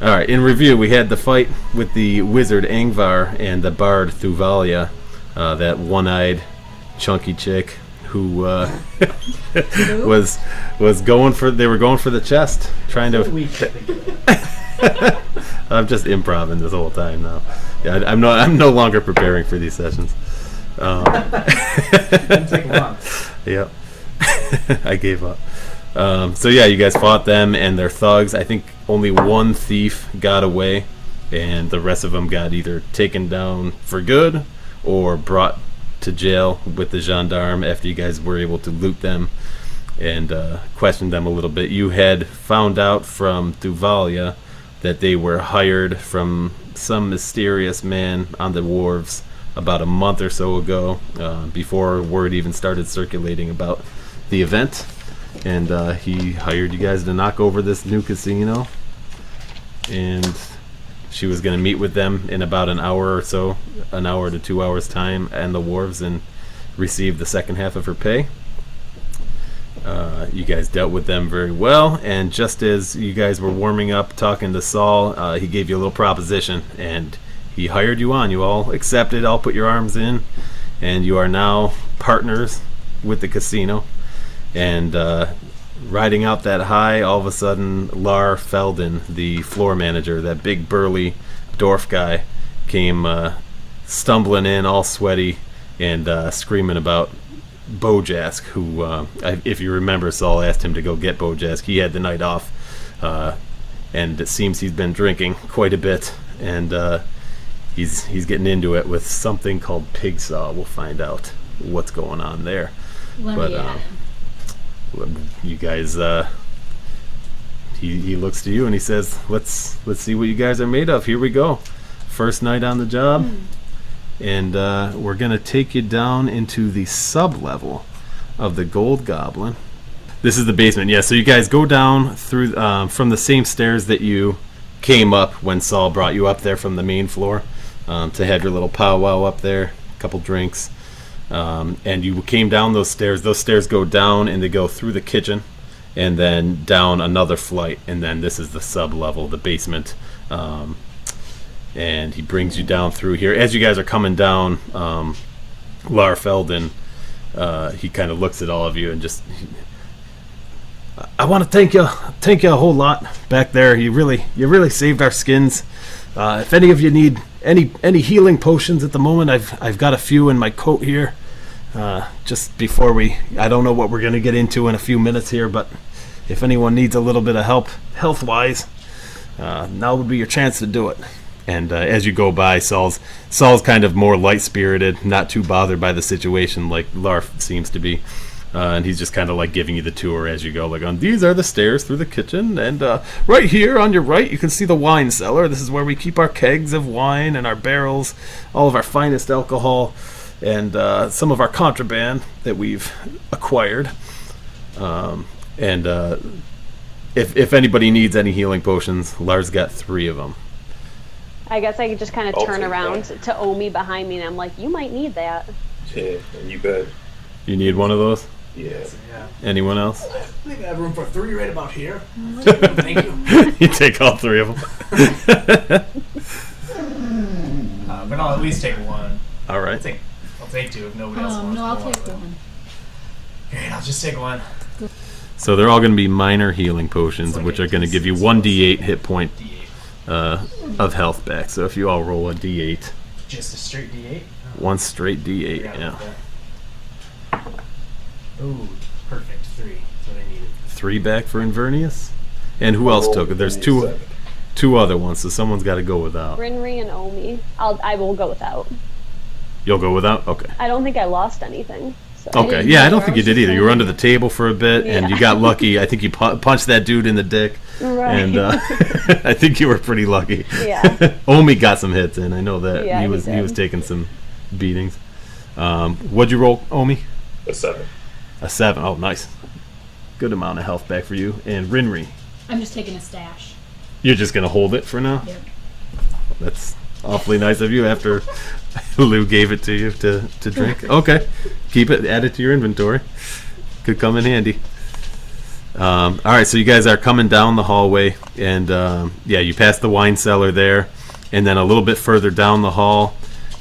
All right, in review, we had the fight with the wizard Angvar and the bard Thuvalia, that one-eyed, chunky chick who was going for. They were going for the chest, trying to. I'm just improvising this whole time now. Yeah, I'm no longer preparing for these sessions. Didn't take long. Yep. I gave up. So yeah, you guys fought them and their thugs. I think only one thief got away, and the rest of them got either taken down for good or brought to jail with the gendarme after you guys were able to loot them and question them a little bit. You had found out from Thuvalia that they were hired from some mysterious man on the wharves about a month or so ago, before word even started circulating about the event. And he hired you guys to knock over this new casino. And she was going to meet with them in about an hour or so, an hour to 2 hours time, and the wharves, and receive the second half of her pay. You guys dealt with them very well, and just as you guys were warming up talking to Saul, he gave you a little proposition, and he hired you on. You all accepted, all put your arms in, and you are now partners with the casino. And riding out that high, all of a sudden, Larur Felden, the floor manager, that big burly dwarf guy, came stumbling in, all sweaty, and screaming about Bojask, who, if you remember, Saul asked him to go get Bojask. He had the night off, and it seems he's been drinking quite a bit, and he's getting into it with something called Pigsaw. We'll find out what's going on there. You guys, he looks to you and he says, let's see what you guys are made of. Here we go. First night on the job. And we're going to take you down into the sub-level of the Gold Goblin. This is the basement. Yeah, so you guys go down through from the same stairs that you came up when Saul brought you up there from the main floor, to have your little powwow up there, a couple drinks. And you came down those stairs. Those stairs go down and they go through the kitchen and then down another flight. And then this is the sub-level, the basement. And he brings you down through here. As you guys are coming down, Larur Felden, he kind of looks at all of you and just... I want to thank you a whole lot back there. You really saved our skins. If any of you need any healing potions at the moment, I've got a few in my coat here. Just before I don't know what we're going to get into in a few minutes here, but if anyone needs a little bit of help health-wise, now would be your chance to do it. And as you go by, Saul's kind of more light-spirited, not too bothered by the situation like Larur seems to be. And he's just kind of like giving you the tour as you go. Like, these are the stairs through the kitchen, and right here on your right, you can see the wine cellar. This is where we keep our kegs of wine and our barrels, all of our finest alcohol, and some of our contraband that we've acquired. And if anybody needs any healing potions, Lar's got 3 of them. I guess I could just kind of turn around to Omi behind me, and I'm like, you might need that. Yeah, you bet. You need one of those? Yeah. Anyone else? I think I have room for 3 right about here. Thank you. You take all 3 of them. But I'll at least take 1. All right. I'll take 2 if nobody else wants. No, I'll take 1. Alright, I'll just take 1. So they're all going to be minor healing potions, which are going to give you 1 d8 hit point of health back. So if you all roll a d8. Just a straight d8? One straight d8, yeah. Ooh, perfect. 3. That's what I needed. 3 back for Invernius? And who else took it? There's two other ones, so someone's got to go without. Rinri and Omi. I will go without. You'll go without? Okay. I don't think I lost anything. So. Okay, yeah, I don't think you did either. You were under the table for a bit, and you got lucky. I think you punched that dude in the dick, right. And I think you were pretty lucky. Yeah. Omi got some hits in. I know that. Yeah, he was taking some beatings. What'd you roll, Omi? A 7. A 7. Oh, nice. Good amount of health back for you. And Rinri? I'm just taking a stash. You're just going to hold it for now? Yep. That's awfully nice of you after Lou gave it to you to drink. Okay. Keep it. Add it to your inventory. Could come in handy. All right, so you guys are coming down the hallway, and yeah, you pass the wine cellar there, and then a little bit further down the hall,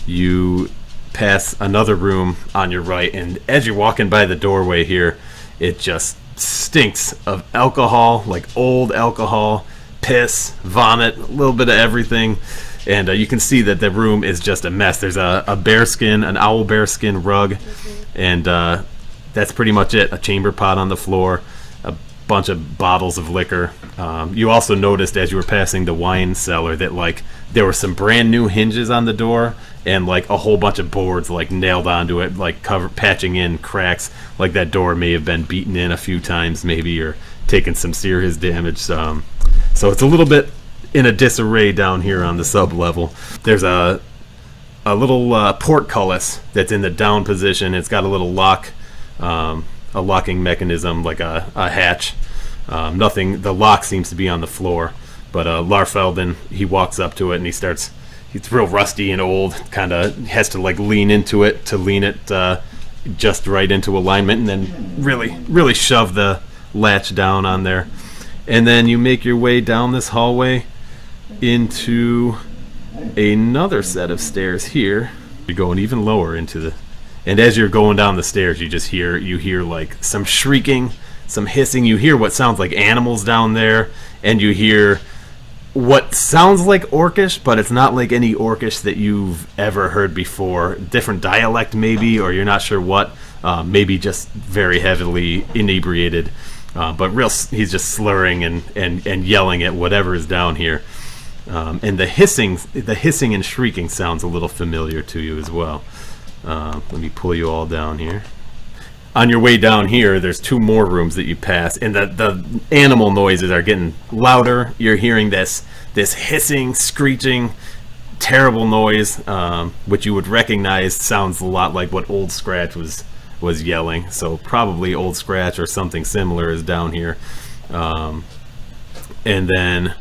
you pass another room on your right, and as you're walking by the doorway here, it just stinks of alcohol, like old alcohol, piss, vomit, a little bit of everything. And you can see that the room is just a mess. There's a bearskin, an owl bearskin rug, and that's pretty much it. A chamber pot on the floor, a bunch of bottles of liquor. You also noticed as you were passing the wine cellar that like there were some brand new hinges on the door, and like a whole bunch of boards like nailed onto it, like patching in cracks. Like that door may have been beaten in a few times, maybe, or taken some serious damage. So it's a little bit in a disarray down here on the sub level. There's a little portcullis that's in the down position. It's got a little lock, a locking mechanism, like a hatch. Nothing. The lock seems to be on the floor, but Larfelden, he walks up to it and he's real rusty and old. Kind of has to like lean into it to lean it just right into alignment, and then really shove the latch down on there. And then you make your way down this hallway into another set of stairs here. You're going even lower into the, and as you're going down the stairs, you hear like some shrieking, some hissing. You hear what sounds like animals down there, and you hear what sounds like Orcish, but it's not like any Orcish that you've ever heard before. Different dialect maybe, or you're not sure what. Maybe just very heavily inebriated. But he's just slurring and yelling at whatever is down here. And the hissing and shrieking sounds a little familiar to you as well. Let me pull you all down here. On your way down here, there's two more rooms that you pass, and the animal noises are getting louder. You're hearing this hissing, screeching, terrible noise, which you would recognize sounds a lot like what Old Scratch was yelling. So probably Old Scratch or something similar is down here. And then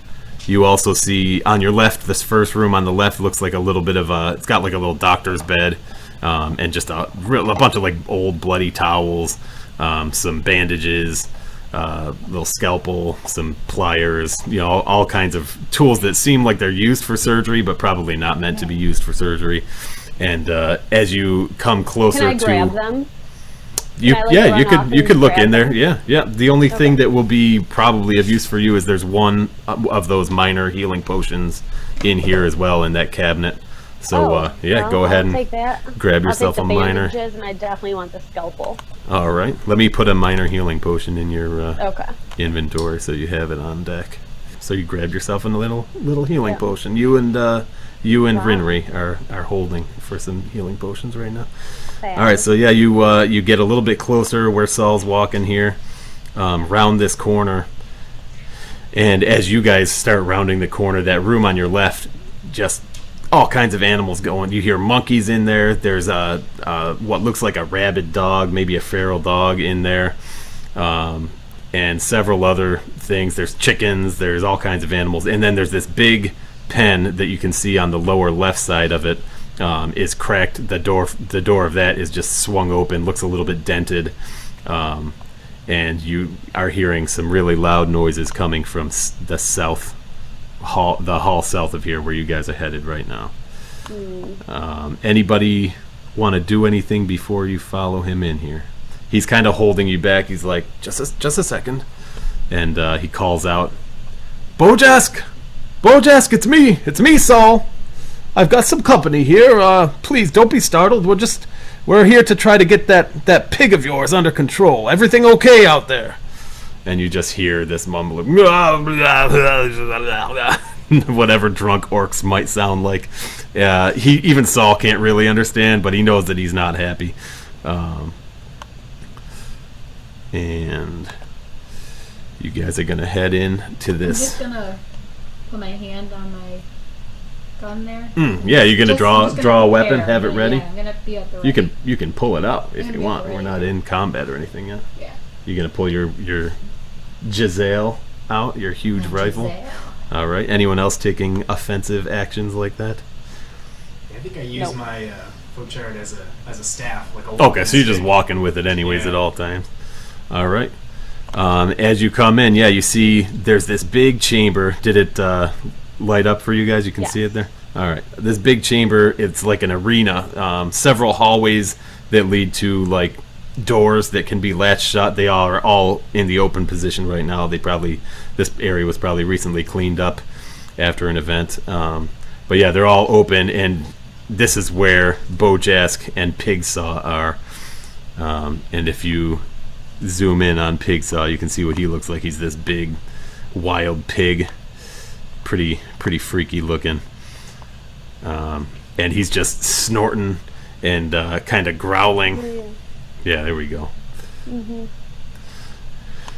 you also see on your left, this first room on the left looks like a little bit of it's got like a little doctor's bed, and just a bunch of like old bloody towels, some bandages, little scalpel, some pliers, all kinds of tools that seem like they're used for surgery, but probably not meant to be used for surgery. And as you come closer Can I grab them? You could look in there. Yeah. The only thing that will be probably of use for you is there's one of those minor healing potions in here as well in that cabinet. So go ahead and take that. Grab yourself I'll take a the minor. bandages, and I definitely want the scalpel. All right, let me put a minor healing potion in your Okay. inventory so you have it on deck. So you grab yourself a little healing potion. You and Rinri are holding for some healing potions right now. All right, so yeah, you get a little bit closer where Saul's walking here, round this corner, and as you guys start rounding the corner, that room on your left, just all kinds of animals going. You hear monkeys in there. There's what looks like a rabid dog, maybe a feral dog in there, and several other things. There's chickens. There's all kinds of animals, and then there's this big pen that you can see on the lower left side of it. Is cracked. The door of that is just swung open, looks a little bit dented, and you are hearing some really loud noises coming from the hall south of here, where you guys are headed right now. Anybody want to do anything before you follow him in here? He's kind of holding you back. He's like, just a second, and he calls out, Bojask, it's me, Saul. I've got some company here. Please don't be startled. We're here to try to get that pig of yours under control. Everything okay out there? And you just hear this mumbling, whatever drunk orcs might sound like. Even Saul can't really understand, but he knows that he's not happy. And you guys are gonna head in to this. I'm just gonna put my hand on my gun there. Yeah, you're gonna draw a weapon, have it ready. Yeah, I'm gonna be at the ready. You can pull it out if you want. We're not in combat or anything yet. Yeah. You're gonna pull your Giselle out, your huge rifle. Giselle. All right. Anyone else taking offensive actions like that? I think I use my flip chart as a staff, like a Okay, so you're just walking with it anyways at all times. All right. As you come in, you see there's this big chamber. Did it light up for you guys? You can see it there? All right. This big chamber, it's like an arena. Several hallways that lead to, like, doors that can be latched shut. They are all in the open position right now. This area was probably recently cleaned up after an event. But yeah, they're all open, and this is where Bojask and Pigsaw are. And if you zoom in on Pigsaw, you can see what he looks like. He's this big, wild pig, pretty freaky looking, and he's just snorting and kind of growling. Yeah, there we go.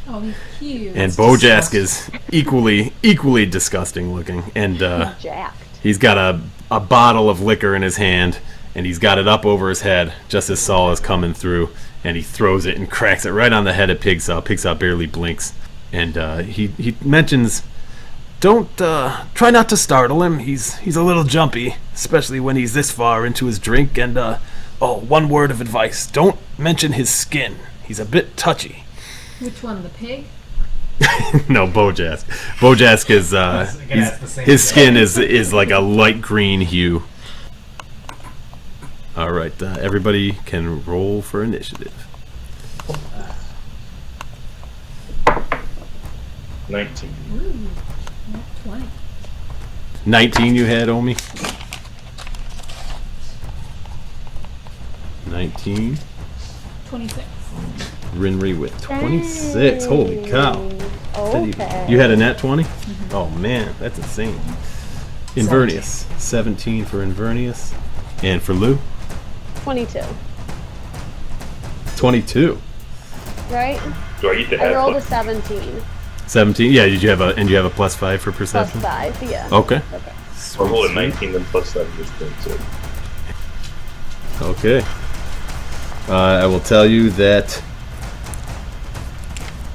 Oh, he's huge. And Bojask is equally disgusting looking, and Jacked. he's got a bottle of liquor in his hand, and he's got it up over his head just as Saul is coming through, and he throws it and cracks it right on the head of Pigsaw. Pigsaw barely blinks, and he mentions, "Don't try not to startle him. He's a little jumpy, especially when he's this far into his drink. And one word of advice: don't mention his skin. He's a bit touchy." Which one, the pig? No, Bojask. Bojask is his skin is like a light green hue. All right, everybody can roll for initiative. 19. Ooh, not 20. 19 you had, Omi? 19. 26. Rinri with 26. Holy cow. Okay. You had a nat 20? Oh man, that's insane. Inverness. 17 for Inverness. And for Lou? 22. 22. Right? Do I get to I add rolled a plus? 17. 17. Yeah, did you have a plus 5 for Plus perception? 5, yeah. Okay. Okay. I rolled a 19 then plus 7 is 22. Okay. I will tell you that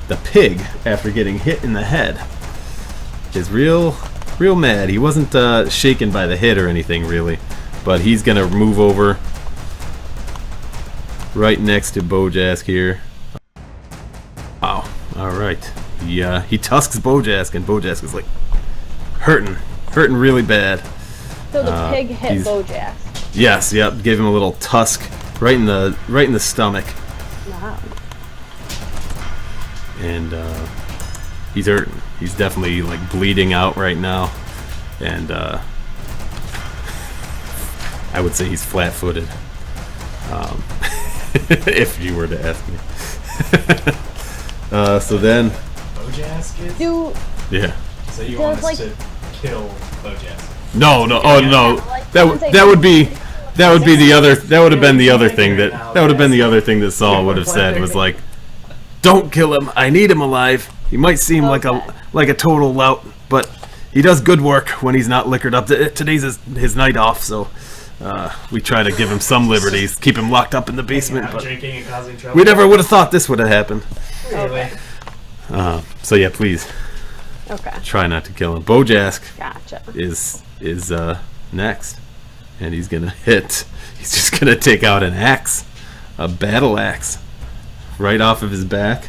the pig, after getting hit in the head, is real mad. He wasn't shaken by the hit or anything, really, but he's gonna move over right next to Bojask here. Wow. All right. He tusks Bojask, and Bojask is like hurting really bad. So the pig hit he's- Bojack. Yes. Yep. Gave him a little tusk right in the stomach. Wow. And he's hurting. He's definitely like bleeding out right now, and I would say he's flat-footed. If you were to ask me. So then, Bojask is? Do yeah. So you Does, want us like- to kill Bojask? No. Oh no. like, That once they- would be the other. That would have been the other thing that would have been the other thing that Saul would have said was like, "Don't kill him. I need him alive. He might seem like a total lout, but he does good work when he's not liquored up. Today's his night off, so we try to give him some liberties, keep him locked up in the basement. Out But drinking and causing trouble? we never would have thought this would have happened. Really? So yeah, please Okay. try not to kill him. Bojask Gotcha. is next, and he's gonna hit. He's just gonna take out an axe, a battle axe, right off of his back.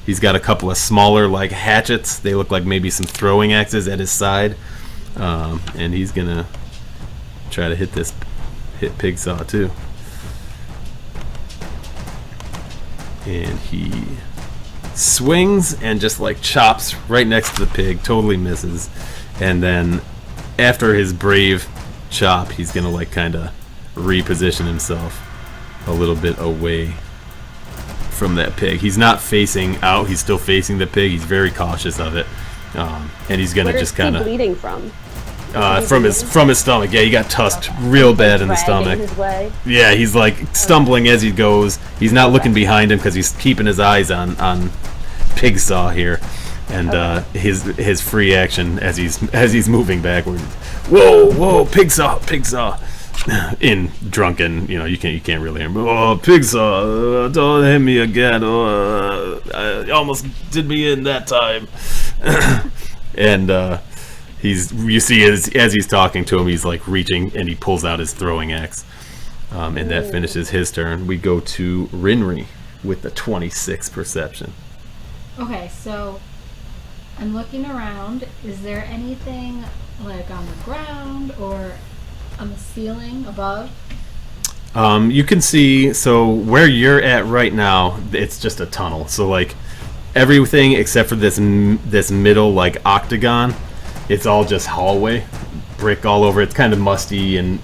He's got a couple of smaller like hatchets. They look like maybe some throwing axes at his side, and he's gonna try to hit Pigsaw too. And he swings and just like chops right next to the pig, totally misses. And then after his brave chop, he's gonna like kind of reposition himself a little bit away from that pig. He's not facing out, he's still facing the pig. He's very cautious of it. And he's gonna Where just is he kind of bleeding from? from his stomach. Yeah, he got tusked real bad in the Dragging stomach. his way. Yeah, he's like stumbling as he goes. He's not looking behind him because he's keeping his eyes on Pigsaw here, and his free action as he's moving backward. Whoa, Pigsaw! In drunken, you can't really hear him. Oh, Pigsaw! Don't hit me again! I almost did me in that time. And you see as he's talking to him, he's like reaching and he pulls out his throwing axe. And that finishes his turn. We go to Rinri with the 26 perception. Okay, so I'm looking around. Is there anything like on the ground or on the ceiling above? You can see, so where you're at right now, it's just a tunnel. So like everything except for this middle like octagon, it's all just hallway, brick all over. It's kind of musty and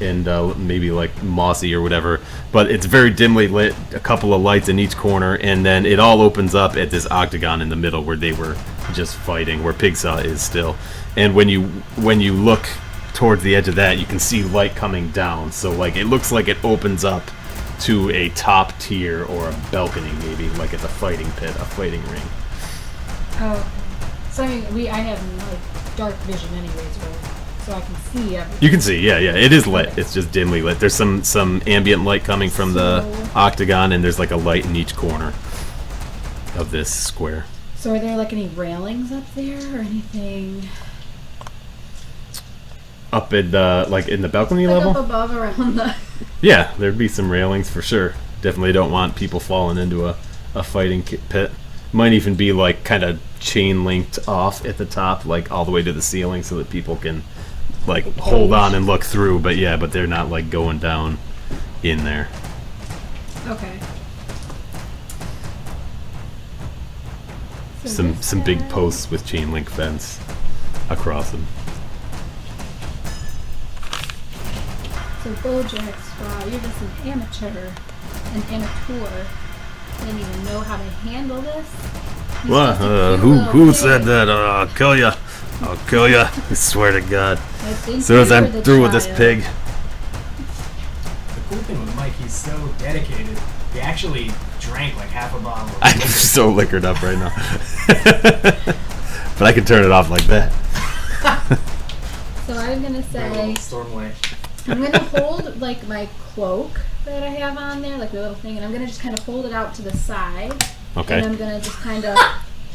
maybe like mossy or whatever, but it's very dimly lit. A couple of lights in each corner, and then it all opens up at this octagon in the middle where they were just fighting, where Pigsaw is still. And when you look towards the edge of that, you can see light coming down. So like it looks like it opens up to a top tier or a balcony, maybe like it's a fighting pit, a fighting ring. Oh, so I mean, I have like dark vision anyways, right? So I can see everything. You can see, yeah. It is lit. It's just dimly lit. There's some ambient light coming from the octagon, and there's like a light in each corner of this square. So are there like any railings up there or anything? Up at like in the balcony Like level? up above around the... Yeah, there'd be some railings for sure. Definitely don't want people falling into a fighting pit. Might even be like kind of chain linked off at the top, like all the way to the ceiling, so that people can like hold on and look through. But yeah, but they're not like going down in there. Okay. So Some this big guy- posts with chain link fence across them. So Bojack's, wow, you're just an amateur. Didn't even know how to handle this. He's What? just a cute Who little said kid. that? I'll kill you. I'll kill you. I swear to God. I think As soon as you're I'm the through with this child. pig. The cool thing with Mike, he's so dedicated. He actually drank like half a bottle of I'm so liquored up right now. But I can turn it off like that. So I'm gonna say, Stormlight. I'm gonna hold like my cloak that I have on there, like the little thing, and I'm gonna just kind of hold it out to the side. Okay. And I'm gonna just kind of,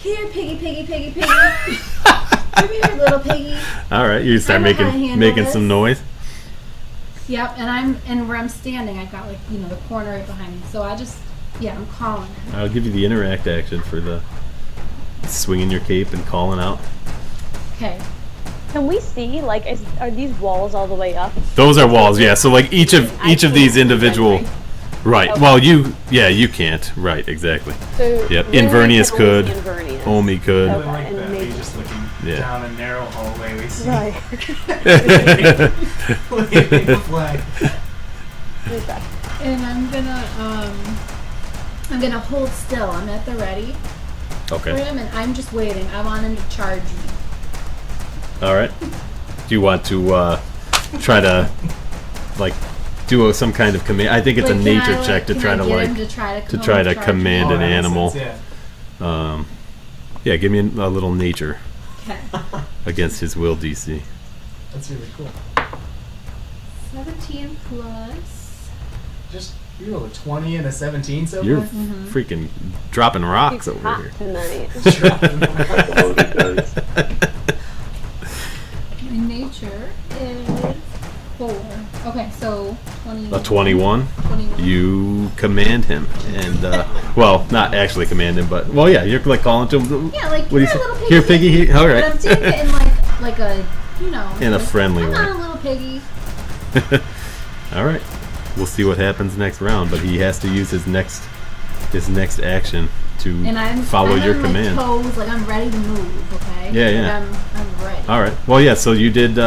here, piggy, piggy, piggy, piggy. Come here, little piggy. All right, you start I know how to handle making this. some noise. Yep, and where I'm standing, I've got like, the corner right behind me. So I'm calling him. I'll give you the interact action for the swinging your cape and calling out. Okay. Can we see, like, are these walls all the way up? Those are walls, yeah. So like each of I these can't see individual, them, right? Okay. Well, you can't, right? Exactly. So Yep. Lily Inverness can only could. see Inverness. Omi could. I Okay, like and that. maybe- We're just looking Yeah. down a narrow hallway. We see Right. waving the flag. Okay. And I'm gonna hold still. I'm at the ready for Okay. him, and I'm just waiting. I want him to charge me. All right. Do you want to try to like do some kind of command? I think it's a Like, can nature I, check to can try I to get like him to try to, to come try and to charge command me? an that makes animal. sense, yeah. Yeah, give me a little nature Okay. against his will DC. That's really cool. 17 plus. Just you roll a 20 and a 17 so You're far. freaking dropping rocks It's over hot here. tonight. Loaded dice. My nature is 4. Okay, so 20. A 21. 21. You command him, and well, not actually command him, but well, yeah, you're like calling to him. Yeah, like, What do you here, say? little piggy. Here, piggy. Here. All But I'm right. doing it in like a, In a like, friendly I'm way. not a little piggy. All right. We'll see what happens next round, but he has to use his next action to And I'm follow I'm your on command. My toes, like I'm ready to move. Okay. Yeah, Like, yeah. I'm ready. All right. Well, yeah. So you did.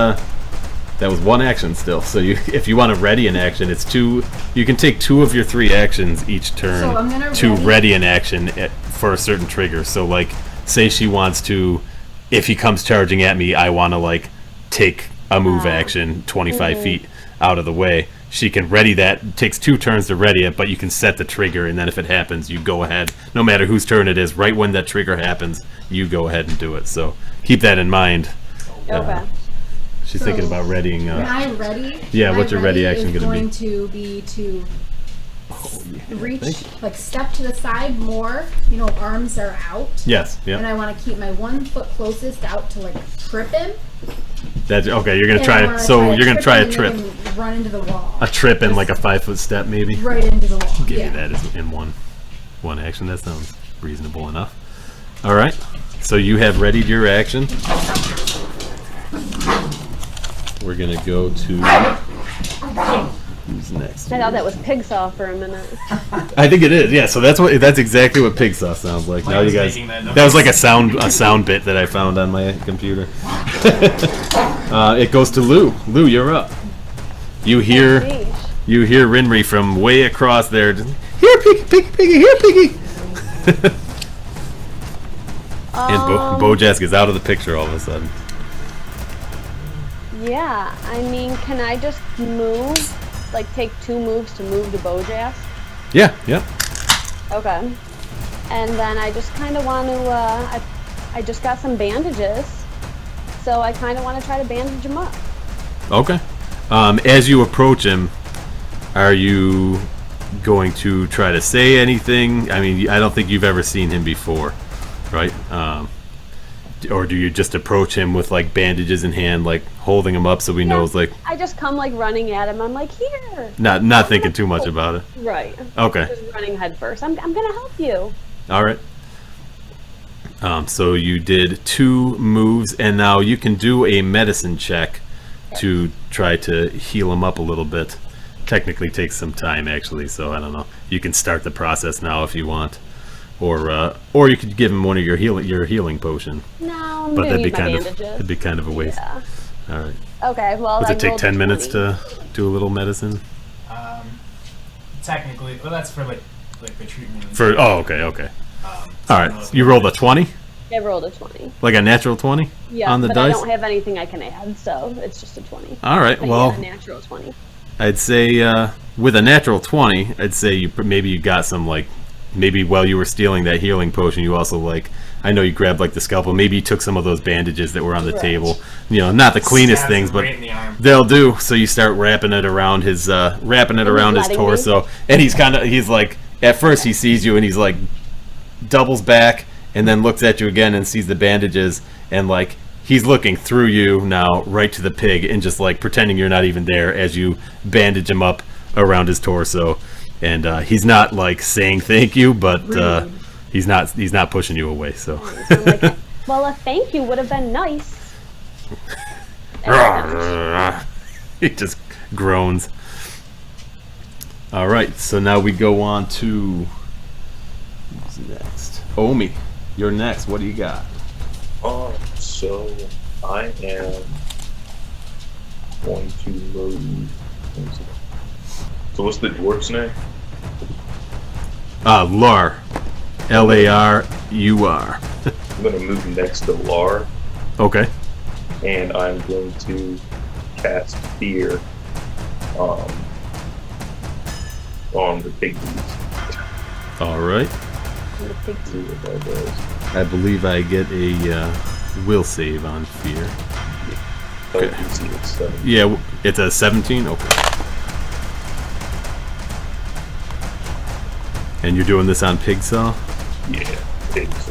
That was one action still. So if you want to ready an action, it's 2. You can take 2 of your 3 actions each turn So I'm gonna to ready- ready an action for a certain trigger. So like, say she wants to, if he comes charging at me, I want to like take a move action 25 feet out of the way. She can ready that. It takes 2 turns to ready it, but you can set the trigger, and then if it happens, you go ahead. No matter whose turn it is, right when that trigger happens, you go ahead and do it. So keep that in mind. Okay. She's thinking So, about readying. When I ready. Yeah, my what's your ready action is gonna be? going to be to reach, thank like step to the side more. Arms are out. Yes. And Yeah. I want to keep my 1 foot closest out to like trip him. That's okay. You're gonna And I try. wanna So you're gonna try a him trip. and then run into the wall. A trip and like a 5-foot step, maybe. Right into the wall. Give yeah. you that as in one action. That sounds reasonable enough. All right. So you have readied your action. We're gonna go to who's next. I thought that was Pigsaw for a minute. I think it is. Yeah. So that's exactly what Pigsaw sounds like. Now you guys. That was like a sound bit that I found on my computer. It goes to Lou. Lou, you're up. You hear Rinri from way across there. Here, Piggy, here, Piggy. And Bojask is out of the picture all of a sudden. Yeah, I mean, can I just move? Like, take 2 moves to move to Bojask? Yeah. Okay. And then I just kind of want to, I just got some bandages, so I kind of want to try to bandage him up. Okay. As you approach him, are you going to try to say anything? I mean, I don't think you've ever seen him before, right? Or do you just approach him with like bandages in hand, like holding him up so he knows? Like I just come like running at him. I'm like, here. Not thinking too much about it. Right. Okay. Just running head first. I'm gonna help you. All right. So you did 2 moves, and now you can do a medicine check to try to heal him up a little bit. Technically takes some time actually, so I don't know. You can start the process now if you want, or you could give him one of your healing potion. No, I'm But gonna that'd be use my kind bandages. it'd be kind of a waste. Yeah. All right. Okay. Well, Does I it take rolled 10 a minutes 20. to do a little medicine? Technically, well, that's for like the treatment. Okay. So All I don't know right. if You rolled a 20, I rolled a 20. like a natural 20 Yeah, on the but dice. I don't have anything I can add, so it's just a 20. All right. But Well, yeah, a natural 20. I'd say with a natural 20, I'd say maybe you got some like, maybe while you were stealing that healing potion, you also like, I know you grabbed like the scalpel. Maybe you took some of those bandages that were on the Right. table. You know, not the cleanest Stabs things, him but right in the arm. they'll do. So you start wrapping it around his letting me? torso, and he's like, at first he sees you and he's like doubles back and then looks at you again and sees the bandages, and like he's looking through you now right to the pig and just like pretending you're not even there as you bandage him up around his torso. And he's not like saying thank you, but he's not pushing you away. So I'm like, well, a thank you would have been nice. he just groans. All right, so now we go on to who's next. Omi, you're next. What do you got? So I am going to move. So what's the dwarf's name? Larur. Larur. I'm going to move next to Lar, Okay. and I'm going to cast Fear on the pig beast. All right. See what that does. I believe I get a will save on fear. Okay. DC is 7. Yeah, it's a 17. Okay. And you're doing this on Pigsaw? Yeah, pigs.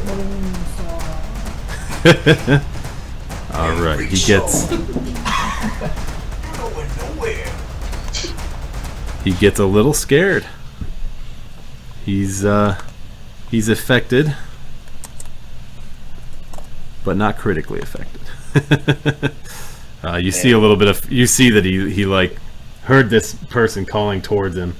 All right. He gets a little scared. He's affected, but not critically affected. You see a little bit of, you see that he like heard this person calling towards him,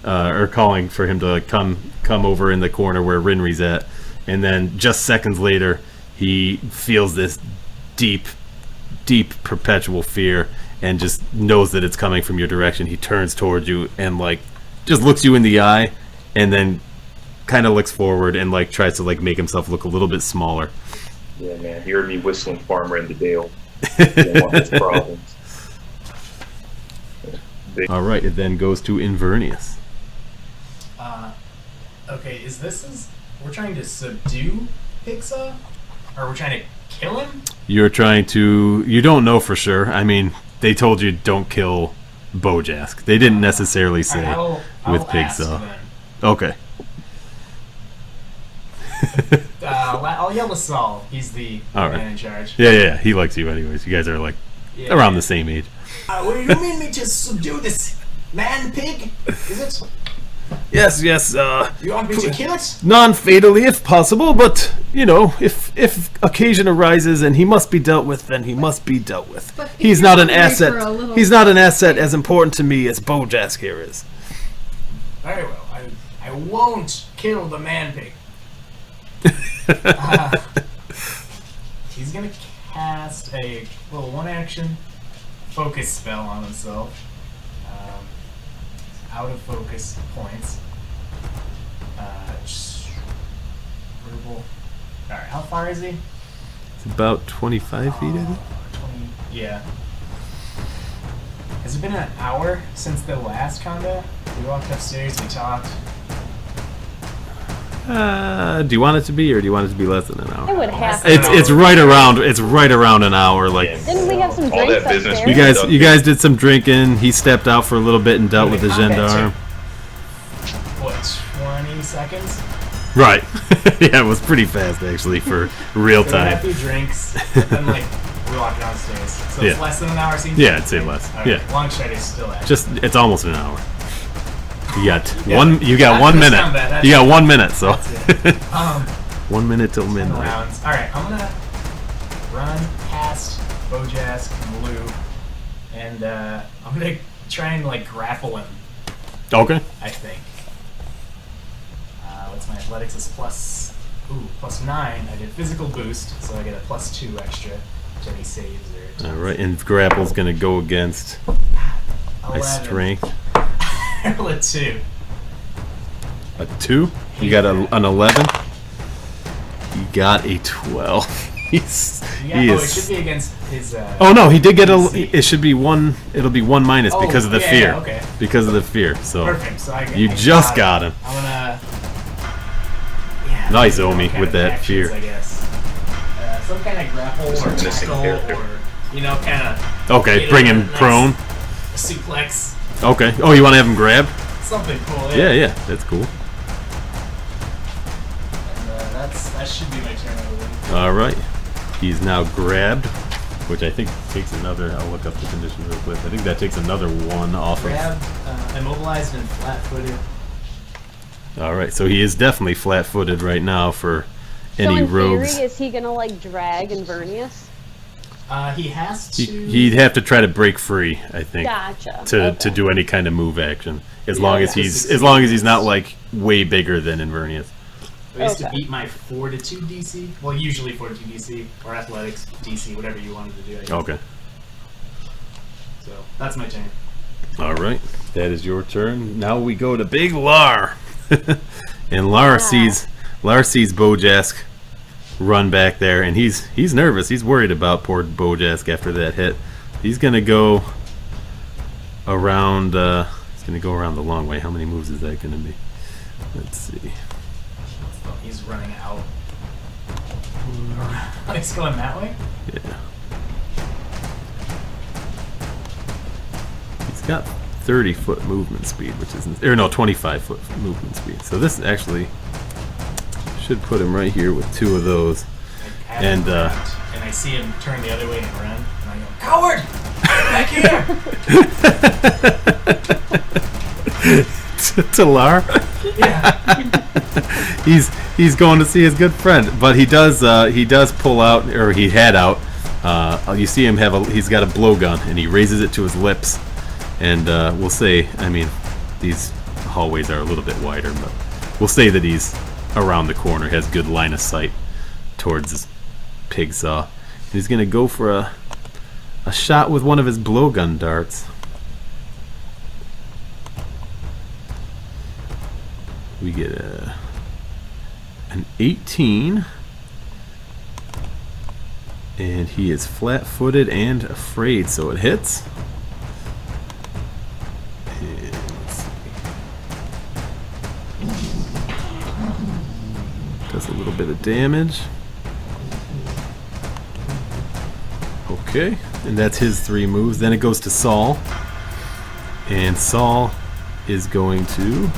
or calling for him to come over in the corner where Rinri's at, and then just seconds later he feels this deep perpetual fear and just knows that it's coming from your direction. He turns towards you and like just looks you in the eye, and then kind of looks forward and like tries to like make himself look a little bit smaller. Yeah, man. You heard me whistling Farmer in the Dale. You don't want those problems. All right, it then goes to Invernius. Okay, we're trying to subdue Pigsaw? Or we're trying to kill him? You don't know for sure. I mean, they told you don't kill Bojask. They didn't necessarily say I'll with ask Pigsaw. then. Okay. I'll yell to Saul. He's the All right. man in charge. Yeah, he likes you anyways. You guys are like around the same age. What do you mean me to subdue this man pig? Is it? Yes. You want me to kill it? Non-fatally, if possible, but if occasion arises and he must be dealt with, then he must be dealt with. But if He's you're not an hungry asset. for a little- He's not an asset as important to me as Bojask here is. Very well. I won't kill the man pig. He's gonna cast a little one-action focus spell on himself. Out of focus points. Alright, how far is he? It's about 25 feet, I think. 20, yeah. Has it been an hour since the last combat? We walked upstairs, we talked. Do you want it to be, or do you want it to be less than an It hour? would have to. It's right around. It's right around an hour. Like Didn't we have some All drinks that business upstairs? you guys did some drinking. He stepped out for a little bit and dealt with the gendarme. What, 20 seconds? Right. Yeah, it was pretty fast actually for real So we had a time. few drinks, and then we walked downstairs. So it's Yeah. less than an hour seems Yeah, I'd say less. Alright, Yeah. Long shot is still at. It's almost an hour. You got Yeah. You got After 1 this minute. combat, that's You got it. 1 minute. So That's it. 1 minute till 10 midnight. rounds. Alright, I'm gonna run past Bojask and Lou, and I'm gonna try and grapple him, Okay. I think. What's my athletics is +9. I did physical boost, so I get a +2 extra to any saves or All right, and grapple's gonna go against my 11. strength. Roll a 2. A 2. You got an 11. You got a 12. He It is. should be against his. Oh no, he did get a. DC. It should be 1. It'll be 1 minus Oh, because of the yeah, fear. yeah, okay. Because of the fear. So Perfect. So you just got him. I'm gonna. Yeah. Nice, some Omi, kind with of that actions, fear. I guess. Some kind of grapple or Some missing tackle character. or kind of. Okay, bring him prone. Suplex. Okay. Oh, you want to have him grab? Something cool. Yeah, that's cool. And, that should be my turn, I believe. All right. He's now grabbed, which I think takes another. I'll look up the condition real quick. I think that takes another 1 off Grabbed, immobilized, and flat-footed. of. All right. So he is definitely flat-footed right now for So any in rogues. theory, is he gonna drag Invernius? He has to. He'd have to try to break free, I think. Gotcha. To Okay. do any kind of move action, as Yeah, long as yeah. he's not way bigger than Invernius. I used to Okay. beat my 4-2 DC. Well, usually 4-2 DC or athletics DC, whatever you wanted to do. I guess. Okay. So that's my turn. All right, that is your turn. Now we go to Big Lar, and Lar sees Bojask run back there, and he's nervous. He's worried about poor Bojask after that hit. He's gonna go around. He's gonna go around the long way. How many moves is that gonna be? Let's see. He's running out. He's going that way? Yeah. He's got 30-foot movement speed, which is 25-foot movement speed. So this actually should put him right here with 2 of those. I have him And, grabbed, and I see him turn the other way and run, and I go, "Coward! Back here!" To Lar, Yeah. he's going to see his good friend, but he does pull out, or he had out. You see him he's got a blowgun, and he raises it to his lips, and we'll say, I mean, these hallways are a little bit wider, but we'll say that he's around the corner, has good line of sight towards his Pigsaw. He's gonna go for a shot with one of his blowgun darts. We get an 18, and he is flat-footed and afraid, so it hits. And let's see. Does a little bit of damage. Okay, and that's his 3 moves. Then it goes to Saul, and Saul is going to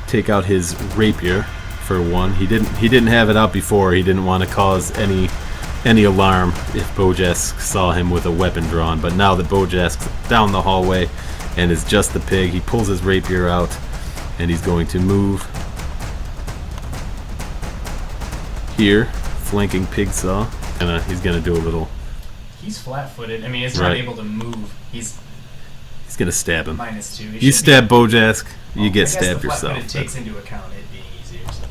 take out his rapier for 1. He didn't have it out before. He didn't want to cause any alarm if Bojask saw him with a weapon drawn. But now that Bojask's down the hallway and it's just the pig. He pulls his rapier out, and he's going to move here, flanking Pigsaw, and he's going to do a little... He's flat-footed. I mean, he's not able to move. He's going to stab him. -2. You stab Bojask, you get stabbed yourself. It takes into account it being easier. So.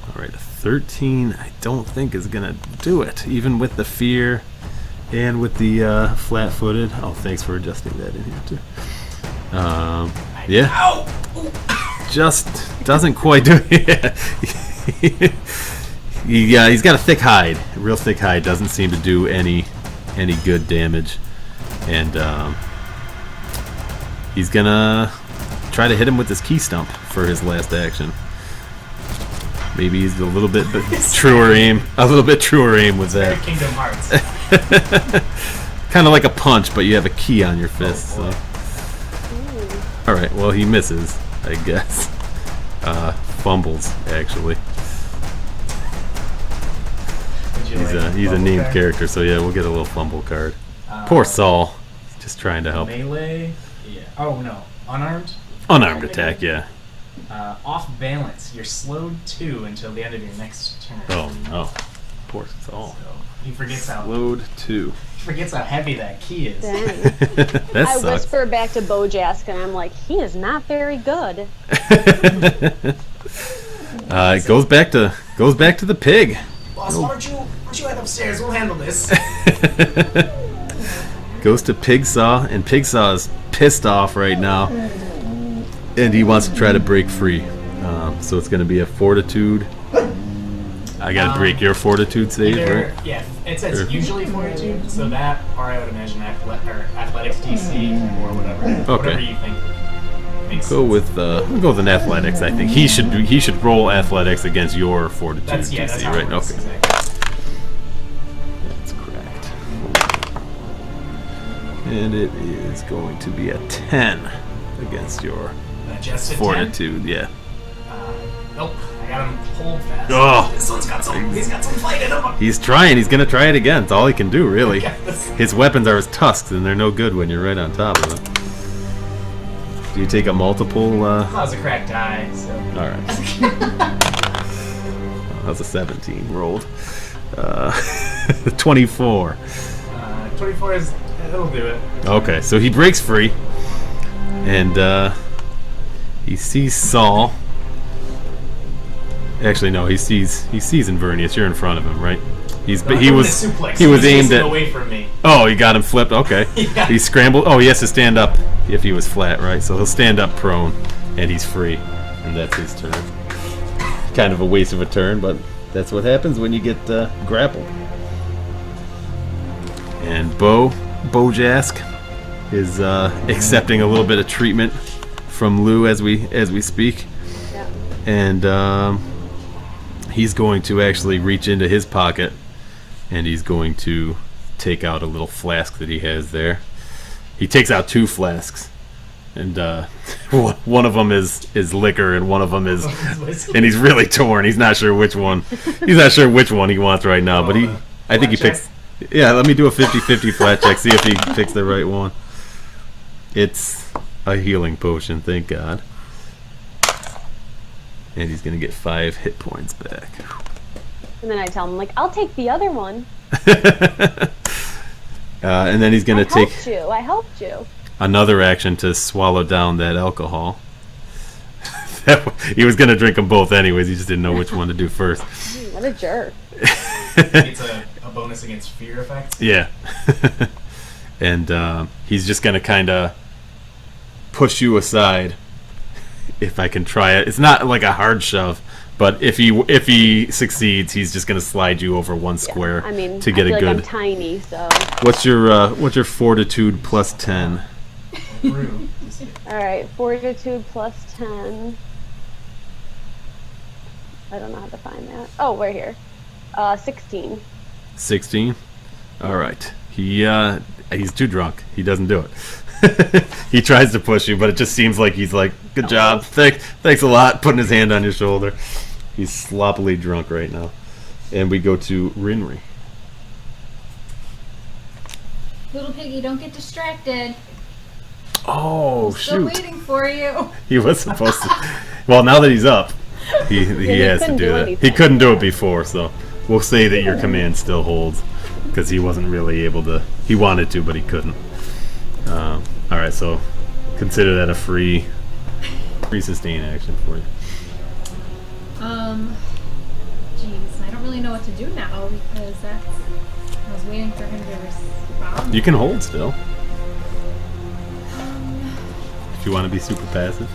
All right, a 13 I don't think is going to do it, even with the fear and with the flat-footed. Oh, thanks for adjusting that in here, too. Yeah. Ow! Just doesn't quite do it. He's got a thick hide. A real thick hide. Doesn't seem to do any good damage. And he's gonna try to hit him with his key stump for his last action. Maybe he's a little bit truer aim. A little bit truer aim with that. Kingdom Hearts. Kind of like a punch, but you have a key on your fist. So. All right. Well, he misses, I guess. Fumbles, actually. He's a named character, so yeah, we'll get a little fumble card. Poor Saul. Just trying to help. Melee? Yeah. Oh, no. Unarmed? Unarmed attack, yeah. Off balance. You're slowed 2 until the end of your next turn. Oh, no. Poor Saul. So he forgets how... Slowed 2. Forgets how heavy that key is. Dang. That I sucks. whisper back to Bojask, and I'm like, he is not very good. It goes back to the pig. Boss, why don't you head upstairs? We'll handle this. Goes to Pigsaw, and Pigsaw is pissed off right now, and he wants to try to break free. So it's going to be a fortitude. I got to break your fortitude save, right? Yeah, it says usually fortitude, so that, or I would imagine athletics DC or whatever. Okay. Whatever you think makes We'll go with an athletics. I think he should roll athletics against your fortitude that's DC, how right? it works, Okay. exactly. That's correct. And it is going to be a 10 against your Adjusted fortitude. 10? Yeah. Nope, I got him pulled fast. Oh. This one's got some. He's got some fight in him. He's trying. He's gonna try it again. It's all he can do, really. Yes. His weapons are his tusks, and they're no good when you're right on top of them. Do you take a multiple? That was a cracked die, so. All right. That was a 17 rolled. 24. 24 is. It'll do it. Okay, so he breaks free, and he sees Saul. Actually, no, he sees Invernius. You're in front of him, right? He was aimed at. Away from me. Oh, he got him flipped. Okay. Yeah. He scrambled. Oh, he has to stand up if he was flat, right? So he'll stand up prone, and he's free, and that's his turn. Kind of a waste of a turn, but that's what happens when you get grappled. And Bojask is accepting a little bit of treatment from Lou as we speak, Yeah. and he's going to actually reach into his pocket, and he's going to take out a little flask that he has there. He takes out 2 flasks, and one of them is liquor, and one of them is, and he's really torn. He's not sure which one. He's not sure which one he wants right now, but I think he picks. Yeah, let me do a 50-50 flat check. See if he picks the right one. It's a healing potion, thank God. And he's gonna get 5 hit points back. And then I tell him, like, I'll take the other one. And then he's gonna take I helped you. another action to swallow down that alcohol. He was gonna drink them both anyways. He just didn't know which one to do first. What a jerk. It's a bonus against fear effects. Yeah. And he's just gonna kind of push you aside. If I can try it, it's not like a hard shove, but if he succeeds, he's just gonna slide you over one square I mean, to get I a feel good. like I'm tiny, so. What's your fortitude plus 10? True. All right, fortitude plus 10. I don't know how to find that. Oh, we're here. 16. 16. All right. He's too drunk. He doesn't do it. He tries to push you, but it just seems like he's like, "Good job, thanks a lot," putting his hand on your shoulder. He's sloppily drunk right now. And we go to Rinri. Little piggy, don't get distracted. Oh, Still shoot. waiting for you. He was supposed to. Well, now that he's up, he has to couldn't do do that. anything. He couldn't do it before, so we'll say that your command still holds because he wasn't really able to. He wanted to, but he couldn't. All right, so consider that a free sustain action for you. Jeez, I don't really know what to do now because I was waiting for him to respond. You can hold still if you want to be super passive.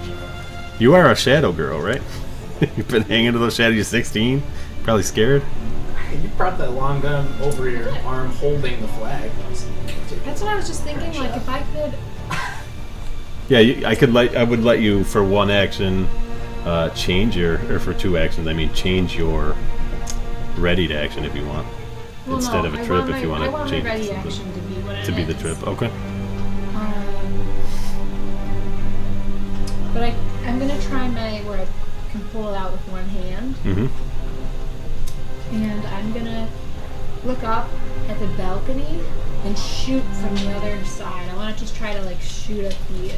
You are a shadow girl, right? You've been hanging to those shadows. You're 16. Probably scared. You brought that long gun over your arm holding the flag. That's what I was just thinking. Like, if I could. Yeah, I would let you for one action change your, or for two actions, I mean change your ready to action if you want. Well, Instead no, of a I trip, want if you my- want I to want change my it ready to something. action to be what it To be the is. trip, okay. But I'm gonna try where I can pull it out with one hand, Mm-hmm. and I'm gonna look up at the balcony and shoot from the other side. I want to just try to like shoot at the.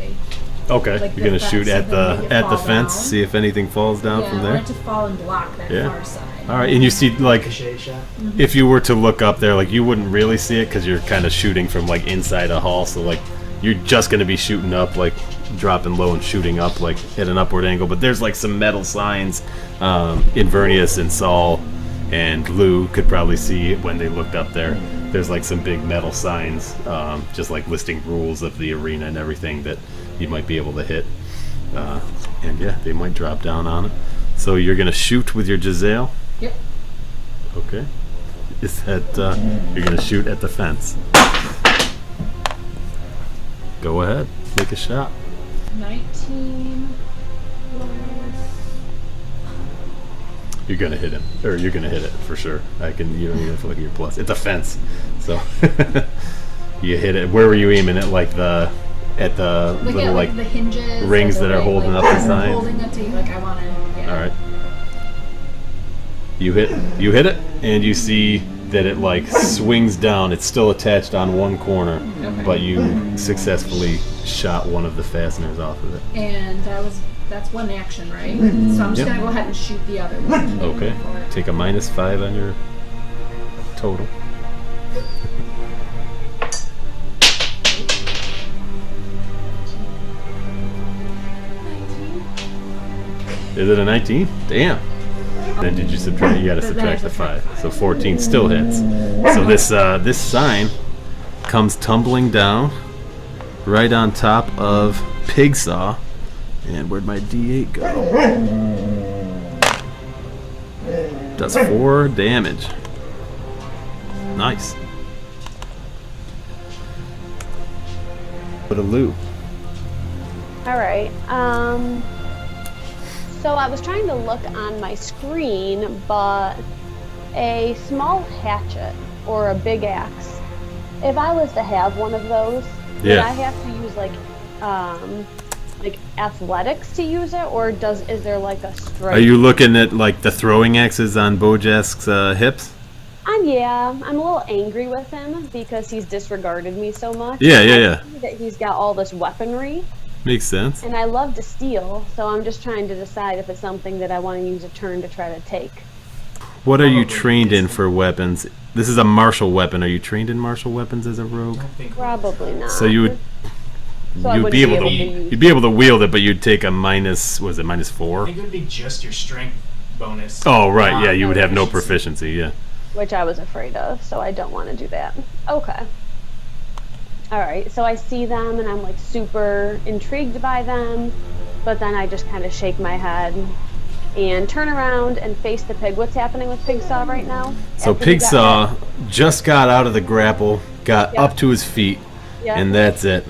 Okay, Like you're gonna the shoot fence, at so then the make it at the fall fence, down. see if anything falls down Yeah, from I there. want it to fall and block that Yeah. far side. All right, and you see like Ricochet shot. if you were to look up there, like you wouldn't really see it because you're kind of shooting from like inside a hall, so like you're just gonna be shooting up, like dropping low and shooting up like at an upward angle. But there's like some metal signs. Inverness and Saul and Lou could probably see when they looked up there. There's like some big metal signs, just like listing rules of the arena and everything that you might be able to hit. And yeah, they might drop down on it. So you're gonna shoot with your Giselle. Yep. Okay. Is that you're gonna shoot at the fence? Go ahead, make a shot. 19. You're gonna hit him, or you're gonna hit it for sure. You don't even have to look at your plus. It's a fence, so you hit it. Where were you aiming at? Like the Look little at like. the hinges. rings or that are way, holding like, up the I'm sign? Holding it to like I want to. Yeah. All right. You hit it, and you see that it like swings down. It's still attached on one corner, Okay. but you successfully shot one of the fasteners off of it. And that's one action, right? So I'm just Yep. gonna go ahead and shoot the other one. Okay. Take a -5 on your total. Is it a 19? Damn. Then did you subtract? You got to subtract the 5. So 14 still hits. So this sign comes tumbling down right on top of Pigsaw. And where'd my D8 go? Does 4 damage. Nice. Put a loop. All right. So I was trying to look on my screen, but a small hatchet or a big axe. If I was to have one of those, would Yeah. I have to use like athletics to use it, or is there like a strength? Are you looking at like the throwing axes on Bojask's hips? Yeah, I'm a little angry with him because he's disregarded me so much. Yeah. I see that he's got all this weaponry, Makes sense. and I love to steal, so I'm just trying to decide if it's something that I want to use a turn to try to take. What are you trained in for weapons? This is a martial weapon. Are you trained in martial weapons as a rogue? I think Probably not. So you would So I you'd wouldn't be able to use you'd be able to wield it, but you'd take a minus. Was it I -4? think it would be just your strength bonus. Oh right, yeah. You would have no proficiency. proficiency. Yeah. which I was afraid of, so I don't want to do that. Okay. All right, so I see them and I'm like super intrigued by them, but then I just kind of shake my head and turn around and face the pig. What's happening with Pigsaw right now? So After he got Pigsaw hit? just got out of the grapple, got Yeah. up to his feet, Yeah. and that's it.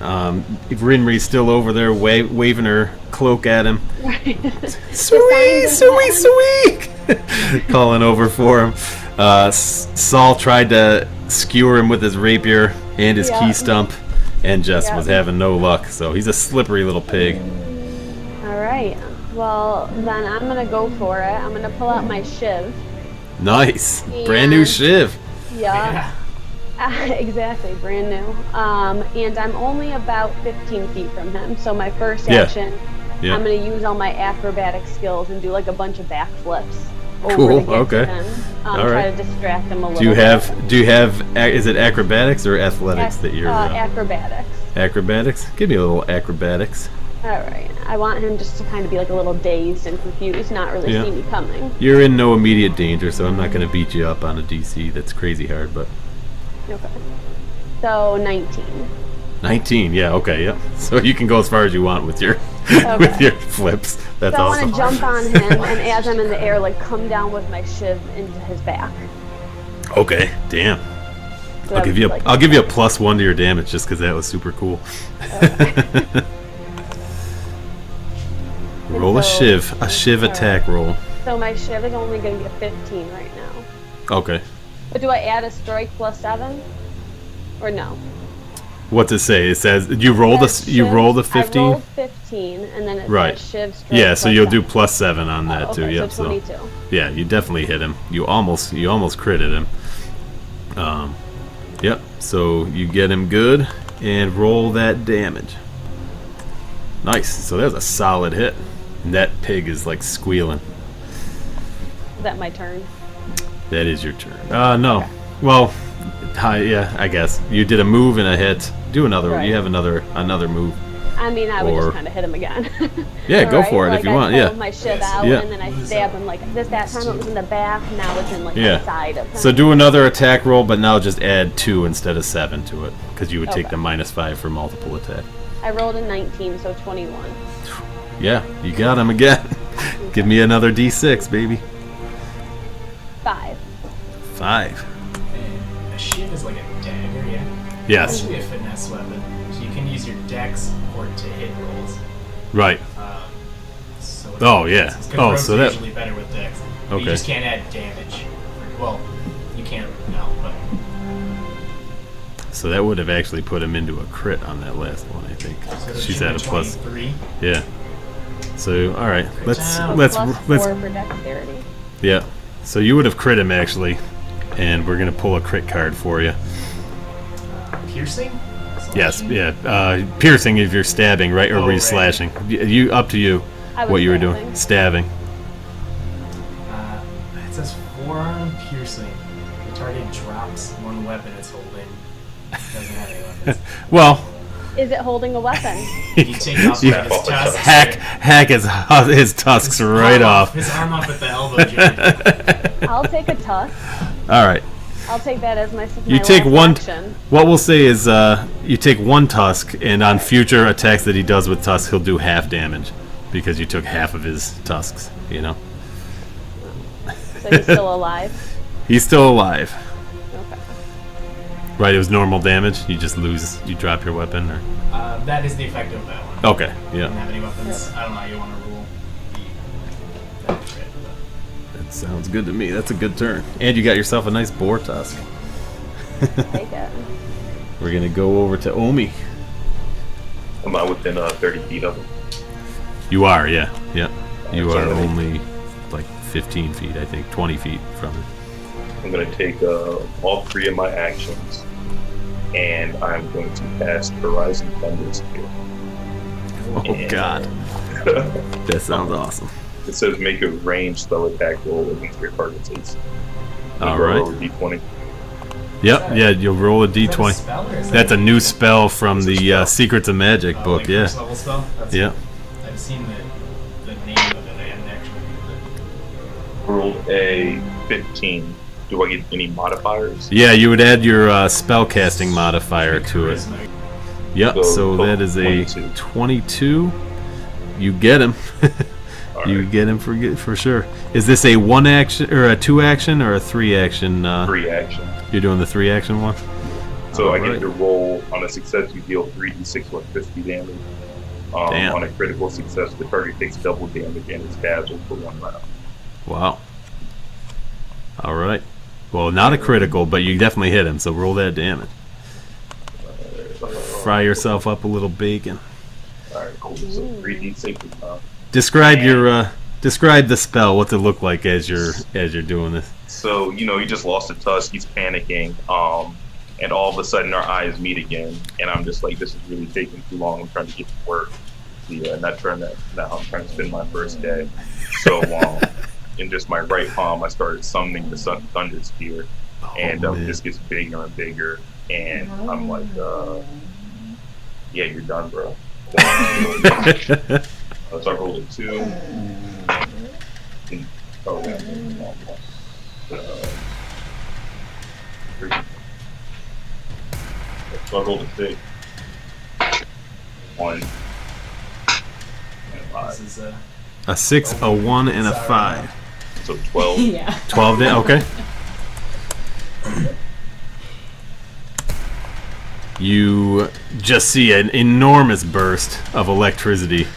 Rinri's still over there waving her cloak at him. Sweet, sweet, sweet! Calling over for him. Saul tried to skewer him with his rapier and his Yeah. key stump, and just Yeah. was having no luck. So he's a slippery little pig. All right, well, then I'm going to go for it. I'm going to pull out my shiv. Nice, brand new And- shiv. Yeah. Yeah. Exactly, brand new. And I'm only about 15 feet from him. So my first Yeah. action, Yeah. I'm going to use all my acrobatic skills and do like a bunch of backflips over Cool, to get okay. to him. All Try right. to distract him a little Do you bit. have? Is it acrobatics or athletics that you're? Acrobatics. Acrobatics. Give me a little acrobatics. All right. I want him just to kind of be like a little dazed and confused, not really Yeah. see me coming. You're in no immediate danger, so I'm not going to beat you up on a DC. That's crazy hard, but Okay. So 19. 19. Yeah. Okay. Yep. So you can go as far as you want with your Okay. with your flips. That's So I awesome. want to jump on him, and as I'm in the air, like come down with my shiv into his back. Okay. Damn. So I'll that give would you be, like, I'll give you a +1 to your damage just because that was super cool. Roll a so- shiv attack roll. So my shiv is only going to be a 15 right now. Okay. But do I add a strike +7? Or no? What's it say? It says you rolled a Says you shiv- rolled a I 15. rolled 15, and then it Right. says shiv strike. Yeah, so you'll do +7. +7 on that Oh, too. okay, Yep. so 22. Yeah, you definitely hit him. You almost critted him. Yep. So you get him good and roll that damage. Nice. So that's a solid hit. And that pig is like squealing. Is that my turn? That is your turn. No. Well, yeah, I guess you did a move and a hit. Do another. Right. You have another move. I mean, I would Or- just kind of hit him again. Yeah, go Alright, for it like if you I want. pull Yeah. my shiv out, Yeah. and then I stab him like this. That time it was in the back. Now it's in like Yeah. the side of him. So do another attack roll, but now just add 2 instead of 7 to it, because you would take Okay. the -5 for multiple attack. I rolled a 19, so 21. Yeah, you got him again. Give me another D6, baby. 5. 5. And a shiv is like a dagger, yeah? Yes. It's actually a finesse weapon, so you can use your dex or to hit rolls. Right. So it's Oh, yeah. Because Oh, rogues so are that- usually better with dex. But Okay. You just can't add damage. Well, you can now, but So that would have actually put him into a crit on that last one, I think. so She's at a plus. 23. Yeah. So all right, let's down. let's Plus let's 4 for dexterity. yeah. So you would have crit him actually, and we're gonna pull a crit card for you. Piercing? Yes. Slashing? Yeah. Piercing if you're stabbing, right, or Oh, were you right. slashing? You up to you. I was What you were stabbing. doing? Stabbing. It says forearm piercing. The target drops one weapon it's holding. Doesn't have any weapons. Well, Is it holding a weapon? You take off You- his tusks. hack his tusks right Arm off. His arm off at the elbow joint. I'll take a tusk. All right. I'll take that as my You my take last one. action. What we'll say is, you take one tusk, and on future attacks that he does with tusks, he'll do half damage because you took half of his tusks. You know, So he's still alive. he's still alive. Okay. Right? It was normal damage. You just lose. You drop your weapon, or That is the effect of that one. okay, You don't yeah, have any weapons. I don't know how you want to rule the crit, but that sounds good to me. That's a good turn, and you got yourself a nice boar tusk. Take it. We're gonna go over to Omi. Am I within 30 feet of him? You are, yeah, yeah. You So are then- only like 15 feet, I think, 20 feet from it. I'm going to take all 3 of my actions, and I'm going to cast Horizon Thunder Spear. Oh And- God, that sounds awesome. It says make a ranged spell attack roll against your target's AC. All Roll right. over D20. Yep, yeah, you'll roll a is that a d20. spell or is That's that a new spell from It's a the spell. Secrets of Magic book, like yeah. first level spell? That's, Yeah. I've seen the name of it. I haven't actually used it. Rolled a 15. Do I get any modifiers? Yeah, you would add your spellcasting modifier to it. Charisma. Yep, So, so that is a 22. You get him. All You right. get him for sure. Is this a 1 action, or a 2 action, or a 3 action? 3 action. You're doing the 3 action one? So I Alright. get to roll on a success, you deal 3d6 with 50 damage. Damn. On a critical success, the target takes double damage and is dazzled for 1 round. Wow. All right. Well, not a critical, but you definitely hit him, so roll that damage. Fry yourself up a little bacon. Alright, cool. So 3d6 is Describe your describe the spell. What's it look like as you're doing this? So, he just lost a tusk, he's panicking, and all of a sudden our eyes meet again, and I'm just like, this is really taking too long. I'm trying to get to work. Yeah, not trying to. Now I'm trying to spend my first day. So in just my right palm, I started summoning the Thunder Spear, and this gets bigger and bigger, and I'm like, yeah, you're done, bro. So I rolled a 2. Oh, yeah. 3. So I rolled a 6. 1. And 5. This is A 6, a 1, and a 5. So 12. Yeah. 12 damage. Okay. You just see an enormous burst of electricity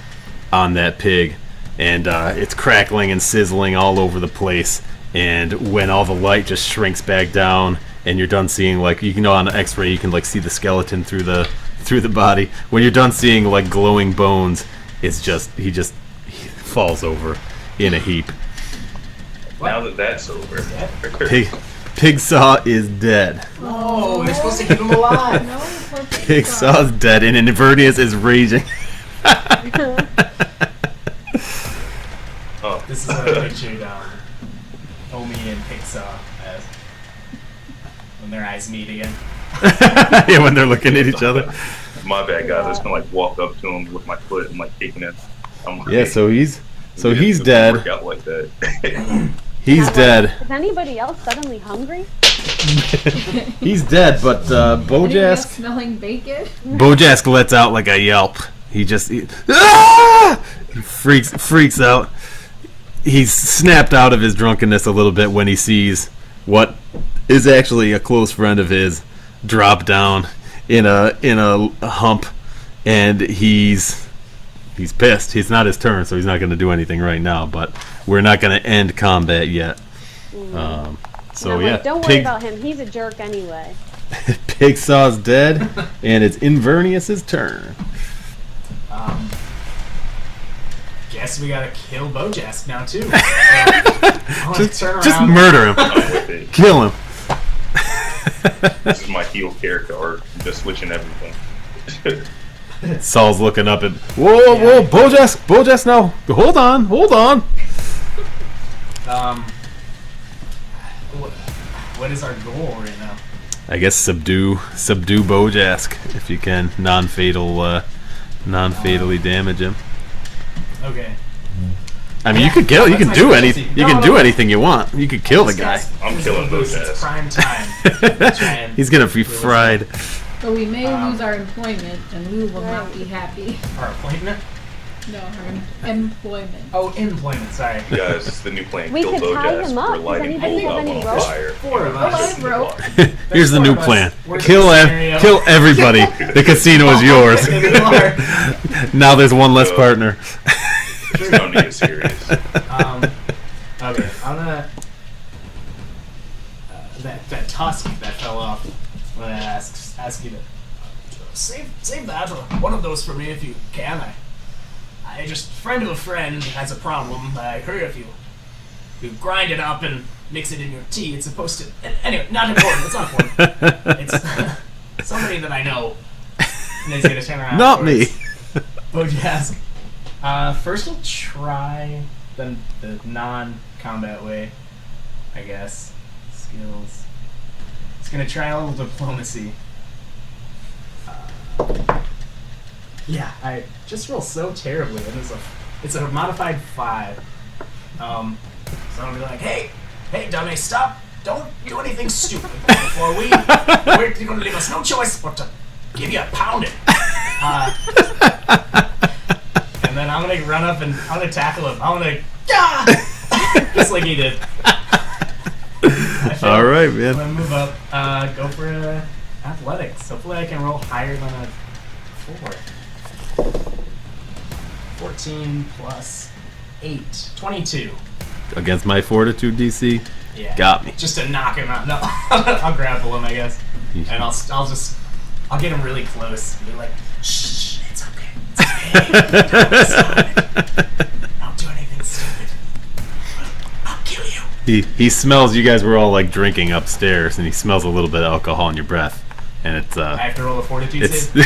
on that pig, and it's crackling and sizzling all over the place. And when all the light just shrinks back down, and you're done seeing, like, you know, on an X-ray you can like see the skeleton through the body. When you're done seeing like glowing bones, it's just he falls over in a heap. Now that that's over, Pigsaw is dead. Oh, we're supposed to keep him alive. No, poor Pigsaw's dead, and Invernius is raging. This is a picture down. Omi and Pigsaw as when their eyes meet again. Yeah, when they're looking at each other. My bad, guys. I was gonna like walk up to him with my foot and like taking it. Yeah, so he's dead. Work out like that. He's dead. Is anybody else suddenly hungry? He's dead, but Anyone else Bojask smelling bacon? lets out like a yelp. He freaks out. He's snapped out of his drunkenness a little bit when he sees what is actually a close friend of his drop down in a hump, and he's pissed. It's not his turn, so he's not going to do anything right now. But we're not going to end combat yet. So No, yeah, don't worry about him. He's a jerk anyway. Pigsaw's dead, and it's Invernius's turn. Guess we gotta kill Bojask now too. So, I wanna turn Just around. murder him. I'm with it. Kill him. This is my heel character arc. I'm just switching everything. Saul's looking up at whoa, Bojask now. Hold on. What is our goal right now? I guess subdue Bojask if you can non-fatally damage him. Okay. I mean, Yeah, you could kill. You that's can my do specialty. anything. You No, can no, do no. anything you want. You could kill the guy. I'm killing It's Bojask. prime time. Try and He's gonna be do what's fried. So we may lose our employment, and Lou will not be happy. Our appointment? No, our employment. Oh, employment. Sorry. Guys, it's the new plan. We Kill could tie Bojask. him up. We're Does lighting anybody Gold have Goblin any on rope? fire. 4 of us. Bro. Here's the four new of us. plan. Worst Kill scenario. kill everybody. The casino is yours. Now there's one less partner. It's time to get serious. Okay, I'm gonna that tusk that fell off. I'm gonna ask you to save that or one of those for me if you can. I just friend of a friend has a problem. I heard if you grind it up and mix it in your tea, it's supposed to. Anyway, not important. It's not important. It's somebody that I know. And he's gonna turn around. Not me. Bojask. First we'll try the non-combat way, I guess. Skills. It's gonna try a little diplomacy. Yeah, I just roll so terribly, and it's a modified 5. So I'm gonna be like, hey, dummy, stop! Don't do anything stupid before you're gonna leave us no choice but to give you a pounding. And then I'm gonna run up and I'm gonna tackle him. I'm gonna just like he did. All right, I'm man. gonna move up. Go for athletics. Hopefully I can roll higher than a 4. 14 plus 8. 22. Against my fortitude DC, Yeah. got me. Just to knock him out. No, I'll grapple him, I guess, and I'll get him really close. And be like, shh, it's okay. Don't do anything stupid. I'll kill you. He smells. You guys were all like drinking upstairs, and he smells a little bit of alcohol in your breath. and it's I have to roll a fortitude it's save?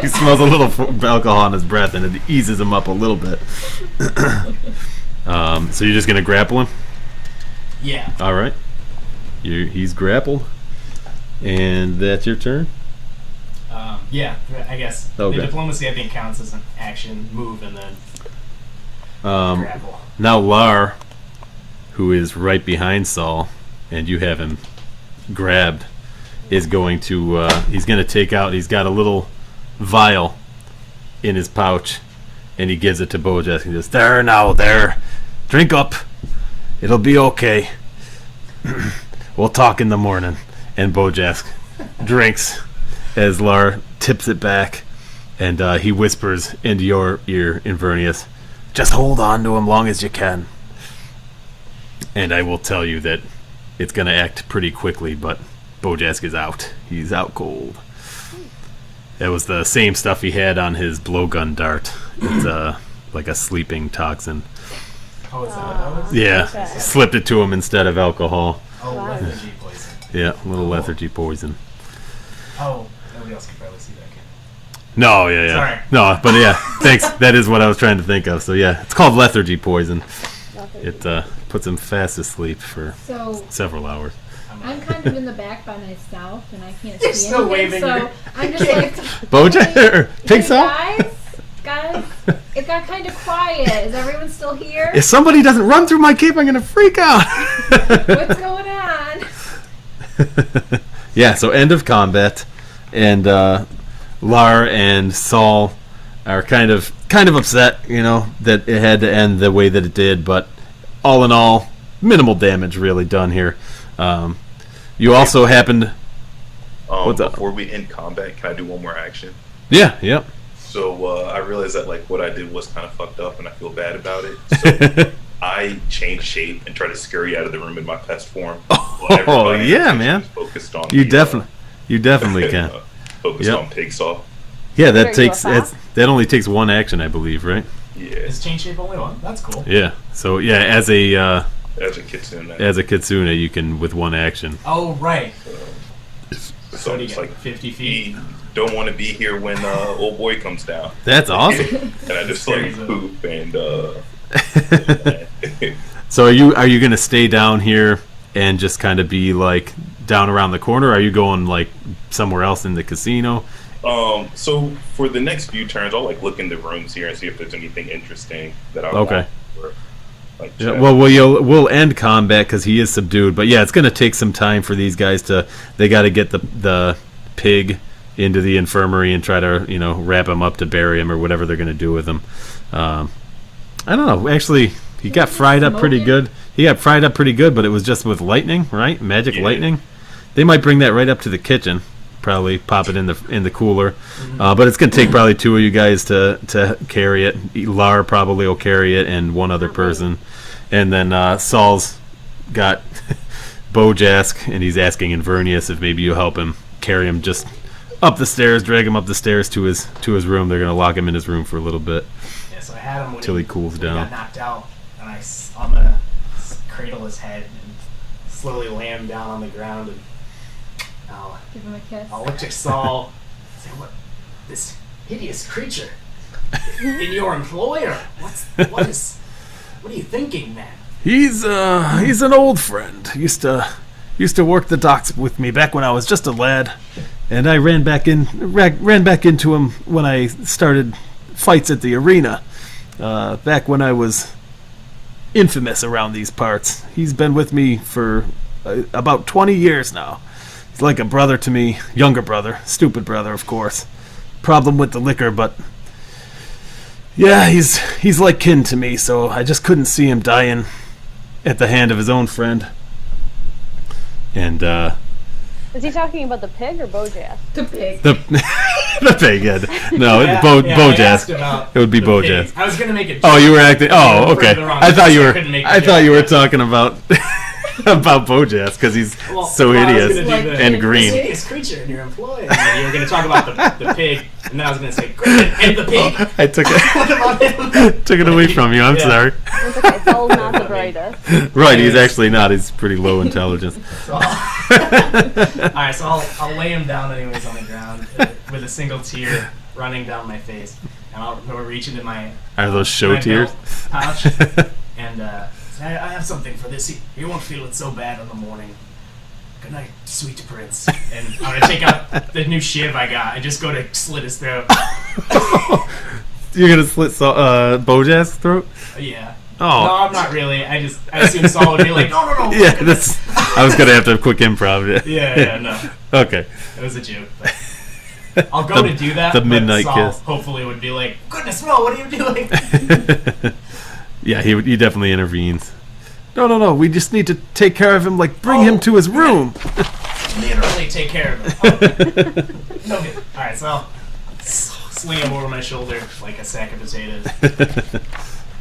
he smells a little alcohol on his breath, and it eases him up a little bit. So you're just gonna grapple him? Yeah. All right. He's grappled, and that's your turn. Yeah, I guess. Okay. The diplomacy, I think, counts as an action move, and then grapple. Now Lar, who is right behind Saul, and you have him grabbed, is going to he's going to take out, he's got a little vial in his pouch, and he gives it to Bojack and says, there now, there, drink up, it'll be okay, we'll talk in the morning. And Bojack drinks as Lar tips it back, and he whispers into your ear, Inverness, just hold on to him long as you can. And I will tell you that it's going to act pretty quickly, but Bojack is out. He's out cold. That was the same stuff he had on his blowgun dart. It's like a sleeping toxin. Oh, is that what that was? Yeah, Okay. slipped it to him instead of alcohol. Oh, Wow. lethargy poison. Yeah, a little lethargy poison. Oh, nobody else can probably see that, can No, yeah. Sorry. No, but yeah, thanks. That is what I was trying to think of. So yeah, it's called lethargy poison. It puts him fast asleep for So several hours. I'm kind of in the back by myself, and I can't You're see still anything. waving So your- I'm just like, Bojack or Pigsaw? hey, guys, it got kind of quiet. Is everyone still here? If somebody doesn't run through my cape, I'm gonna freak out. What's going on? Yeah, so end of combat, and Lar and Saul are kind of upset, that it had to end the way that it did, but all in all, minimal damage really done here. You also happened. What's up? Before we end combat, can I do one more action? Yeah, yep. So I realized that what I did was kind of fucked up, and I feel bad about it. So I changed shape and tried to scurry out of the room in my pest form. Oh yeah, man. Focused on You definitely can. Focused Yep. on Pigsaw. Yeah, There that you takes go, fast. that only takes one action, I believe, right? Yeah, Is chain shape only one? That's cool. Yeah. So yeah, as a as a kitsune. kitsune, you can with one action. Oh, right. So So do you it's get like 50 feet? he don't want to be here when old boy comes down, That's awesome. and I just Scary, like though. poop and. So are you gonna stay down here and just kind of be like down around the corner? Or are you going like somewhere else in the casino? So for the next few turns, I'll look in the rooms here and see if there's anything interesting that I Okay. want to, Yeah, check. well, we'll end combat because he is subdued. But yeah, it's gonna take some time for these guys they got to get the pig into the infirmary and try to wrap him up to bury him or whatever they're gonna do with him. I don't know. Actually, he got fried up pretty good. He got fried up pretty good, but it was just with lightning, right? Magic Yeah. lightning. They might bring that right up to the kitchen. Probably pop it in the cooler. But it's gonna take probably two of you guys to carry it. Lar probably will carry it, and one other person. And then Saul's got Bojack, and he's asking Inverness if maybe you help him carry him just up the stairs, drag him up the stairs to his room. They're gonna lock him in his room for a little bit. Yeah, so I had him when Till he cools when down. He got knocked out, and I'm gonna cradle his head and slowly lay him down on the ground, and Give him a kiss. I'll look to Saul. Say, what? This hideous creature in your employer? What are you thinking, man? He's an old friend. Used to work the docks with me back when I was just a lad, and I ran back into him when I started fights at the arena. Back when I was infamous around these parts. He's been with me for about 20 years now. He's like a brother to me, younger brother, stupid brother, of course. Problem with the liquor, but yeah, he's like kin to me, so I just couldn't see him dying at the hand of his own friend. And Is he talking about the pig or Bojack? The pig. the pig, yeah. No, Yeah, I asked Bojack. about It would be the Bojack. pig. I was gonna make it. Oh, you were acting. Oh, okay. Further on, I thought you so were. couldn't make the I thought joke. you were talking about. about Bojas because he's so well, hideous and The green. hideous creature in your employ. And then you were going to talk about the pig, and then I was going to say, great, and the pig. I took What about him? it, took it away from you. I'm Yeah. sorry. It's okay. Saul's not the brightest. Right, he's actually not. He's pretty low intelligence. So Alright, so I'll lay him down anyways on the ground with a single tear running down my face. And I'll reach into my Are those show my tears? belt pouch and say, I have something for this. You won't feel it so bad in the morning. Good night, sweet prince. And I'm going to take out the new shiv I got and just go to slit his throat. You're gonna slit Bojask's throat? Yeah. Oh. No, I'm not really. I assume Saul would be like, no. Yeah, that's. I was gonna have to have quick improv. Yeah, no. Okay. It was a joke. But I'll go to do that. the midnight but Saul kiss. hopefully would be like, goodness, Mo, what are you doing? Yeah, he definitely intervenes. No. We just need to take care of him. Like, bring him to his room. Literally take care of him. No good. All right, so I'll sling him over my shoulder like a sack of potatoes.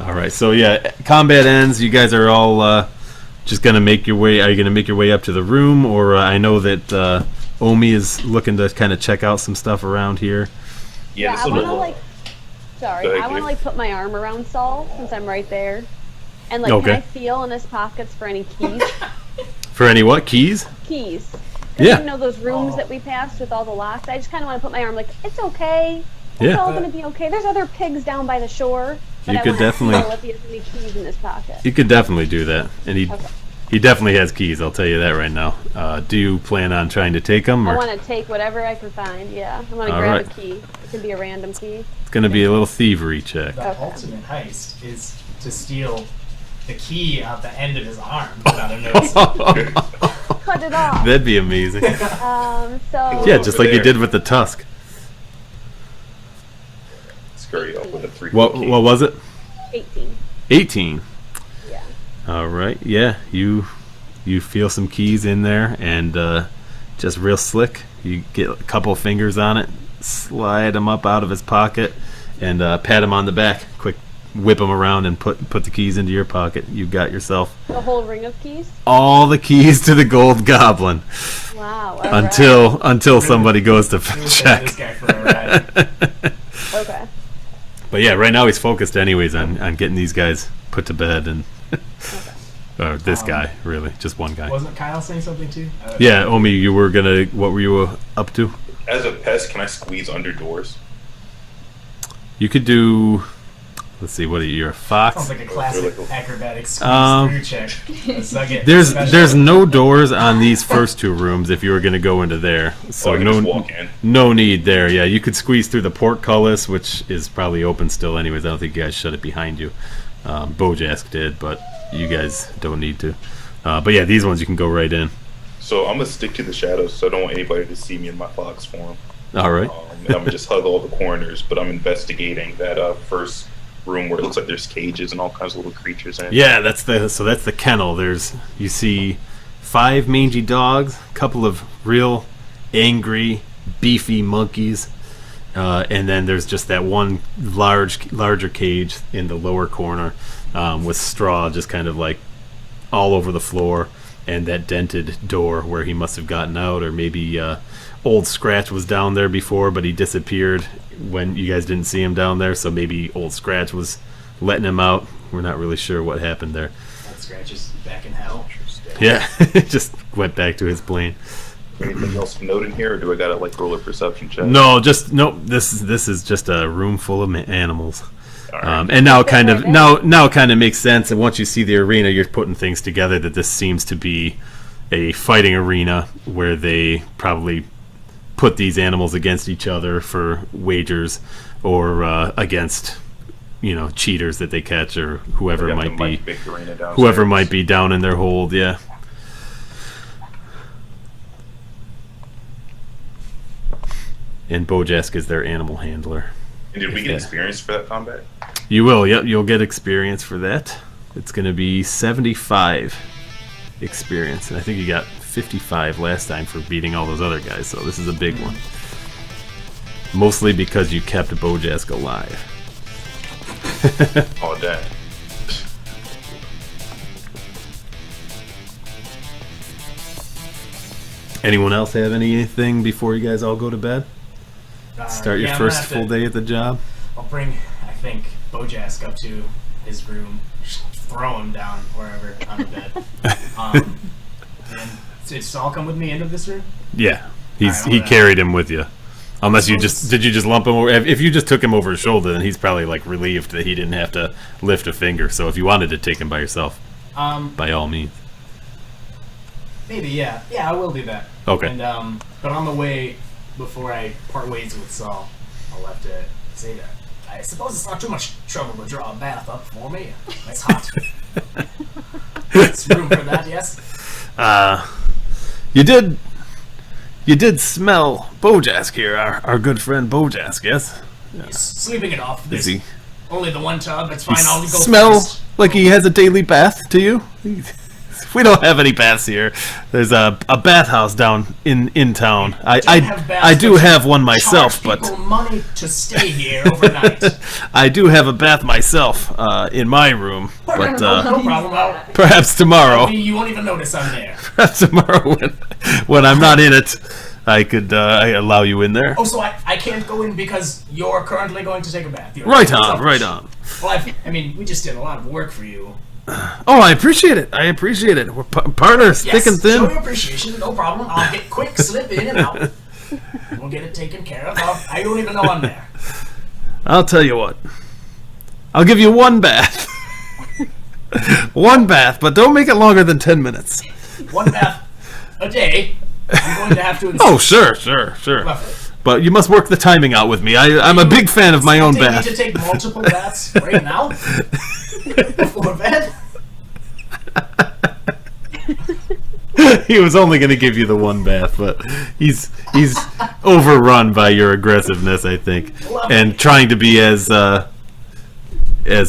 All right. So yeah, combat ends. You guys are all just gonna make your way. Are you gonna make your way up to the room, or I know that Omi is looking to kind of check out some stuff around here. Yeah, this I want to little. Sorry, Go ahead, I want to Gabe. put my arm around Saul since I'm right there, and can Okay. I feel in his pockets for any keys? For any what keys? Keys. 'Cause Yeah. You know those rooms that we passed with all the locks. I just kind of want to put my arm like it's okay. It's Yeah. all gonna be okay. There's other pigs down by the shore. But You I could wanna definitely- feel if he has any keys in his pocket. You could definitely do that, and Okay. he definitely has keys. I'll tell you that right now. Do you plan on trying to take them, I or want to take whatever I can find. Yeah, I want to All grab right. a key. It can be a random key. it's gonna be a little thievery check? The Okay. ultimate heist is to steal the key out the end of his arm without a notice. Cut it off. That'd be amazing. So Yeah, just like you did with the tusk. Scurry up with a 3. What was it? 18. 18. Yeah. All right. Yeah, you feel some keys in there, and just real slick. You get a couple of fingers on it, slide them up out of his pocket, and pat him on the back. Quick, whip him around, and put the keys into your pocket. You got yourself The whole ring of keys. all the keys to the Gold Goblin. Wow. all Until somebody goes to We'll check. take this guy for a ride. right. Okay. But yeah, right now he's focused anyways on getting these guys put to bed, and or this guy really, just one guy. Wasn't Kyle saying something too? Yeah, Omi, you were gonna. What were you up to? As a pest, can I squeeze under doors? You could do. Let's see. What are you? You're a fox. Sounds like a classic acrobatic Um, squeeze through check. Suck it. There's Special. no doors on these first two rooms if you were gonna go into there. So I can just walk in. no need there. Yeah, you could squeeze through the portcullis, which is probably open still. Anyways, I don't think you guys shut it behind you. Bojask did, but you guys don't need to. But yeah, these ones you can go right in. So I'm gonna stick to the shadows, so I don't want anybody to see me in my fox form. All right. And I'm gonna just hug all the corners, but I'm investigating that first room where it looks like there's cages and all kinds of little creatures in. Yeah, that's the kennel. You see 5 mangy dogs, a couple of real angry, beefy monkeys, and then there's just that one larger cage in the lower corner with straw just kind of like all over the floor, and that dented door where he must have gotten out, or maybe Old Scratch was down there before, but he disappeared when you guys didn't see him down there, so maybe Old Scratch was letting him out. We're not really sure what happened there. That Scratch is back in hell. Yeah, just went back to his plane. Anything else to note in here, or do I gotta like roll a perception check? No, this is just a room full of animals. All right. And now it kind of makes sense. And once you see the arena, you're putting things together that this seems to be a fighting arena where they probably put these animals against each other for wagers, or against cheaters that they catch, or whoever We got might the be Mike Vick arena downstairs. whoever might be down in their hold. Yeah. And Bojask is their animal handler. And did we get experience for that combat? You will, yep. You'll get experience for that. It's going to be 75 experience. And I think you got 55 last time for beating all those other guys, so this is a big one. Mostly because you kept Bojask alive. Oh, dang. Anyone else have anything before you guys all go to bed? Start your first full day at the job? I'll bring, I think, Bojask up to his room, just throw him down wherever on the bed. And did Saul come with me into this room? Yeah, he carried him with you. Unless you did you just lump him over? If you just took him over his shoulder, then he's probably like relieved that he didn't have to lift a finger. So if you wanted to take him by yourself, by all means. Maybe, yeah. Yeah, I will do that. Okay. And but on the way, before I part ways with Saul, I'll have to say that I suppose it's not too much trouble to draw a bath up for me. It's hot. There's room for that, yes? You did smell Bojask here, our good friend Bojask, yes? He's sleeping it off. Is he? Only the one tub, that's fine, I'll go smell first. Like he has a daily bath to you? We don't have any baths here. There's a bathhouse down in town. I do have one myself, but people money to stay here overnight. I do have a bath myself in my room. But no problem. Perhaps tomorrow. You won't even notice I'm there. Perhaps tomorrow, when I'm not in it, I could allow you in there. Oh, so I can't go in because you're currently going to take a bath. Right on. Well, I mean, we just did a lot of work for you. Oh, I appreciate it. We're partners, yes, thick and thin. Show your appreciation, no problem. I'll get quick slip in and out. We'll get it taken care of. I don't even know I'm there. I'll tell you what. I'll give you one bath. One bath, but don't make it longer than 10 minutes. One bath a day. I'm going to have to insist. Oh, sure. Lovely. But you must work the timing out with me. I'm a big fan of my own bath. Do you need to take multiple baths right now? Before bed? He was only going to give you the one bath, but he's overrun by your aggressiveness, I think, and trying to be as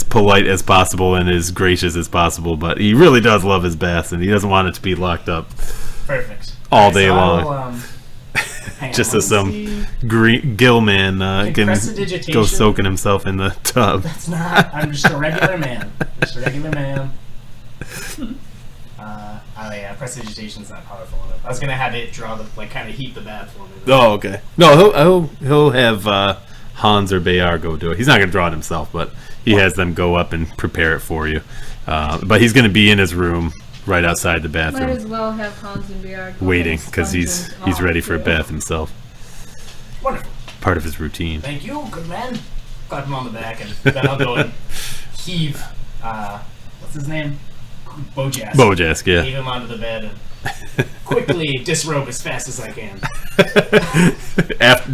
polite as possible and as gracious as possible. But he really does love his baths, and he doesn't want it to be locked up. Perfect. All day long. Just as some gill man can go soaking himself in the tub. That's not. I'm just a regular man. Yeah, prestidigitation's not powerful enough. I was gonna have it draw kind of heat the bath for me. Oh, okay. No, he'll have Hans or Bayar go do it. He's not gonna draw it himself, but he has them go up and prepare it for you. But he's gonna be in his room right outside the bathroom. Might as well have Hans and Bayar waiting because he's ready for a bath himself. Wonderful. Part of his routine. Thank you, good man. Clap him on the back, and then I'll go and heave. What's his name? Bojask, yeah. Heave him onto the bed and quickly disrobe as fast as I can.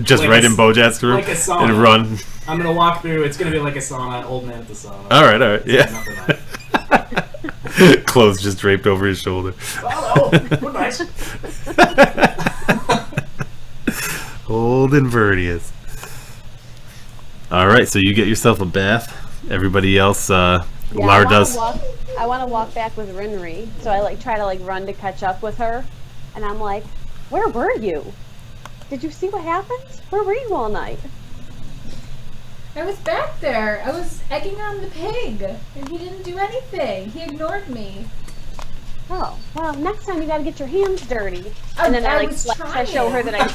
Just right in Bojask's room like a sauna. And run. I'm gonna walk through. It's gonna be like a sauna. Old man at the sauna. All right, yeah. Clothes just draped over his shoulder. Oh, good night. Old Invertius. All right, so you get yourself a bath. Everybody else, Lar does. I want to walk back with Rinri, so I try to run to catch up with her, and I'm like, "Where were you? Did you see what happened? Where were you all night?" I was back there. I was egging on the pig, and he didn't do anything. He ignored me. Oh, well, next time you gotta get your hands dirty. And then I show her that I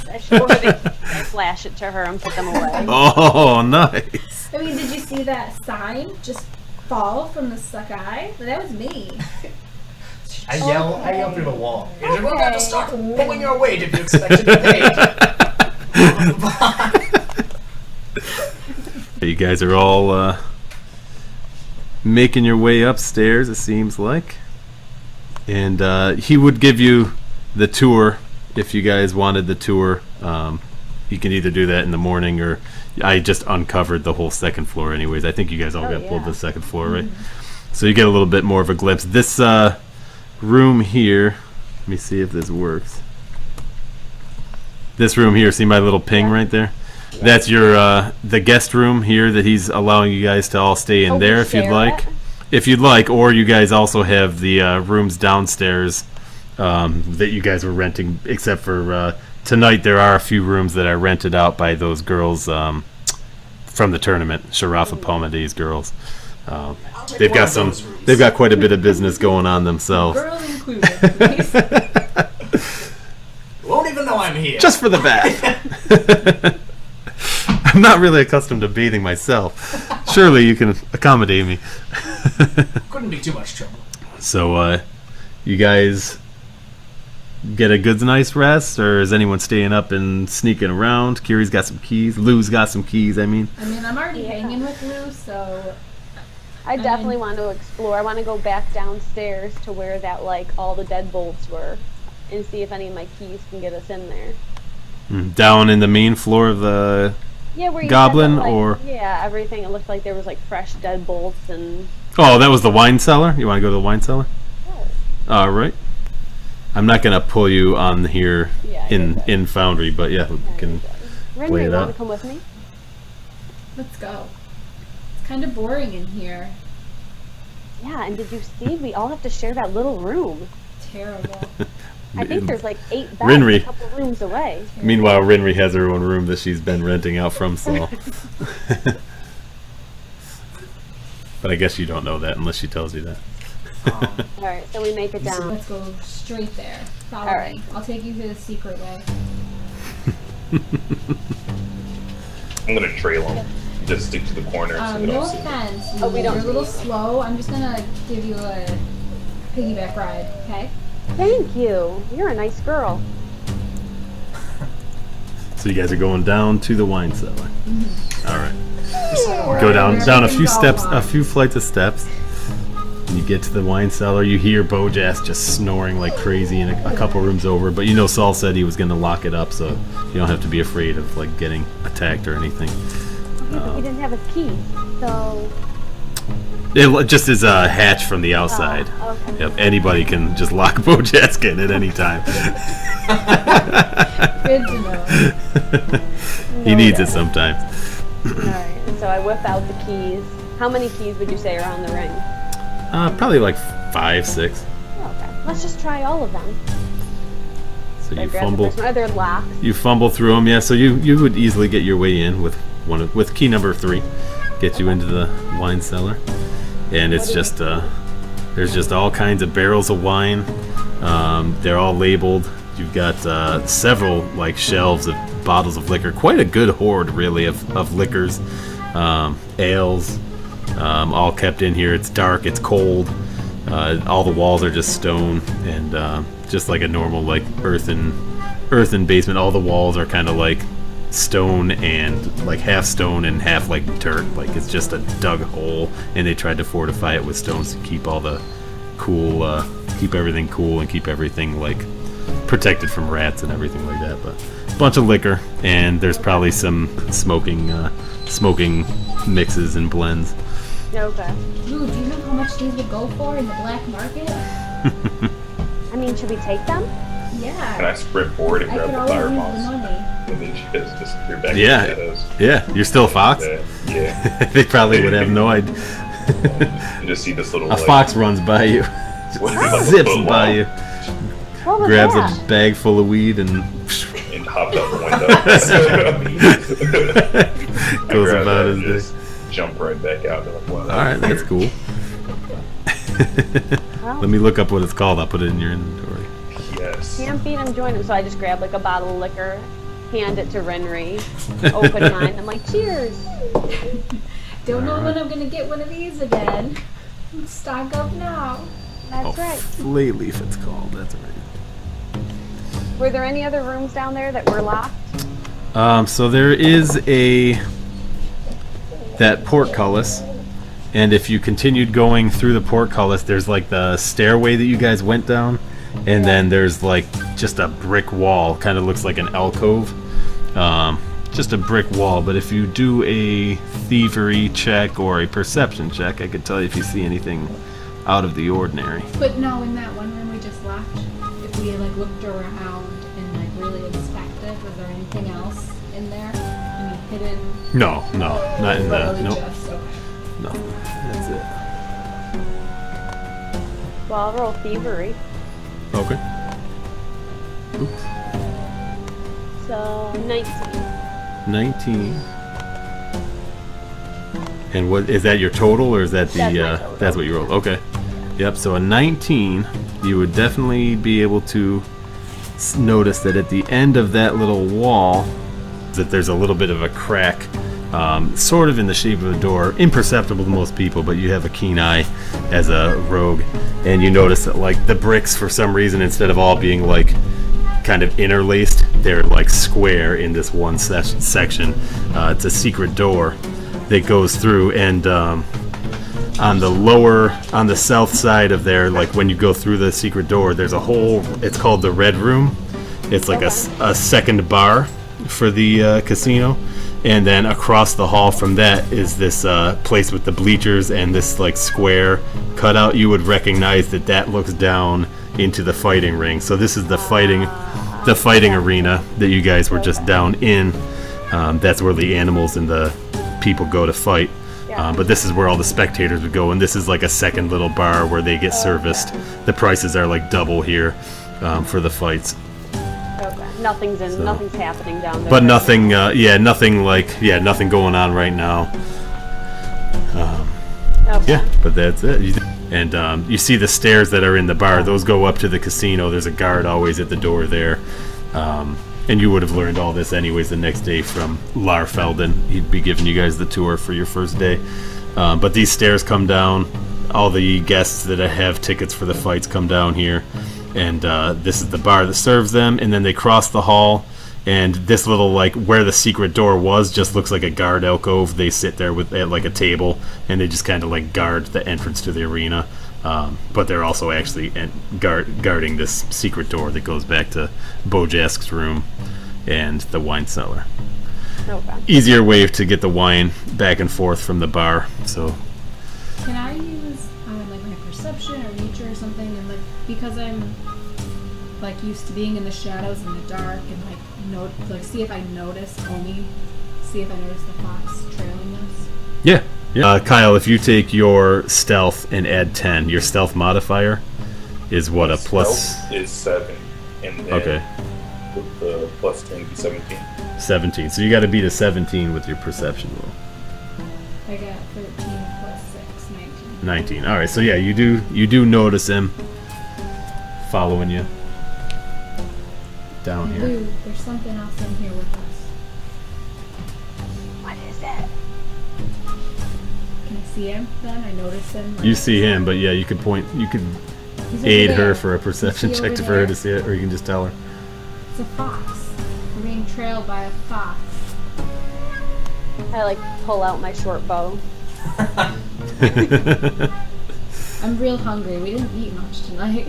flash it to her and put them away. Oh, nice. I mean, did you see that sign just fall from the sky? That was me. I yell through the wall. You're going to have to start pulling your weight if you expect to be paid. You guys are all making your way upstairs, it seems like. And he would give you the tour if you guys wanted the tour. You can either do that in the morning, or I just uncovered the whole second floor anyways. I think you guys all got pulled to the second floor, right? So you get a little bit more of a glimpse. This room here, let me see if this works. This room here, see my little ping right there? Yeah. That's your the guest room here that he's allowing you guys to all stay in there if you'd like. If you'd like, or you guys also have the rooms downstairs that you guys were renting, except for tonight there are a few rooms that are rented out by those girls from the tournament, Sharafa Palmadee's girls. They've got quite a bit of business going on themselves. Girls included. Won't know I'm here. Just for the bath. I'm not really accustomed to bathing myself. Surely you can accommodate me. Couldn't be too much trouble. So, you guys get a good night's rest, or is anyone staying up and sneaking around? Kiri's got some keys. Lou's got some keys, I mean. I'm already hanging with Lou, so... I definitely want to explore. I want to go back downstairs to where that, like, all the deadbolts were and see if any of my keys can get us in there. Down in the main floor of the where you Goblin, said that, like, or... Yeah, everything. It looked like there was, like, fresh deadbolts and... Oh, that was the wine cellar? You want to go to the wine cellar? Oh. All right. I'm not going to pull you on here in Foundry, but yeah, we can play it you want out. to come with me? Let's go. It's kind of boring in here. Yeah, and did you see? We all have to share that little room. Terrible. I think there's like 8 beds Rinri. a couple rooms away. Meanwhile, Rinri has her own room that she's been renting out from Saul. But I guess you don't know that unless she tells you that. Alright, so we make it down. Let's go straight there. Follow Alright. me. I'll take you to the secret way. I'm gonna trail him. Just stick to the corner so they No don't see me. offense. Oh, we don't You're a little see you. slow. I'm just gonna give you a piggyback ride, okay? Thank you. You're a nice girl. So you guys are going down to the wine cellar. All right. Alright, Go down wherever a you few can go steps, on. a few flights of steps. You get to the wine cellar. You hear Bojas just snoring like crazy in a couple rooms over. But you know Saul said he was going to lock it up, so you don't have to be afraid of like getting attacked or anything. Yeah, but he didn't have his key, so... It just is a hatch from the outside. Okay. Yep, anybody can just lock Bojask in at any time. Good to know. He needs it sometimes. Alright, so I whip out the keys. How many keys would you say are on the ring? Probably like 5, 6. Oh, okay. Let's just try all of them. So I you grab the fumble. first one. Are there locks? You fumble through them, yeah. So you would easily get your way in with with key number 3, get you into the wine cellar, and it's just there's just all kinds of barrels of wine. They're all labeled. You've got several like shelves of bottles of liquor. Quite a good hoard, really, of liquors, ales, all kept in here. It's dark. It's cold. All the walls are just stone and just like a normal like earthen basement. All the walls are kind of like stone and like half stone and half like dirt. Like it's just a dug hole, and they tried to fortify it with stones to keep all the keep everything cool and keep everything like protected from rats and everything like that. But a bunch of liquor, and there's probably some smoking mixes and blends. Okay. Lou, do you know how much these would go for in the black market? I mean, should we take them? Yeah. Can I sprint forward and I grab could the always fire use bombs? the money. And then she just disappear back Yeah. into the shadows. Yeah, you're still a fox. Yeah. They probably would have no idea. You just see this little A fox runs by you, what is it, like a zips foot by long, you, What was grabs that? a bag full of weed and and hopped out the window. goes I grab about that his and day. just jump right back out. And like, wow, All right, that's cool. Let me look up what it's called. I'll put it in your inventory. Yes. Can't beat him, join him. So I just grab like a bottle of liquor, hand it to Rinri, open mine. I'm like, cheers. Don't know when I'm gonna get one of these again. Stock up now. That's right. Flay leaf, it's called. That's right. Were there any other rooms down there that were locked? So there is that portcullis, and if you continued going through the portcullis, there's like the stairway that you guys went down, and then there's like just a brick wall, kind of looks like an alcove, just a brick wall. But if you do a thievery check or a perception check, I could tell you if you see anything out of the ordinary. But no, in that one room we just left, if we like looked around and like really inspected, was there anything else in there? Any hidden? No, not in the Really nope, just okay. nothing. That's Well, I'll roll thievery. it. Okay. Oops. So 19. 19. And what is that your total, or is that the That's my total. that's what you rolled? Okay. Yep, so a 19, you would definitely be able to notice that at the end of that little wall, that there's a little bit of a crack, sort of in the shape of a door, imperceptible to most people, but you have a keen eye as a rogue, and you notice that like the bricks, for some reason, instead of all being like kind of interlaced, they're like square in this one section. It's a secret door that goes through, and on the south side of there, like when you go through the secret door, there's a whole, it's called the Red Room. It's like a second bar for the casino, and then across the hall from that is this place with the bleachers and this like square cutout. You would recognize that looks down into the fighting ring. So this is the fighting arena that you guys were just down in. That's where the animals and the people go to fight. But this is where all the spectators would go, and this is like a second little bar where they get serviced. The prices are like double here for the fights. Okay. Nothing's happening down there. But nothing, nothing going on right now. Yeah, but that's it. And you see the stairs that are in the bar. Those go up to the casino. There's a guard always at the door there. And you would have learned all this anyways the next day from Larur Felden. He'd be giving you guys the tour for your first day. But these stairs come down. All the guests that have tickets for the fights come down here. And this is the bar that serves them. And then they cross the hall. And this little, like, where the secret door was just looks like a guard alcove. They sit there at like a table. And they just kind of, like, guard the entrance to the arena. But they're also actually guarding this secret door that goes back to Bojask's room and the wine cellar. Okay. Easier way to get the wine back and forth from the bar. So can I use like my perception or nature or something, and like because I'm like used to being in the shadows in the dark, and like see if I notice the fox trailing us? Yeah. Kyle, if you take your stealth and add 10, your stealth modifier is what, a plus? Stealth is 7, and then with the plus 10 be 17. 17. So you got to beat a 17 with your perception roll. I got 13 plus 6, 19. 19. All right. So yeah, you do notice him following you down here. Dude, there's something else in here with us. What is it? Can I see him then? I notice him. You see him, but yeah, you could He's aid over her there. for a perception Is he check over for her there? to see it, or you can just tell her. It's a fox. We're being trailed by a fox. I like pull out my short bow. I'm real hungry. We didn't eat much tonight.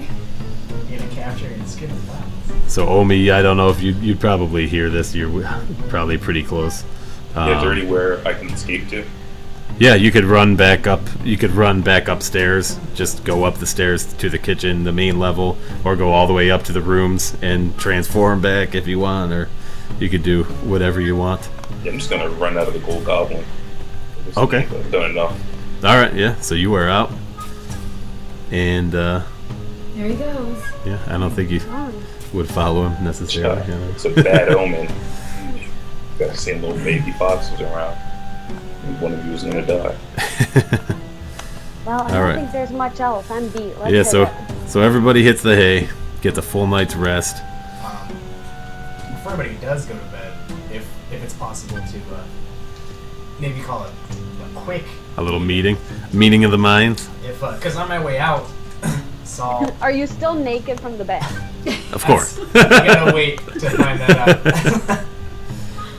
You're gonna capture and skin the fox. So Omi, I don't know if you'd probably hear this. You're probably pretty close. Is there anywhere I can escape to? Yeah, you could run back up. You could run back upstairs. Just go up the stairs to the kitchen, the main level, or go all the way up to the rooms and transform back if you want, or you could do whatever you want. Yeah, I'm just gonna run out of the Gold Goblin. Okay. I've done enough. All right. Yeah. So you are out, and There he goes. yeah, I don't think you would follow him necessarily. You know. It's a bad omen. Got seen little baby foxes around. One of you is gonna die. Well, I All don't right. think there's much else. I'm beat. Let's Yeah. hit So it. so everybody hits the hay, gets a full night's rest. Before everybody does go to bed, if it's possible to maybe call it a quick, A little meeting of the minds. if because on my way out, Saul. Are you still naked from the bed? Of course. I gotta wait to find that out.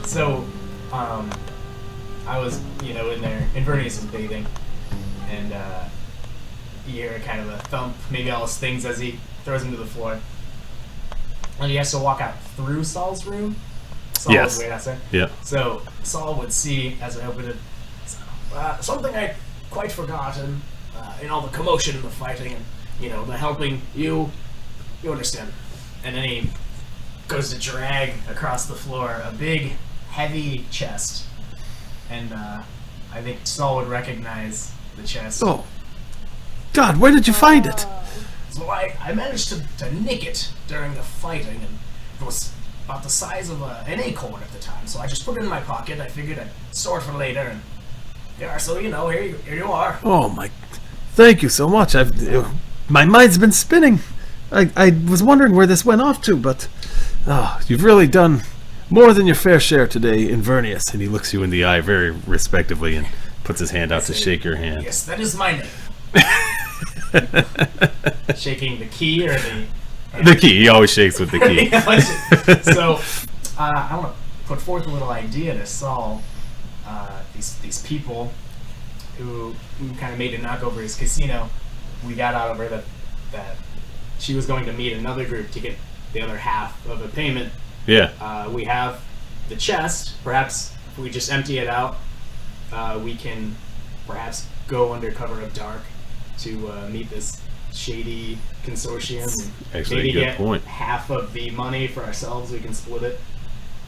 So, I was, in there, Invernius is bathing, and you hear kind of a thump, maybe all his things as he throws him to the floor. And he has to walk out through Saul's room. Saul Yes. was way outside. Yeah. So Saul would see, as I opened it, something I'd quite forgotten in all the commotion and the fighting and, the helping you understand. And then he goes to drag across the floor a big, heavy chest. And I think Saul would recognize the chest. Oh, God, where did you find it? So I managed to nick it during the fighting, and it was about the size of an acorn at the time. So I just put it in my pocket. I figured I'd store it for later, and yeah. So here you are. Oh my! Thank you so much. My mind's been spinning. I was wondering where this went off to, but you've really done more than your fair share today, Invernius. And he looks you in the eye very respectively and puts his hand out to shake your hand. Yes, that is my name. Shaking the key or the... The key. He always shakes with the key. So, I want to put forth a little idea to Saul. These people who kind of made a knock over his casino, we got out of her that she was going to meet another group to get the other half of a payment. Yeah. We have the chest. Perhaps if we just empty it out, we can perhaps go under cover of dark to meet this shady consortium and Actually, maybe a good get point. half of the money for ourselves. We can split it.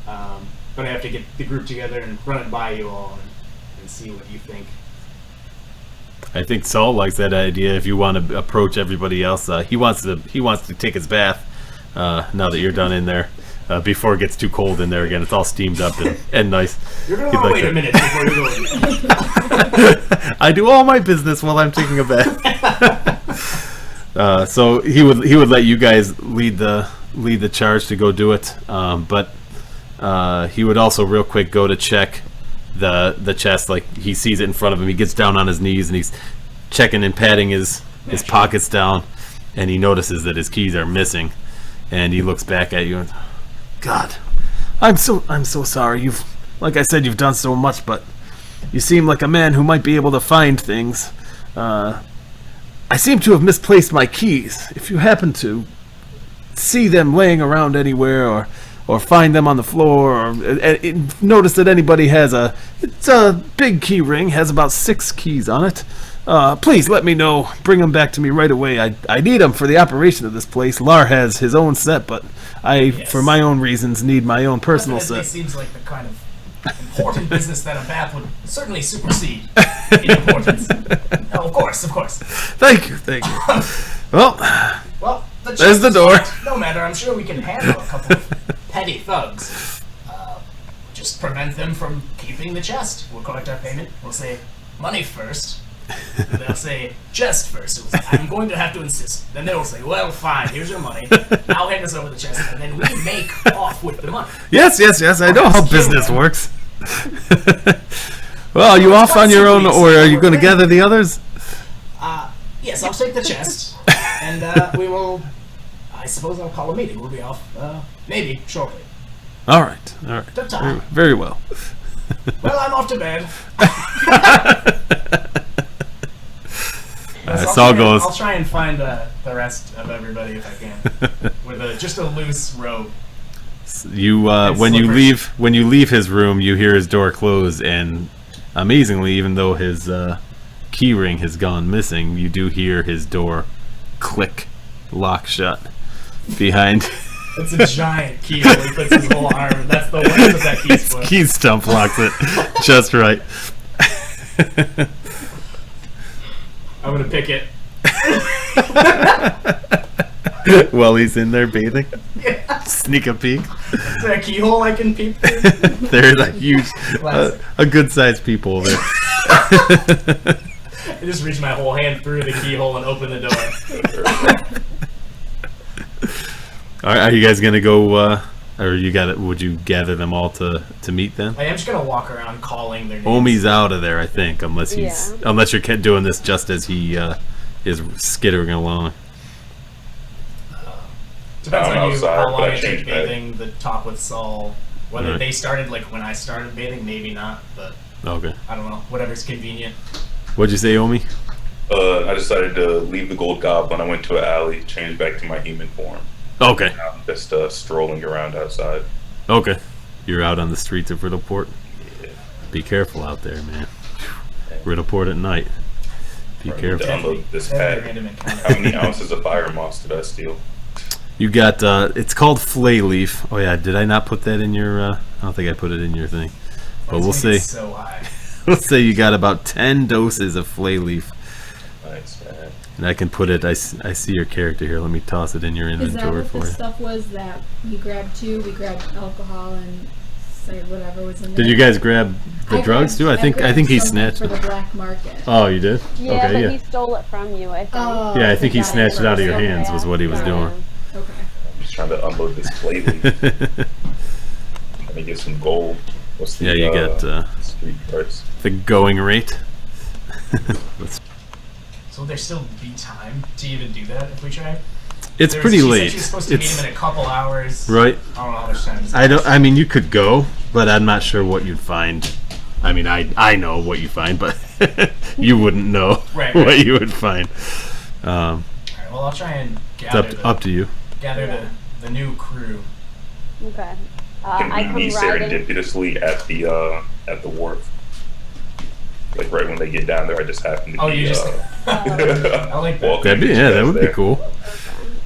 But I have to get the group together and run it by you all and see what you think. I think Saul likes that idea. If you want to approach everybody else, he wants to take his bath now that you're done in there. Before it gets too cold in there again. It's all steamed up and nice. You're going to want to wait a minute before you go. I do all my business while I'm taking a bath. So he would let you guys lead the charge to go do it. But he would also real quick go to check the chest. Like he sees it in front of him. He gets down on his knees and he's checking and patting his pockets down, and he notices that his keys are missing. And he looks back at you and, God, I'm so sorry. Like I said, you've done so much, but you seem like a man who might be able to find things. I seem to have misplaced my keys. If you happen to see them laying around anywhere, or find them on the floor, or notice that anybody has it's a big key ring, has about 6 keys on it. Please let me know. Bring them back to me right away. I need them for the operation of this place. Lar has his own set, but for my own reasons, need my own personal set. It seems like the kind of important business that a bath would certainly supersede in importance. Oh, of course. Thank you. Well, there's the door. No matter, I'm sure we can handle a couple of petty thugs. Just prevent them from keeping the chest. We'll collect our payment. We'll say money first. They'll say chest first. We'll say, I'm going to have to insist. Then they'll say, well, fine, here's your money. I'll hand us over the chest, and then we make off with the money. Yes. I know how business works. Well, are you off on your own, or are you going to gather the others? Yes, I'll take the chest, and we will. I suppose I'll call a meeting. We'll be off, maybe shortly. All right. Good time. Very well. Well, I'm off to bed. Saul goes. I'll try and find the rest of everybody if I can, with just a loose robe. You when you leave his room, you hear his door close, and amazingly, even though his key ring has gone missing, you do hear his door click, lock shut behind. It's a giant key that he puts his whole arm, and that's the length of that key stump. Key stump locks it just right. I'm gonna pick it. While he's in there bathing? Yeah. Sneak a peek? Is there a keyhole I can peep through? There's a huge, a good-sized peephole there. I just reach my whole hand through the keyhole and open the door. Are you guys gonna go, or would you gather them all to meet them? I am just gonna walk around calling their names. Omi's out of there, I think, unless you're doing this just as he is skittering along. Depends on you outside, how long but I it takes changed that. bathing, the talk with Saul. Whether Right. they started like when I started bathing, maybe not, but Okay. I don't know. Whatever's convenient. What'd you say, Omi? I decided to leave the Gold Goblin. I went to an alley, changed back to my human form. Okay. I'm just strolling around outside. Okay. You're out on the streets of Riddleport. Yeah. Be careful out there, man. Riddleport at night. Be Right, careful. Download this Very pad. random encounter. How many ounces of fire moss did I steal? You got, it's called Flay Leaf. Oh yeah, did I not put that in your, I don't think I put it in your thing. But we'll see. It's so high. We'll say you got about 10 doses of Flay Leaf. Nice, man. And I can put it, I see your character here. Let me toss it in your Is that inventory what for the you. stuff was that we grabbed 2? We grabbed alcohol and say whatever was in there. Did you guys grab the drugs too? I think he something snatched for it. the black market. Oh, you did? Yeah, Okay, but yeah. he stole it from you, I think. Oh, Yeah, I think he got snatched it out of your Okay. hands was what he was doing. Okay. I'm just trying to unload this plate. Let me get some gold. What's the Yeah, you got street price? the going rate. So will there still be time to even do that if we try? It's She pretty said late. She was supposed to meet It's him in a couple hours. right. I don't know how much time. I mean, you could go, but I'm not sure what you'd find. I mean, I know what you find, but you wouldn't know Right. what you would find. All right, well, I'll try and It's gather up to you. the new crew. Okay. Can I we come meet riding. serendipitously at the wharf? Like right when they get down there, I just happen to Oh, be. you just- I like that. walking That'd be with yeah, you that guys would be there. cool.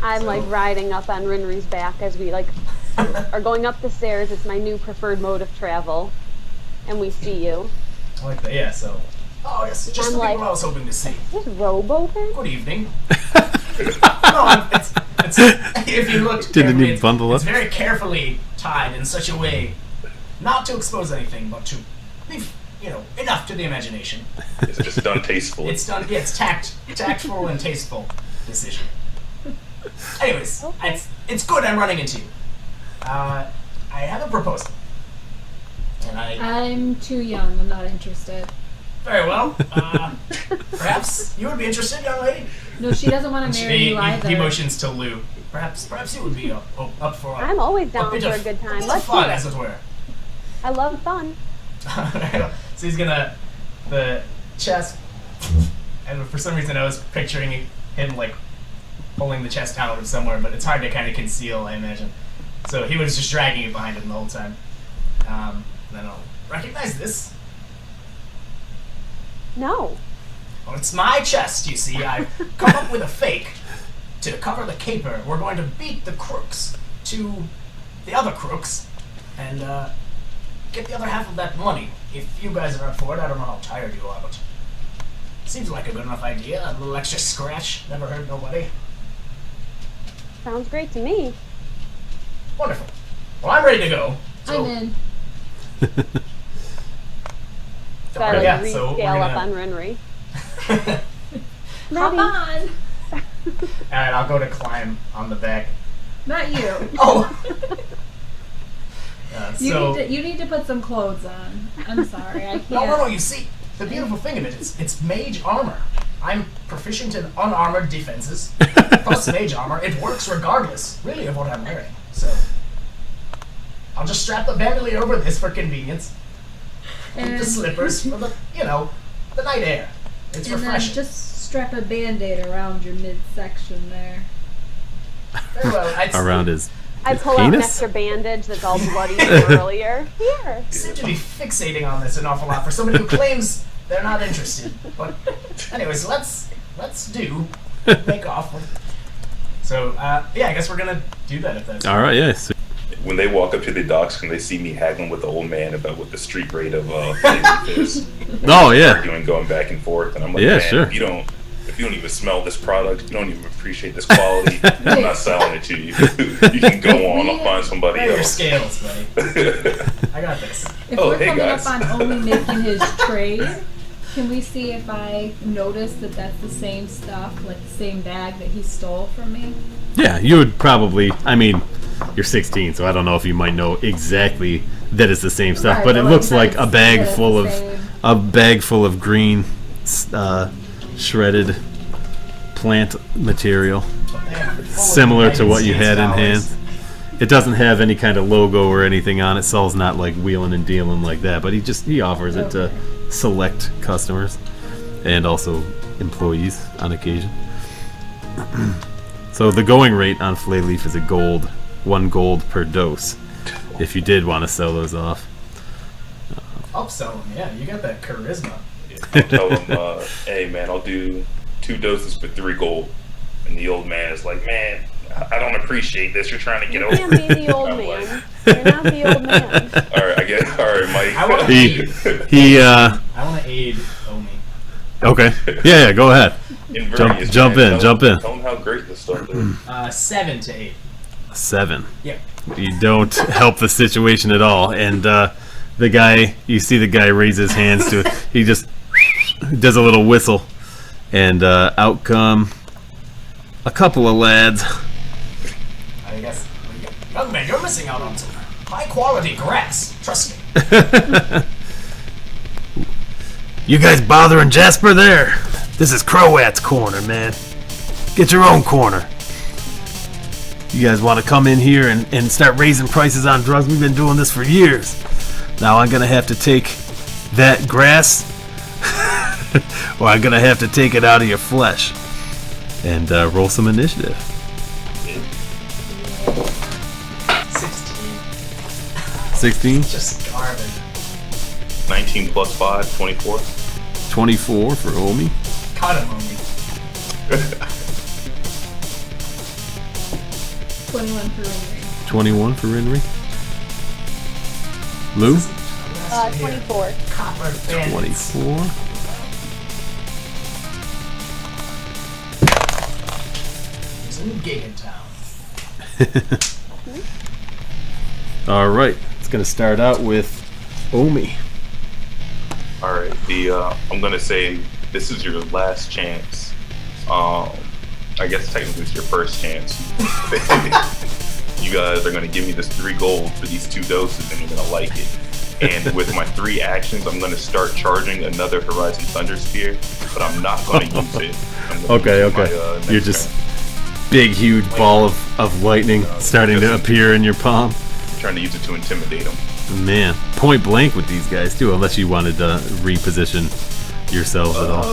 I'm like riding up on Rinri's back as we like are going up the stairs. It's my new preferred mode of travel, and we see you. I like that. Yeah. So. Oh, yes. Just I'm the like- people I was hoping to see. Is this robe open? Good evening. No, it's if you look. Didn't carefully, he bundle it's up? very carefully tied in such a way, not to expose anything, but to leave enough to the imagination. It's just done tastefully. It's done. Yeah, it's tactful and tasteful decision. Anyways, Okay. it's good. I'm running into you. I have a proposal, and I'm too young. I'm not interested. very well. Perhaps you would be interested, young lady. No, she doesn't want to marry you either. He motions to Lou. Perhaps you would be up for. I'm always down bit for a of- good time. bit of Let's do fun, it. as it were. I love fun. So he's gonna the chest, and for some reason I was picturing him like pulling the chest out of somewhere, but it's hard to kind of conceal, I imagine. So he was just dragging it behind him the whole time. Then I'll recognize this. No. Well, it's my chest, you see. I've come up with a fake to cover the caper. We're going to beat the crooks to the other crooks and get the other half of that money. If you guys are up for it, I don't know how tired you are, but seems like a good enough idea. A little extra scratch. Never hurt nobody. Sounds great to me. Wonderful. Well, I'm ready to go. So, I'm in. So I like yeah, so we're rescale up gonna- on Rinri. Hop on. Alright, I'll go to climb on the back. Not you. Oh! You need to put some clothes on. I'm sorry, I can't. No, you see, the beautiful thing of it is it's mage armor. I'm proficient in unarmored defenses, plus mage armor. It works regardless, really, of what I'm wearing. So, I'll just strap the bandolier over this for convenience. Keep the And, slippers for the, the night air. It's and then refreshing. just strap a band-aid around your midsection there. Very well, Around his I pull out an penis? extra bandage that's all bloody from earlier. Here. I seem to be fixating on this an awful lot for somebody who claims they're not interested. But, anyways, let's make off. So, yeah, I guess we're gonna do that if that's. All right, yeah. So, When they walk up to the docks, can they see me haggling with the old man about what the street rate of flavor is? oh yeah, Arguing, going back and forth, and I'm like, Yeah, man, sure. if you don't even smell this product, you don't even appreciate this quality, I'm not selling it to you. You can go on, I'll find somebody Wear your else. scales, buddy. I got this. If Oh, we're hey, coming guys. up on only making his trade, can we see if I notice that that's the same stuff, like the same bag that he stole from me? yeah. You would probably. I mean, you're 16, so I don't know if you might know exactly that it's the same stuff, Right, but it but looks like like a bag that it's full the of same. green, shredded plant material, similar to what you had in hand. It doesn't have any kind of logo or anything on it. Saul's not like wheeling and dealing like that, but he offers it to select customers and also employees on occasion. So the going rate on Flay Leaf is $1 gold per dose. If you did want to sell those off. Upsell them, yeah. You got that charisma. Tell them, hey man, I'll do 2 doses for 3 gold. And the old man is like, man, I don't appreciate this. You're trying to get You over can't be the old I'm man. like- You're not the old man. Alright, Mike. I want He I want to aid Omi. okay. Yeah, go ahead. Invernius, Jump man. in. Tell them how great this stuff is. 7 to 8. 7. Yeah. You don't help the situation at all, and The guy, you see the guy raise his hands to it. He just does a little whistle, and out come a couple of lads. I guess, young man, you're missing out on some high-quality grass. Trust me. You guys bothering Jasper there? This is Croat's corner, man. Get your own corner. You guys want to come in here and start raising prices on drugs? We've been doing this for years. Now I'm going to have to take that grass, or I'm going to have to take it out of your flesh. And roll some initiative. 16? Just garbage. 19 plus 5, 24. 24 for Omi. Cut him, Omi. 21 for Rinry. 21 for Rinry. Lou? 24. Copper bandits. 24. He's in Gigan Town. All right. It's going to start out with Omi. All right. I'm gonna say this is your last chance. I guess technically it's your first chance. You guys are gonna give me this 3 gold for these 2 doses, and you're gonna like it. And with my 3 actions, I'm gonna start charging another Horizon Thunder Spear, but I'm not gonna use it. Okay. Next You're just round. big, huge ball of lightning starting to appear in your palm. I'm trying to use it to intimidate them. Man, point blank with these guys too, unless you wanted to reposition yourselves at all.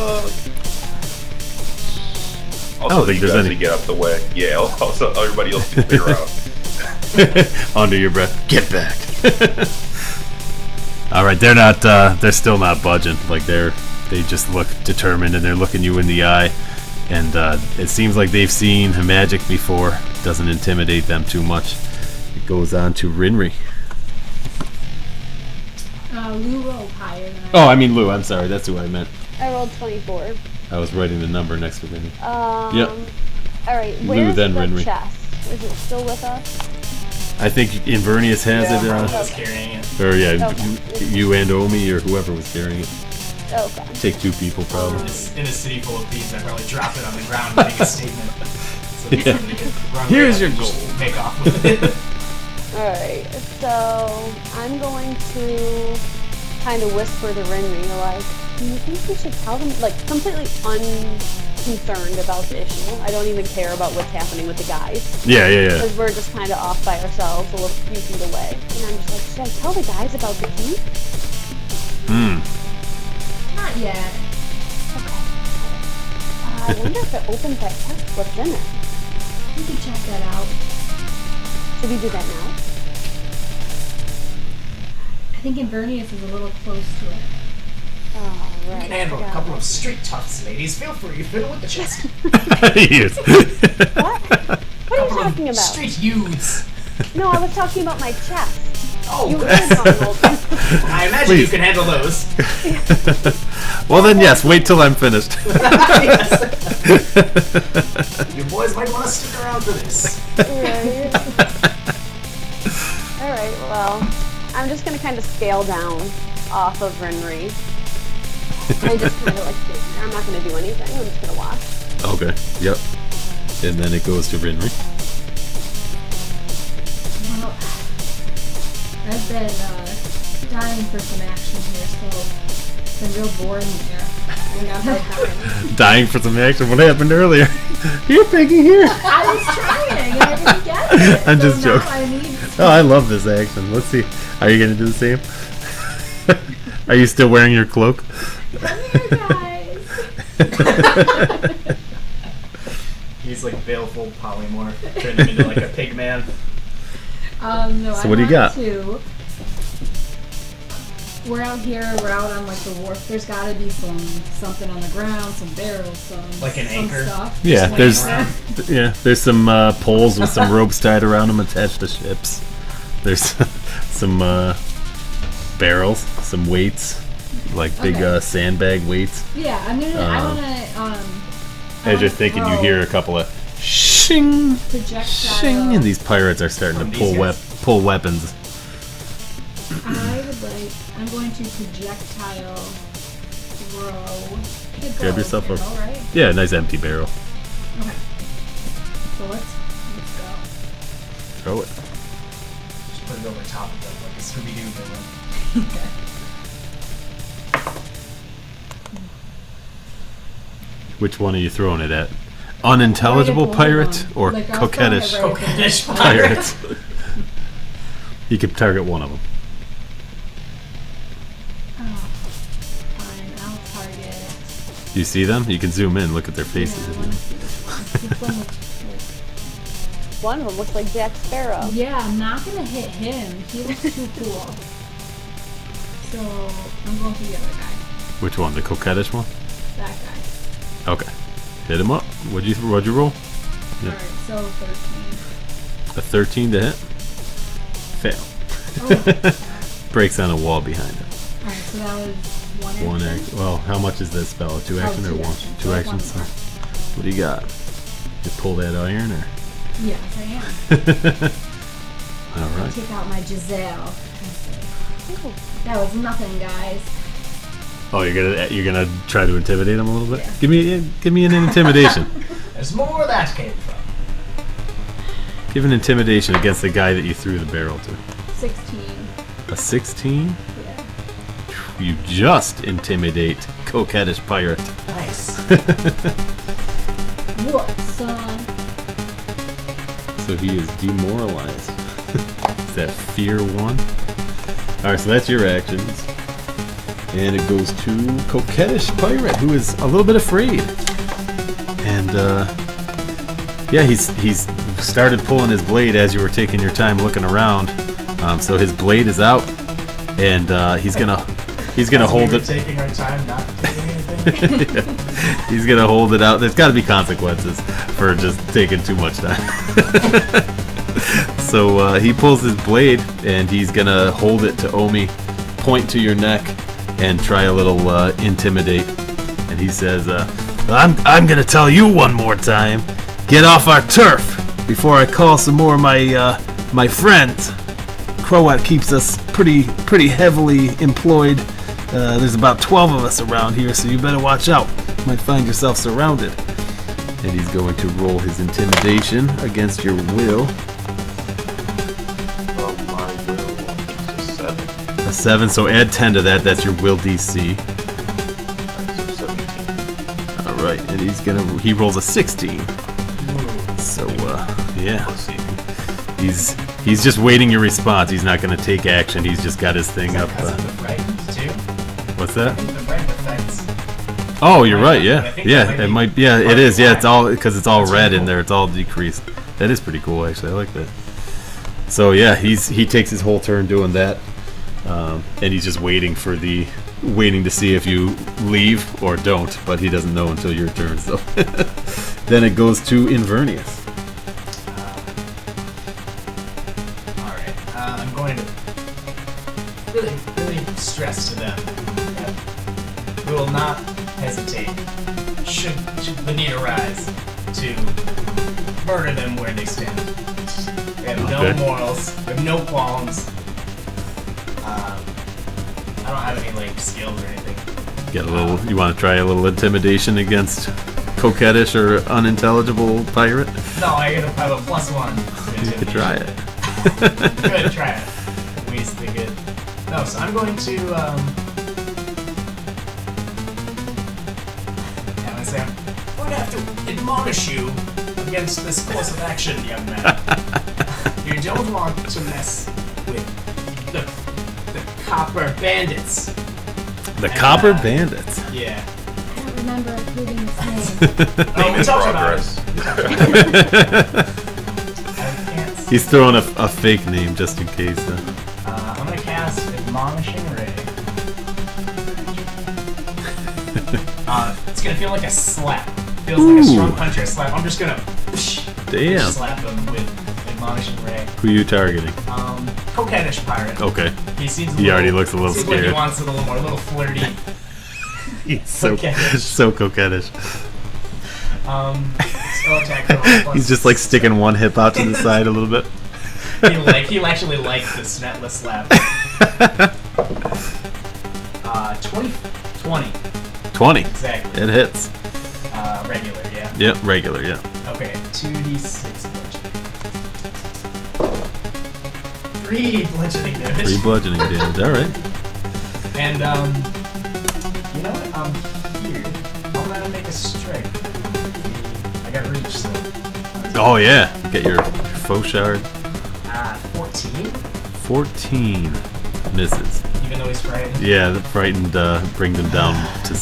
Also, think you there's guys any- to get up the way. Yeah. Also, everybody else can clear out. Under your breath, get back. All right, they're not. They're still not budging. Like they just look determined, and they're looking you in the eye. And it seems like they've seen magic before. Doesn't intimidate them too much. It goes on to Rinri. Lou rolled higher than I Oh, I mean Lou. I'm sorry. That's who I meant. I rolled 24. I was writing the number next to Rinri. Yep. All right. Lou, Where's then the Rinri. chest? Is it still with us? I think Inverness has it. I was carrying it. Or yeah, Okay. you and Omi or whoever was carrying it. Okay. Take 2 people probably. In a city full of thieves, I probably dropped it on the ground and make a statement. So they Yeah. could run Here's away your and just gold. Make off with it. All right. So I'm going to kind of whisper to Rinri, like, do you think we should tell them? Like, completely unconcerned about the issue. I don't even care about what's happening with the guys. Yeah. Because we're just kind of off by ourselves, a few feet away. And I'm just like, should I tell the guys about the key? Not yet. Okay. I wonder if it opens that chest, what's in it. We can check that out. Should we do that now? I think Inverness is a little close to it. Oh, You right. can handle a I couple forgot. of street toughs, ladies. Feel free, fiddle with the chest. Yes. What? What are you Couple talking of about? street youths. No, I was talking about my chest. Oh, You good. heard Donald. I imagine Please. you can handle those. Well then, yes. Wait till I'm finished. Yes. You boys might want to stick around for this. Right. Alright, well, I'm just gonna kind of scale down off of Rinri. I just kind of like sit there. I'm not gonna do anything. I'm just gonna watch. Okay. Yep. And then it goes to Rinri. Well, I've been dying for some action here, so it's been real boring here. Dying for some action. What happened earlier? You're thinking here. I was trying and I didn't get it. I'm so just now joking. I need Oh, I love this action. Let's see. Are you gonna do the same? Are you still wearing your cloak? come here, guys. He's like baleful polymorph, turned him into like a pig man. No, So I what do you got? To, we're out here. We're out on like the wharf. There's got to be something on the ground, some barrels, some Like an some anchor? stuff. Yeah. Swing There's around. there's some poles with some ropes tied around them attached to ships. There's some barrels, some weights, like big Okay. sandbag weights. Yeah, I'm gonna. I wanna. As you're thinking, you hear a couple of shing, projectile. shing, and these pirates are starting to From pull these guys? pull weapons. I'm going to projectile throw. Grab yourself a... All right. Yeah, nice empty barrel. Okay. So let's go. Throw it. Just put it over top of them like a Scooby-Doo villain. Okay. Which one are you throwing it at? Unintelligible Right at the pirate one. or Like, I was coquettish throwing it Coquettish pirate? You can target one of them. Oh, fine. I'll target. Do you see them? You can zoom in, look at their faces. Yeah, I wanna see this one. One of them looks like Jack Sparrow. Yeah, I'm not gonna hit him. He looks too cool. So I'm going for the other guy. Which one? The coquettish one? That guy. Okay. Hit him up. What'd you roll? Yeah. Alright, so 13. A 13 to hit. Fail. Oh. Breaks on a wall behind him. Alright, so that was one action. One action. Well, how much is this spell? A 2 action or two one? action. 2 One actions. more. What do you got? You pull that iron or? Yes, I am. All I'll right. take out my Giselle. That was nothing, guys. Oh, you're gonna try to intimidate him a little bit. Yeah. Give me an intimidation. There's more where that came from. Give an intimidation against the guy that you threw the barrel to. 16. A 16. Yeah. You just intimidate coquettish pirate. Nice. What, son? So he is demoralized. Is that fear 1? Alright, so that's your actions. And it goes to coquettish pirate, who is a little bit afraid. And yeah, he's started pulling his blade as you were taking your time looking around. So his blade is out, and he's gonna hold We it. were taking our time, not taking anything. He's gonna hold it out. There's got to be consequences for just taking too much time. So he pulls his blade and he's gonna hold it to Omi, point to your neck, and try a little intimidate. And he says, "I'm gonna tell you one more time. Get off our turf before I call some more of my friends. Croat keeps us pretty heavily employed. There's about 12 of us around here, so you better watch out. You might find yourself surrounded." And he's going to roll his intimidation against your will. Oh, my will is a 7. A 7, so add 10 to that. That's your will DC. So 17. All right, and he rolls a 16. So yeah, Let's see. he's just waiting your response. He's not going to take action. He's just got his thing up. Because of the frightened, too. What's that? The frightened effects. Oh, you're right. Yeah, I think yeah. that might It be might. Yeah, it part is. of Yeah, why. it's all because it's all That's red really in cool. there. It's all decreased. That is pretty cool, actually. I like that. So yeah, he takes his whole turn doing that, and he's just waiting to see if you leave or don't. But he doesn't know until your turn. So then it goes to Invernius. Alright, I'm going to really stress to them that we will not hesitate, should the need arise, to murder them where they stand. We have no Okay. morals, we have no qualms. I don't have any, skills or anything. Get a little. You want to try a little intimidation against coquettish or unintelligible pirate? No, I gotta have a +1. You could try it. Good, try it. We used to be good. No, so I'm going to, yeah, I'm gonna say, I'm going to have to admonish you against this course of action, young man. You don't want to mess with the copper bandits. The Copper Bandits. Yeah. I don't remember including his name. Oh, we talked about it. Progress. I can't see. He's throwing a fake name just in case. I'm gonna cast Admonishing Ray. It's gonna feel like a slap. Feels like a strong Ooh. punch or a slap. I'm just gonna Damn. slap him with Admonishing Ray. Who are you targeting? Coquettish pirate. Okay. He seems He already looks a little seems like he scared. wants it a little more, a little flirty. He's so Coquettish. so coquettish. Spell attack roll plus- He's just like sticking one hip out to the side a little bit. He'll actually like the snetless slap. 20. 20. 20. Exactly. It hits. Regular, yeah. Yep, regular, yeah. Okay, 2d6 bludgeoning. 3 bludgeoning damage. 3 bludgeoning damage, alright. And, you know what? I'm here. I'm gonna make a strike. I got reach, so. Oh, yeah. Get your faux shard. 14? 14 misses. Even though he's frightened? Yeah, the frightened brings him down to,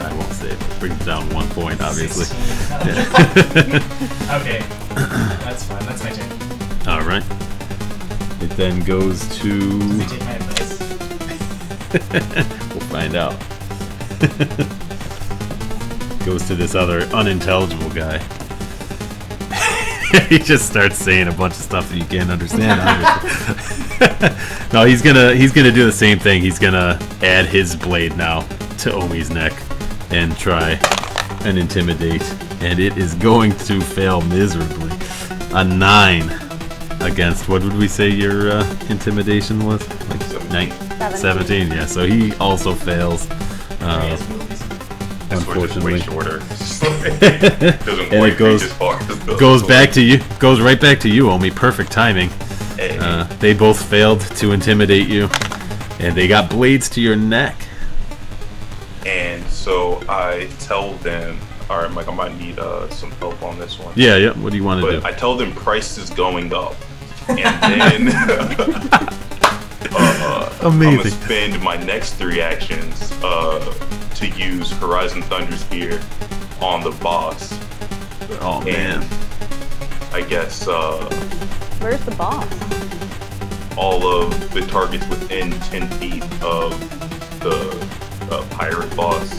I won't say it, brings him down 1 point, obviously. 16. Okay. That's fine. That's my turn. Alright. It then goes Does he to... take my advice? We'll find out. Goes to this other unintelligible guy. He just starts saying a bunch of stuff that you can't understand, obviously. No, he's gonna do the same thing. He's gonna add his blade now to Omi's neck and try and intimidate. And it is going to fail miserably. A 9 against, what would we say your intimidation was? Like 17, yeah. So he also fails. Unfortunately. Way shorter. Doesn't And quite it goes reach as far as the goes sword. back to you. Goes right back to you, Omi. Perfect timing. Hey. They both failed to intimidate you, and they got blades to your neck. And so I tell them, all right, Mike, I might need some help on this one. Yeah, yeah. What do you want to But do? I tell them price is going up. And then I'm going to spend my next 3 actions to use Horizon Thunder Spear on the boss. Oh, man. I guess Where's the boss? all of the targets within 10 feet of the pirate boss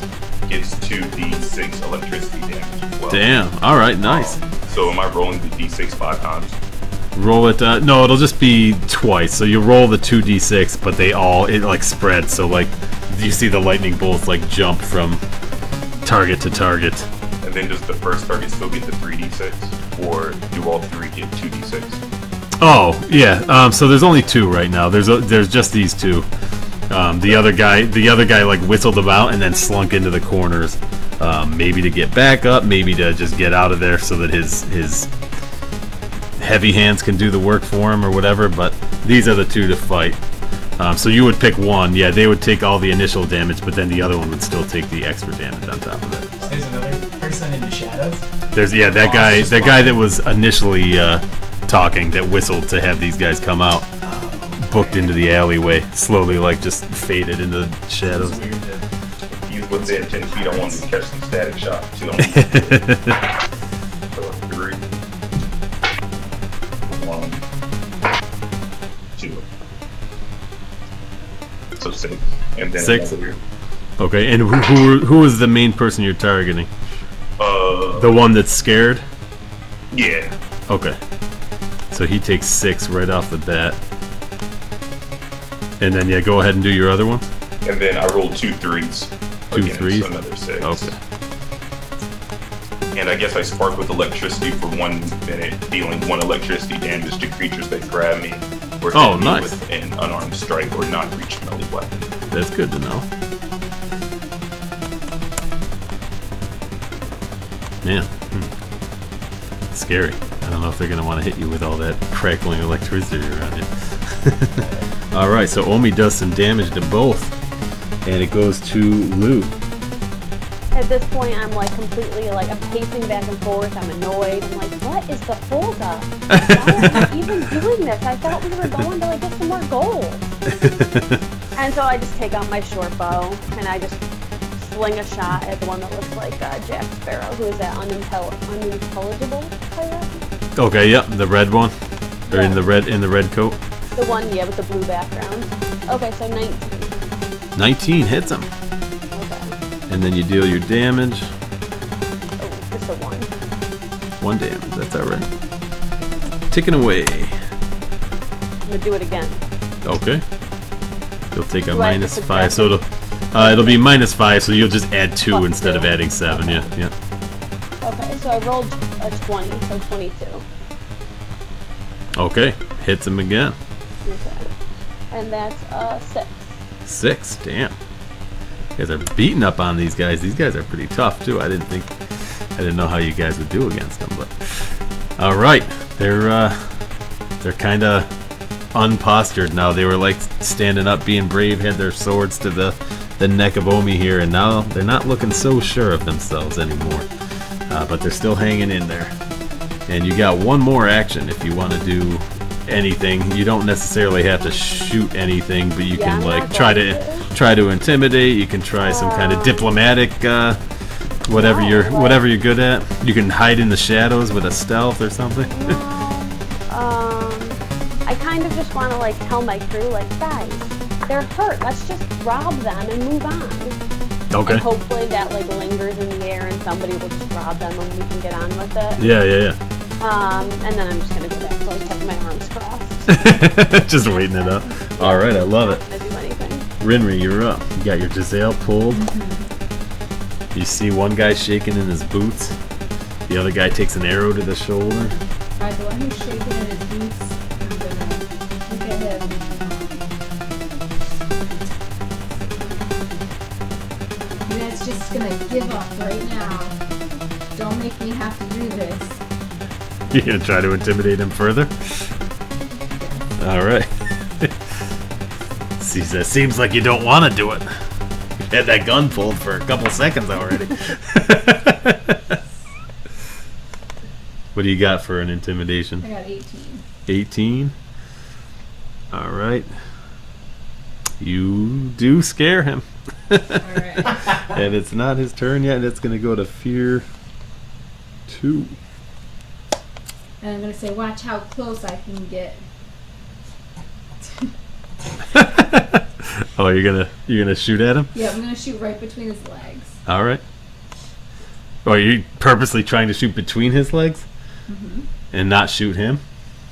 gets 2d6 electricity damage as well. Damn. All right, nice. So am I rolling the d6 5 times? Roll it. No, it'll just be twice. So you roll the 2d6, but it like spreads. So like you see the lightning bolts like jump from target to target. And then does the first target still get the 3d6, or do all 3 get 2d6? Oh yeah. So there's only 2 right now. There's just these 2. The other guy like whistled about and then slunk into the corners. Maybe to get back up, maybe to just get out of there so that his heavy hands can do the work for him or whatever. But these are the 2 to fight. So you would pick one. Yeah, they would take all the initial damage, but then the other one would still take the extra damage on top of it. There's another person in the shadows. There's that guy that was initially talking that whistled to have these guys come out, booked into the alleyway, slowly like just faded into the shadows. It's weird that If he's within 10 feet, I want to catch some static shock. So 3, 1, 2. So 6. And then 6? another. Okay, and who is the main person you're targeting? The one that's scared? Yeah. Okay. So he takes 6 right off the bat. And then, yeah, go ahead and do your other one. And then I rolled 2 3s. 2 against 3s? Another 6. Okay. And I guess I spark with electricity for 1 minute, dealing 1 electricity damage to creatures that grab me or hit me nice. with an unarmed strike or non-reach melee weapon. That's good to know. Man. Scary. I don't know if they're going to want to hit you with all that crackling electricity around you. Alright, so Omi does some damage to both. And it goes to Lou. At this point, I'm like completely like I'm pacing back and forth. I'm annoyed. I'm like, what is the holdup? Why are we even doing this? I thought we were going to like get some more gold. And so I just take out my short bow and I just sling a shot at the one that looks like Jack Sparrow, who is that unintelligible pirate. Okay, yep, the red one. Or in the red coat. The one, yeah, with the blue background. Okay, so 19. 19 hits him. Okay. And then you deal your damage. Oh, just a 1. 1 damage, that's alright. Ticking away. I'm gonna do it again. Okay. You'll take a Do I have to minus 5, so subtract it'll be minus 5, so you'll just add 2 Plus instead of 2. adding 7, Okay. yeah. Okay, so I rolled a 20, so 22. Okay, hits him again. Okay. And that's 6. 6. Damn. You guys are beating up on these guys. These guys are pretty tough too. I didn't know how you guys would do against them, but all right. They're kind of unpostured now. They were like standing up, being brave, had their swords to the neck of Omi here, and now they're not looking so sure of themselves anymore. But they're still hanging in there. And you got one more action if you want to do anything. You don't necessarily have to shoot anything, but you can like try to intimidate. You can try some kind of diplomatic whatever you're good at. You can hide in the shadows with a stealth or something. I kind of just want to like tell my crew, like, guys, they're hurt. Let's just rob them and move on. Okay. And hopefully that like lingers in the air and somebody will just rob them and we can get on with it. Yeah. And then I'm just gonna go back to like having my arms crossed. Just waiting it up. All right, I love it. Not gonna do anything. Rinri, you're up. You got your Giselle pulled. You see one guy shaking in his boots. The other guy takes an arrow to the shoulder. Alright, the one who's shaking in his boots, I'm gonna look at him. You guys just gonna give up right now. Don't make me have to do this. You're gonna try to intimidate him further? All right. Seems like you don't want to do it. You had that gun pulled for a couple seconds already. What do you got for an intimidation? I got 18. 18. All right. You do scare him. Alright. And it's not his turn yet. It's going to go to fear 2. And I'm gonna say, watch how close I can get. Oh, you're gonna shoot at him? Yeah, I'm gonna shoot right between his legs. All right. Oh, are you purposely trying to shoot between his legs and not shoot him?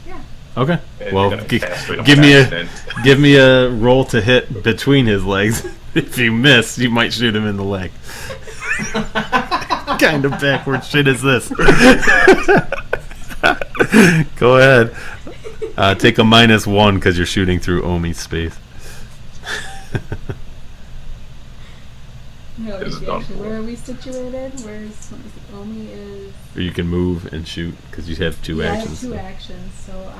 Yeah. Okay. And Well, you're gonna cast it on give me accident. give me a roll to hit between his legs. If you miss, you might shoot him in the leg. Kind of backward shit is this? Go ahead. Take a -1 because you're shooting through Omi's space. No, This is actually, done for. where are we situated? Where's Omi is? Or you can move and shoot because you have 2 Yeah, actions. I have 2 actions, so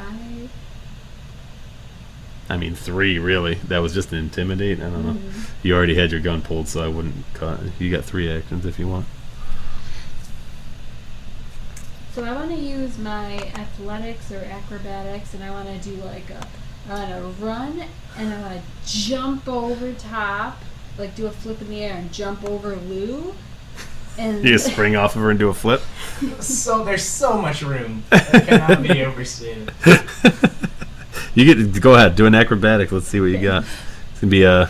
I mean 3 really. That was just an intimidate. I don't know. You already had your gun pulled, so I wouldn't cut. You got 3 actions if you want. So I want to use my athletics or acrobatics, and I want to do like I want to run, and I want to jump over top, like do a flip in the air and jump over Lou. And You just spring off of her and do a flip. So there's so much room. That cannot be overstated. You get go ahead, do an acrobatic. Let's see what you got. It's gonna be a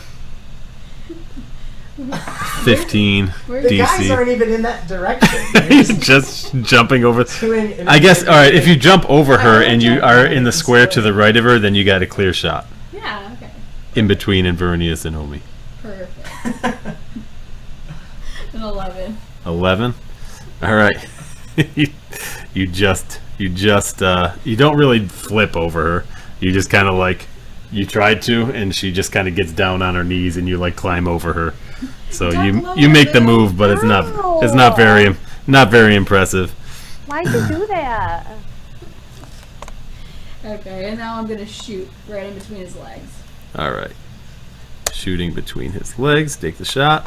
15 Where's The guys DC. aren't even in that direction. They're Just jumping over. doing an I guess. All right. If you jump over her and you are in the square to the right of her, then you got a clear shot yeah, okay, in between Invernius and Omi. perfect. An 11. 11. All right. you don't really flip over her. You just kind of like you tried to, and she just kind of gets down on her knees, and you like climb over her. So you make the move, but it's not very impressive. Why'd you do that? Okay, and now I'm gonna shoot right in between his legs. All right. Shooting between his legs. Take the shot.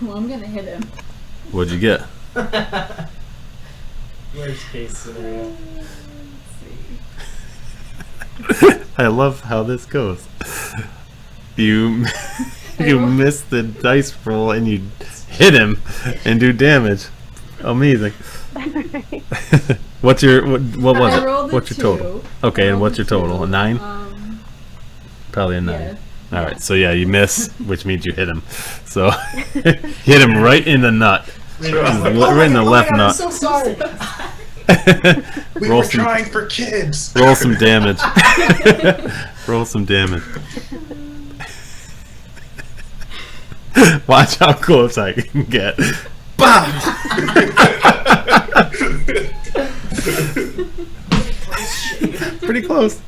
Well, I'm gonna hit him. What'd you get? worst case scenario. Let's see. I love how this goes. You miss the dice roll and you hit him and do damage. Amazing. What was I it? rolled a What's your 2. total? Okay, I and rolled what's your total? 2. A 9? Probably a 9. Yeah. All right, so yeah, you miss, which means you hit him. So hit him right in the nut, right in the left I'm nut. so sorry. We Roll were some- trying for kids. Roll some damage. Roll some damage. Watch how close I can get. Pretty close.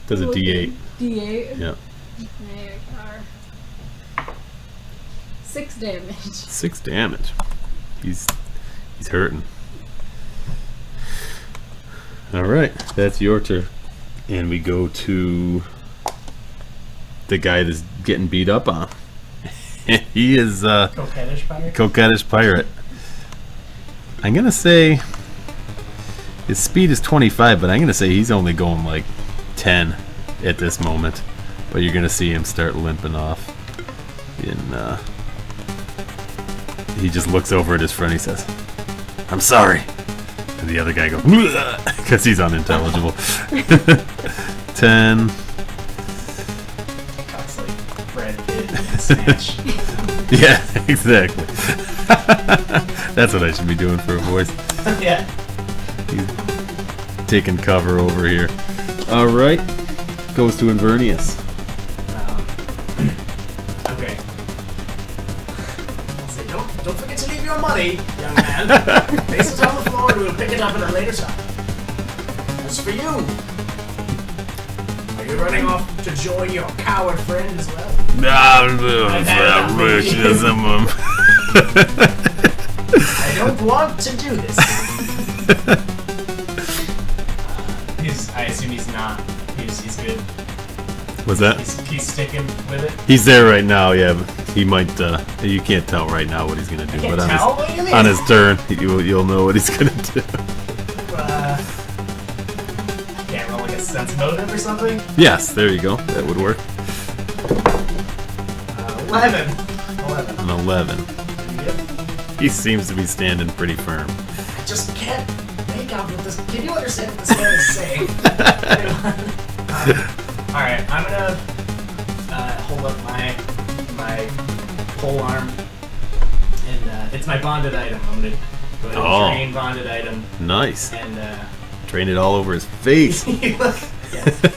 Does a D8. D8. Yeah. There you are. 6 damage. 6 damage. He's hurting. All right, that's your turn, and we go to the guy that's getting beat up on. He is Coquettish pirate? Coquettish pirate. I'm gonna say his speed is 25, but I'm gonna say he's only going like 10 at this moment. But you're gonna see him start limping off. And he just looks over at his friend. He says, "I'm sorry." And the other guy goes, because he's unintelligible. 10. Talks like Brad Pitt in Snatch. Yeah, exactly. That's what I should be doing for a voice. Yeah. He's taking cover over here. All right, goes to Invernius. Okay. I'll say, don't forget to leave your money, young man. Place it on the floor and we'll pick it up at a later time. As for you, are you running off to join your coward friend as well? I don't want to do this. I assume he's not. He's good. What's that? He's sticking with it. He's there right now, yeah. But he might. You can't tell right now what he's gonna do, Can't but tell? What do you mean? on his turn, you'll know what he's gonna do. Can't roll like a sense motive or something? Yes, there you go. That would work. 11. An 11. Yep. He seems to be standing pretty firm. I just can't make out what this. Can you understand what this man is saying? Alright, I'm gonna hold up my pole arm, and it's my bonded item. I'm gonna go ahead and train bonded item. Nice. And Train it all over his face. yeah,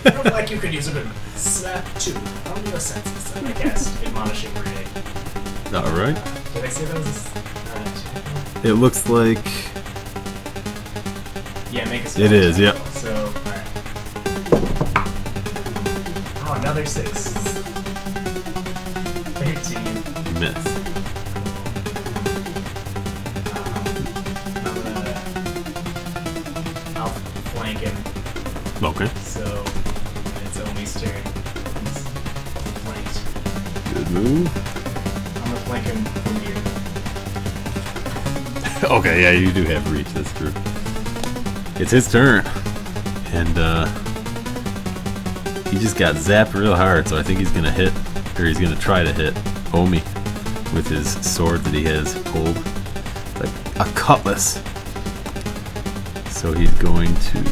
I don't like you could use a bit of snap 2. How many senses? I cast admonishing grenade. All right. Did I say that was? It looks like Yeah, make a it is. Yep. So, alright. Oh, another 6. 13. Miss. I'll flank him. Okay. So, it's Omi's turn. He's flanked. Good move. I'm gonna flank him from here. Okay, yeah, you do have reach. That's true. It's his turn, and he just got zapped real hard. So I think he's gonna hit, or he's gonna try to hit Omi with his sword that he has pulled, like a cutlass. So he's going to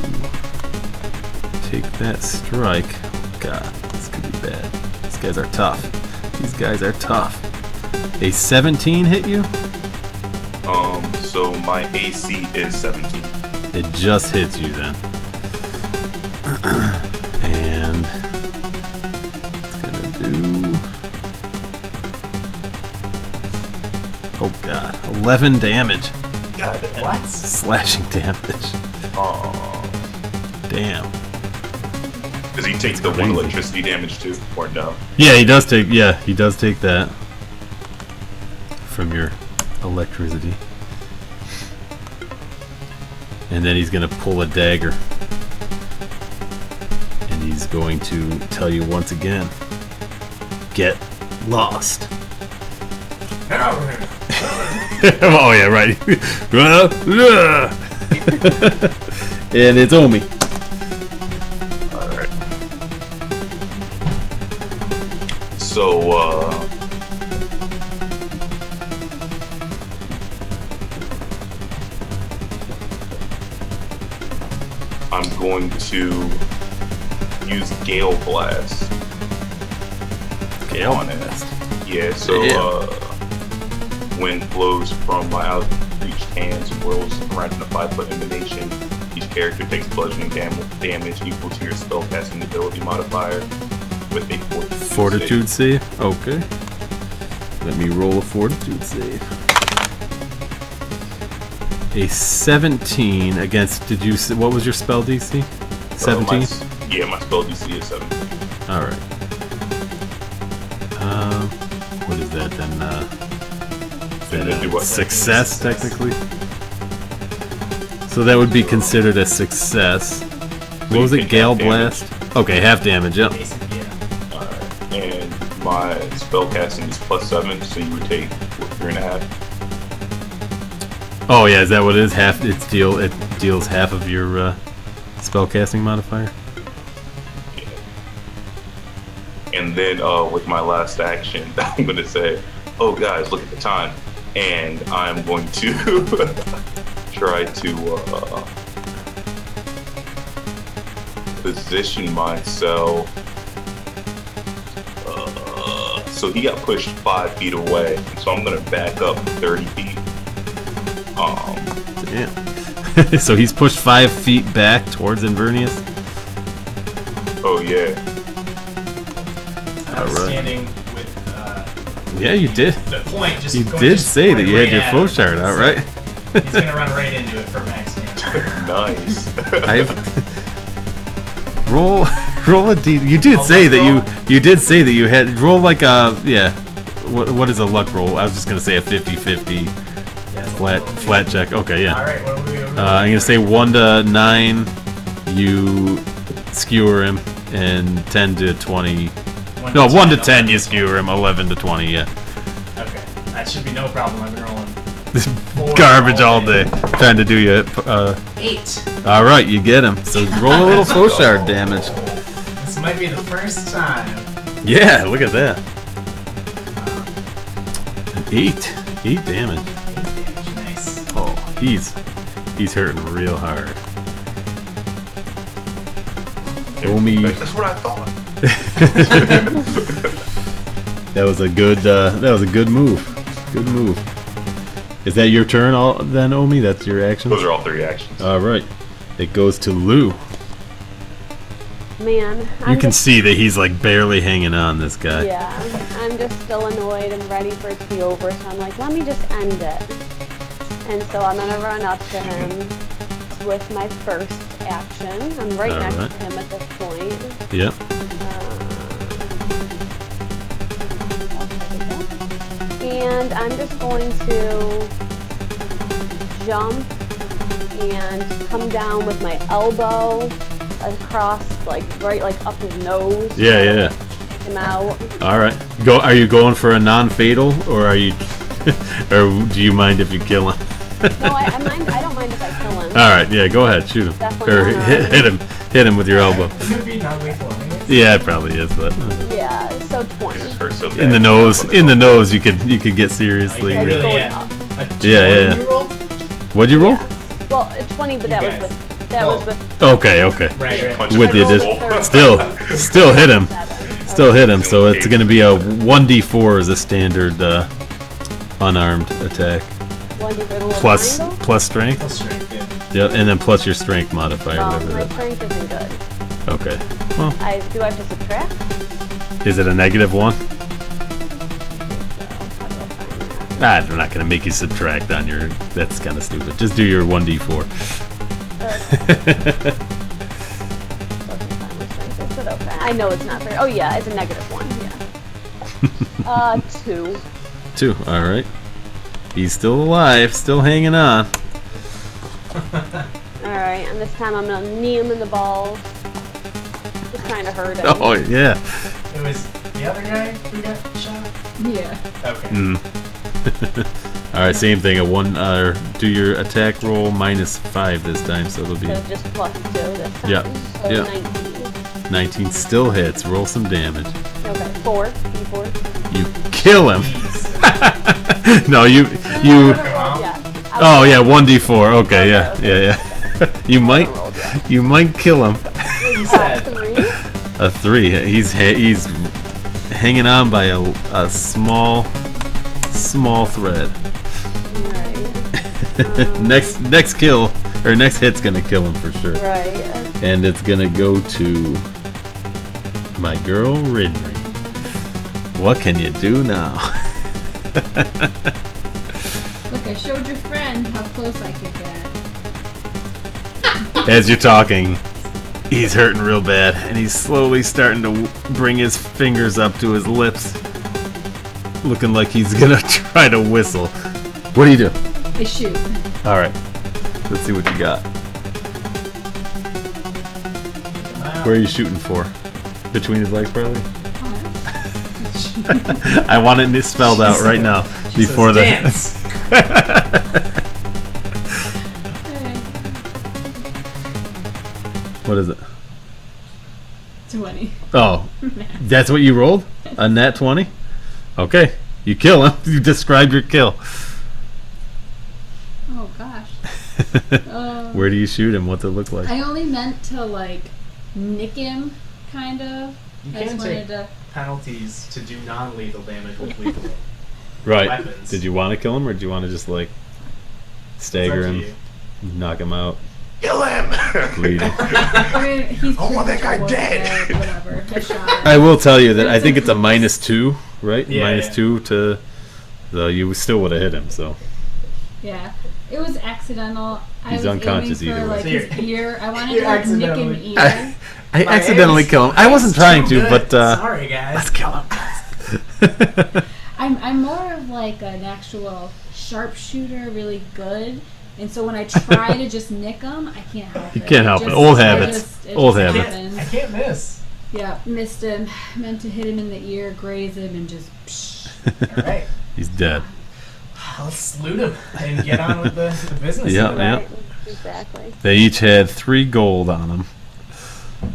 take that strike. Oh God, this could be bad. These guys are tough. These guys are tough. A 17 hit you? So my AC is 17. It just hits you then. And it's gonna do. Oh God, 11 damage. God, what? Slashing damage. Oh. Damn. Does he take the one electricity damage too, or no? Yeah, he does take. Yeah, he does take that from your electricity. And then he's gonna pull a dagger, and he's going to tell you once again, get lost. Oh yeah, right. And it's Omi. Alright. So, I'm going to use Gale Blast. Gale on it. Blast. Yeah, so wind flows from my outreached hands and whirls around in a 5-foot emanation. Each character takes bludgeoning damage equal to your spellcasting ability modifier with a Fortitude save. Okay. Let me roll a fortitude save. A 17 against. Did you? What was your spell DC? 17. Yeah, my spell DC is 7. All right. What is that then? Is that do a what? success technically? So that would be considered a success. What was it? Gale Blast. Okay, half damage. Yep. Basic, yeah. Alright. And my spell casting is +7, so you would take 3.5. Oh yeah, is that what it is? Half. It deals half of your spell casting modifier. Yeah. And then with my last action, I'm gonna say, "Oh guys, look at the time," and I'm going to try to position myself. So he got pushed 5 feet away, so I'm gonna back up 30 feet. Yeah. So he's pushed 5 feet back towards Inverness. Oh yeah. I was Alright. standing with Yeah, you did. the point. Just You going- did just say that going you had right your at flow him. chart out, So right? He's gonna run right into it for max damage. Nice. Roll a d. You did A say luck that roll? you did say that you had roll like a yeah. What is a luck roll? I was just gonna say a 50-50 flat check. Okay, yeah. Alright, what are we doing? I'm gonna say 1 to 9. You skewer him, and 10 to 20. No, 1 to 10. You skewer him. 11 to 20. Yeah. Okay, that should be no problem. I've been rolling. Four Garbage all day. Trying to do you. 8. All right, you get him. So roll a little flow shard damage. This might be the first time. Yeah, look at that. An 8 damage. 8 damage, nice. Oh, he's hurting real hard. Omi, That's what I thought. that was a good move. Good move. Is that your turn then, Omi? That's your action? Those are all 3 actions. All right. It goes to Lou. Man, You I'm can just, see that he's like barely hanging on, this guy. yeah, I'm just still annoyed and ready for it to be over. So I'm like, let me just end it. And so I'm gonna run up to him with my first action. I'm right next Alright. to him at this point. Yep. And I'm just going to jump and come down with my elbow across, like right, like up his nose. Yeah. Take him out. All right. Are you going for a non-fatal, or are you, or do you mind if you kill him? No, I don't mind if I kill him. All right. Yeah. Go ahead. Shoot him. Definitely Or not. hit him with your elbow. It's gonna be non-lethal anyways. Yeah, it probably is, but Yeah, so 20. It just hurts so bad. in the nose, you could get seriously. Like, really, Going yeah. up. Yeah. You roll? What'd you roll? Well, 20, but that You was guys. with, that was with Okay. Right. Punch With him the in the addition, soul. still hit him. 7. Still hit him. So it's gonna be a 1d4 as a standard unarmed attack. 1 for the little Plus triangle? strength. Plus strength, yeah. Yep, and then plus your strength modifier, My whatever that. strength isn't good. Okay. Well, Do I have to subtract? is it a -1? How do I find I'm not gonna make you subtract on your. That's kind of stupid. Just do your 1d4. that? Doesn't find my strength is, but okay. I know it's not fair. Oh yeah, it's a -1. Yeah. 2. 2. All right. He's still alive, still hanging on. All right, and this time I'm gonna knee him in the balls. Just trying to hurt him. Oh yeah. It was the other guy who got shot? Yeah. Okay. Mm. All right, same thing. A 1. Do your attack roll -5 this time, so it'll be So just +2 this time. Yep, So yep. 19. 19. Still hits. Roll some damage. Okay, 4. D4. You kill him. No, you. on. Yeah. Oh yeah, 1d4. Okay, yeah. You might Rolled, yeah. you might kill him. He said, 3. A 3. He's hanging on by a small thread. Alright. Next kill or next hit's gonna kill him for sure. Right. And it's gonna go to my girl Ridley. What can you do now? Look, I showed your friend how close I could get. As you're talking, He's hurting real bad, and he's slowly starting to bring his fingers up to his lips, looking like he's gonna try to whistle. What do you do? I shoot. All right, let's see what you got. Where are you shooting for? Between his legs, probably. I want it spelled out right now before the. Dance. What is it? 20. Oh, that's what you rolled? A nat 20? Okay, you kill him. You described your kill. Oh gosh. Where do you shoot him? What's it look like? I only meant to like nick him, kind of. You I just can wanted take to. penalties to do non-lethal damage with lethal. Right. Weapons. Did you want to kill him, or did you want to just like stagger It's up to him, you. knock him out, Kill him! bleeding? I mean, he's I want that guy pretty dead. Whatever. I shot him. I will tell you that I think it's a -2, right? Yeah, -2 yeah. to. So you still would have hit him. So Yeah, it was accidental. I He's was unconscious aiming for, either way. like, So his ear. I wanted you're to like, nick accidentally- an ear. I My accidentally aim's- kill him. I wasn't It's trying too to, good. but Sorry, guys. let's kill him. I'm more of like an actual sharpshooter, really good. And so when I try to just nick him, I can't help it. You can't help it. Just- Old I habits. just- it Old just habits. happens. I can't miss. Yeah, missed him. Meant to hit him in the ear, graze him, and just. Psh. All right. He's dead. Let's loot him and get on with the business. Yeah, of it. yeah. Right. Exactly. They each had 3 gold on them.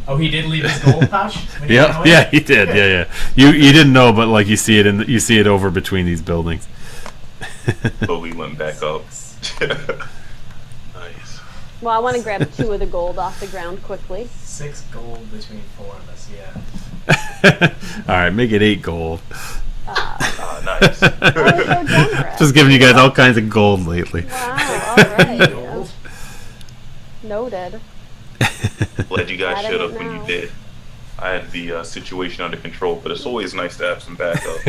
Oh, he did leave his gold pouch? when he Yep. ran away? Yeah, he did. Yeah, yeah. You didn't know, but like you see it you see it over between these buildings. Slowly went back up. Nice. Well, I want to grab 2 of the gold off the ground quickly. 6 gold between 4 of us, yeah. All right, make it 8 gold. Nice. Oh, so generous. Just giving you guys all kinds of gold lately. Wow. All right. Gold. Noted. Glad you guys Glad I showed up didn't when you know. did. I had the situation under control, but it's always nice to have some backup.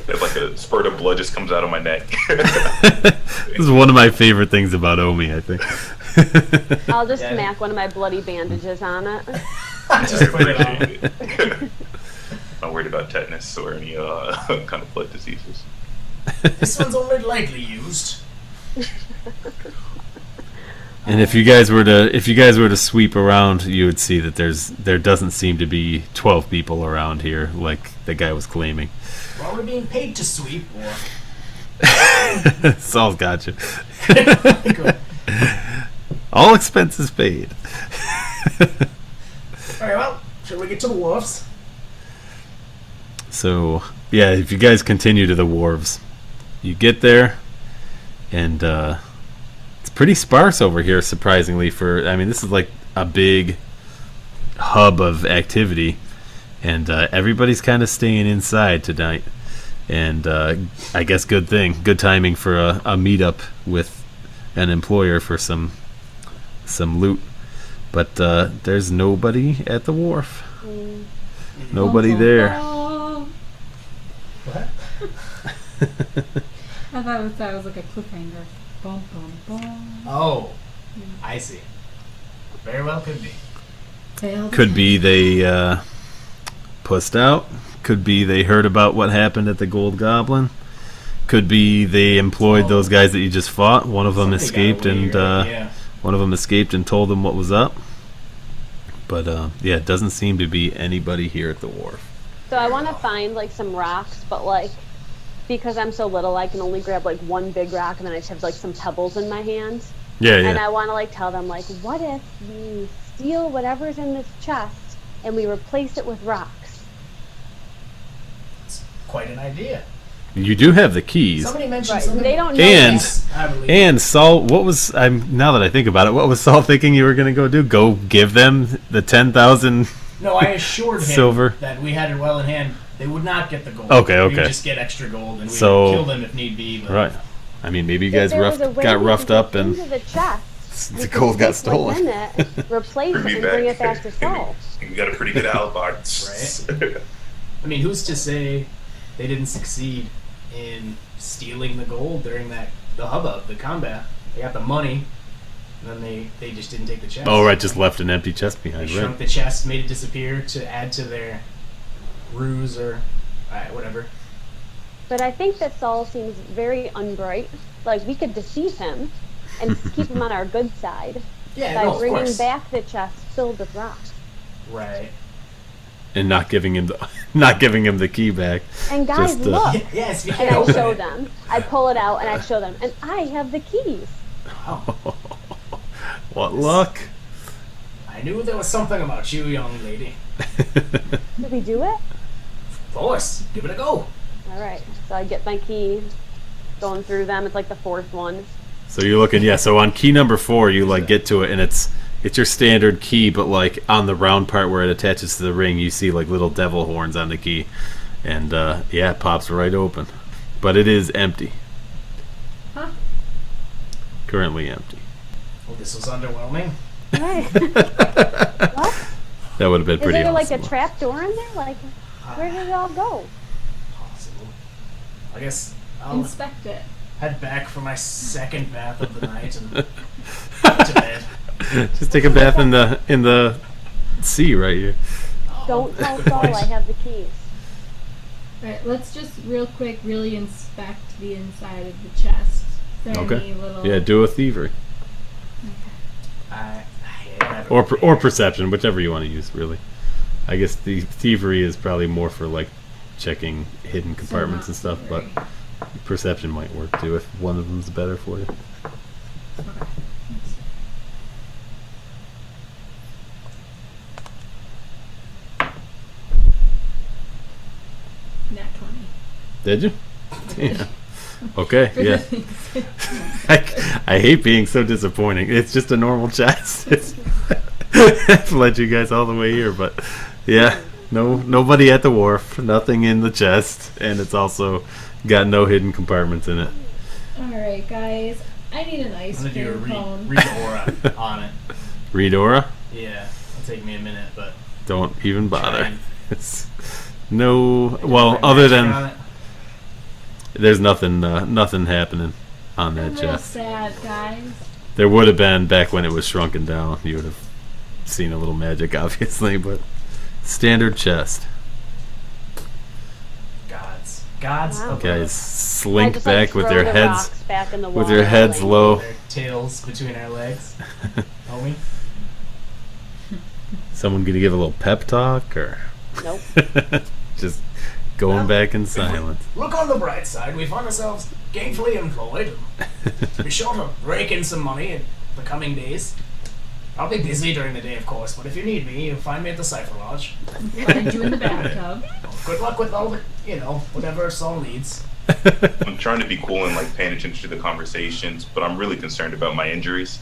If like a spurt of blood just comes out of my neck. This is one of my favorite things about Omi, I think. I'll just Yeah. smack one of my bloody bandages on it. Just put it on. Appreciate it. Not worried about tetanus or any kind of blood diseases. This one's only lightly used. And if you guys were to sweep around, you would see that there doesn't seem to be 12 people around here like the guy was claiming. Well, we're being paid to sweep, or... Saul's got you. Good. All expenses paid. Alright, well, should we get to the wharfs? So, yeah, if you guys continue to the wharves, you get there, and it's pretty sparse over here, surprisingly. This is like a big hub of activity, and everybody's kind of staying inside tonight. And I guess good timing for a meetup with an employer for some loot. But there's nobody at the wharf. Nobody there. What? I thought that was like a cliffhanger. Bum, bum, bum. Oh, I see. Very well could be. Failed. Could be they pussed out. Could be they heard about what happened at the Gold Goblin. Could be they employed those guys that you just fought. One of them Something got escaped, away, and right? Yeah. one of them escaped and told them what was up. But yeah, it doesn't seem to be anybody here at the wharf. So I want to find like some rocks, but like because I'm so little, I can only grab like one big rock, and then I just have like some pebbles in my hands. Yeah, And yeah. I want to like tell them like, what if we steal whatever's in this chest and we replace it with rocks? It's quite an idea. You do have the keys. Somebody mentioned Right. something. They don't know And- this. I believe. And Saul, now that I think about it, what was Saul thinking you were going to go do? Go give them the 10,000? No, I assured him Silver. that we had it well in hand. They would not get the gold. Okay, We okay. would just get extra gold, and we So- would kill them if need be. But Right. I mean, maybe you If guys there was a way got we roughed could up get and into the chest, the gold got stolen. Within it, replace it, Be and bring it back to Saul. You got a pretty good alibi. I mean, who's to say they didn't succeed in stealing the gold during the hubbub, the combat? They got the money. And then they just didn't take the chest. Oh, right, just left an empty chest They behind, shrunk right? the chest, made it disappear to add to their ruse or whatever. But I think that Saul seems very unbright. Like, we could deceive him and keep him on our good side Yeah, by no, of bringing course. back the chest filled with rocks. Right. And not giving him the key back. And guys, Just, look. Yes, you And can't I open show it. them. I pull it out and I show them. And I have the keys. Wow. What luck? I knew there was something about you, young lady. Did we do it? Of course. Give it a go. All right. So I get my key, going through them. It's like the fourth one. So you're looking, yeah. So on key number 4, you like get to it, and it's your standard key, but like on the round part where it attaches to the ring, you see like little devil horns on the key, and yeah, it pops right open, but it is empty. Huh? Currently empty. Well, this was underwhelming. Right. What? That would have been Is pretty there like awesome. a trap door in there? Like, where did it all go? Possible. I guess I'll Inspect it. head back for my second bath of the night and go to bed. Just take a bath in the sea right here. Don't tell Good Saul point. I have the keys. Alright, let's just real quick really inspect the inside of the chest. Is there Okay. any little... Yeah, do a thievery I never or prepared. perception, whichever you want to use. Really, I guess the thievery is probably more for like checking hidden compartments and stuff, but perception might work too if one of them's better for you. Okay. Nat 20. Did you? Yeah. Okay. Yeah. I hate being so disappointing. It's just a normal chest. I've led you guys all the way here, but yeah, nobody at the wharf, nothing in the chest, and it's also got no hidden compartments in it. Alright, guys. I need an ice I'm gonna do a cream cone. read aura on it. Read aura? Yeah, it'll take me a minute, but Don't even try bother. and- It's no. I Well, can try other magic on than it. there's nothing happening on that I'm real chest. sad, guys. There would have been back when it was shrunken down. You would have seen a little magic, obviously, but standard chest. Gods Wow. above. Guys I slink just, back with throw their the heads rocks back in the with water, their heads like, low. Their tails between our legs. Homie. Someone gonna give a little pep talk or Nope. just going Well, back in silence. Look on the bright side. We find ourselves gainfully employed. Be sure to rake in some money in the coming days. I'll be busy during the day, of course, but if you need me, you'll find me at the Cipher Lodge. Find you in the bathtub. Well, good luck with all the, whatever Saul needs. I'm trying to be cool and like paying attention to the conversations, but I'm really concerned about my injuries.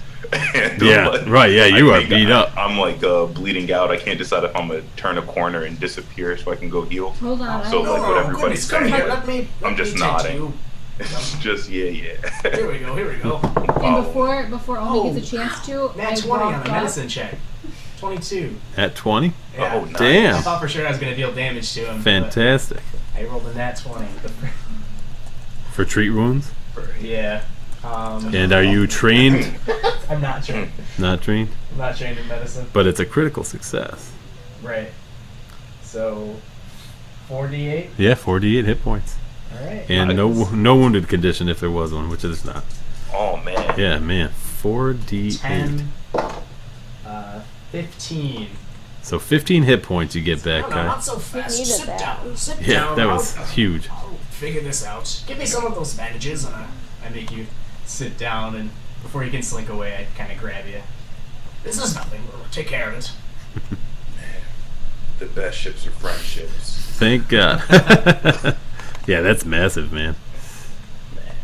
And, Yeah, like, right, yeah, I you are think beat up. I'm like bleeding out. I can't decide if I'm gonna turn a corner and disappear so I can go heal. Hold on. So, I- like, what everybody's goodness, come saying. here. Let me just tend to nodding. you. Just yeah. Here we go. and Oh. before Omi gets a chance to, Nat I 20 on walk the up. medicine check. 22. At 20? Yeah. Oh, nice. I Damn. thought for sure I was going to deal damage to him. but Fantastic. I rolled a nat 20. For treat wounds? Yeah. And are you trained? I'm not trained. Not trained? I'm not trained in medicine. But it's a critical success. Right. So, 48. Yeah, 48 hit points. All right. And Nice. no wounded condition if there was one, which there's not. Oh man. Yeah, man. 4d8. 10. 15. So 15 hit points you get back, No, Kai. not so fast. needed Sit that. down. Sit Yeah, down. that was huge. I'll figure this out. Give me some of those bandages, and I make you sit down, and before you can slink away, I kind of grab you. This is nothing. We'll take care of it. The best ships are friendships. Thank God. Yeah, that's massive, man.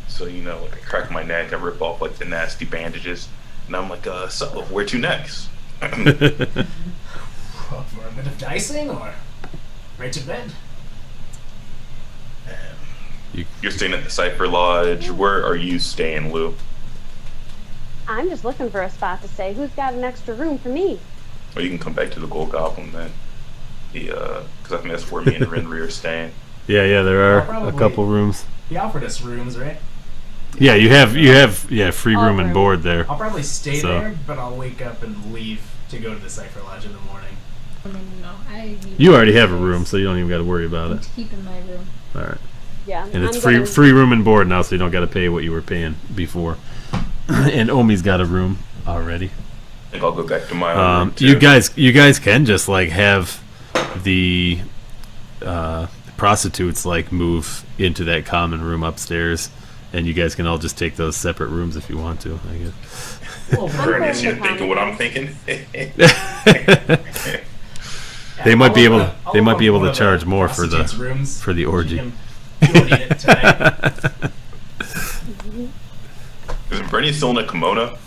So like, I crack my neck, I rip off like the nasty bandages, and I'm like, so where to next? For a bit of dicing, or right to bed? You're staying at the Cipher Lodge. Where are you staying, Lou? I'm just looking for a spot to stay. Who's got an extra room for me? Or you can come back to the Gold Goblin then. Because I think that's where me and Renry are staying. Yeah, there are Probably. a couple rooms. He offered us rooms, right? Yeah, you have free room and room. board there. I'll probably stay So- there, but I'll wake up and leave to go to the Cypher Lodge in the morning. No. You already have a room, so you don't even got to worry about I'm it. keeping my room. All right, Yeah. and it's I'm free gonna- room and board now, so you don't got to pay what you were paying before. And Omi's got a room already. I think I'll go back to my own room too. You guys can just like have the prostitutes like move into that common room upstairs, and you guys can all just take those separate rooms if you want to. I guess. Well, Bernie's I'm gonna think of what I'm thinking. They might be able. I'll They might open be able one to of charge more for prostitutes' the rooms. for the orgy. You don't need it tonight. Is Bernie still in a kimono?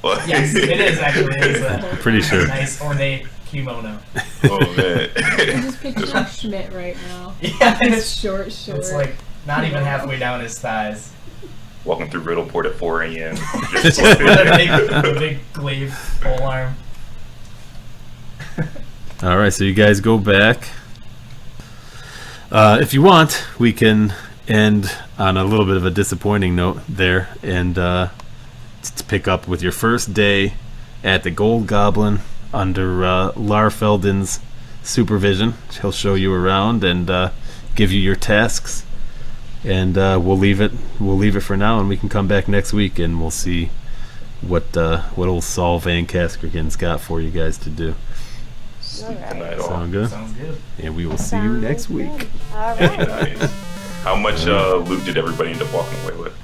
What? Yes, it is actually. It is a Pretty sure. nice ornate kimono. Oh man. I'm just picturing Schmidt right now. Yeah, It's short. it's like not even halfway down his thighs. Walking through Riddleport at 4 a.m. With a big glaive pole arm. All right, so you guys go back. If you want, we can end on a little bit of a disappointing note there, and to pick up with your first day at the Gold Goblin under Larfelden's supervision. He'll show you around and give you your tasks, and we'll leave it for now, and we can come back next week and we'll see what old Saul Van Kaskerkin's got for you guys to do. Tonight all. Sound good? Sounds good. And we will see you Sounds next week. good. All right. Nice. How much loot did everybody end up walking away with?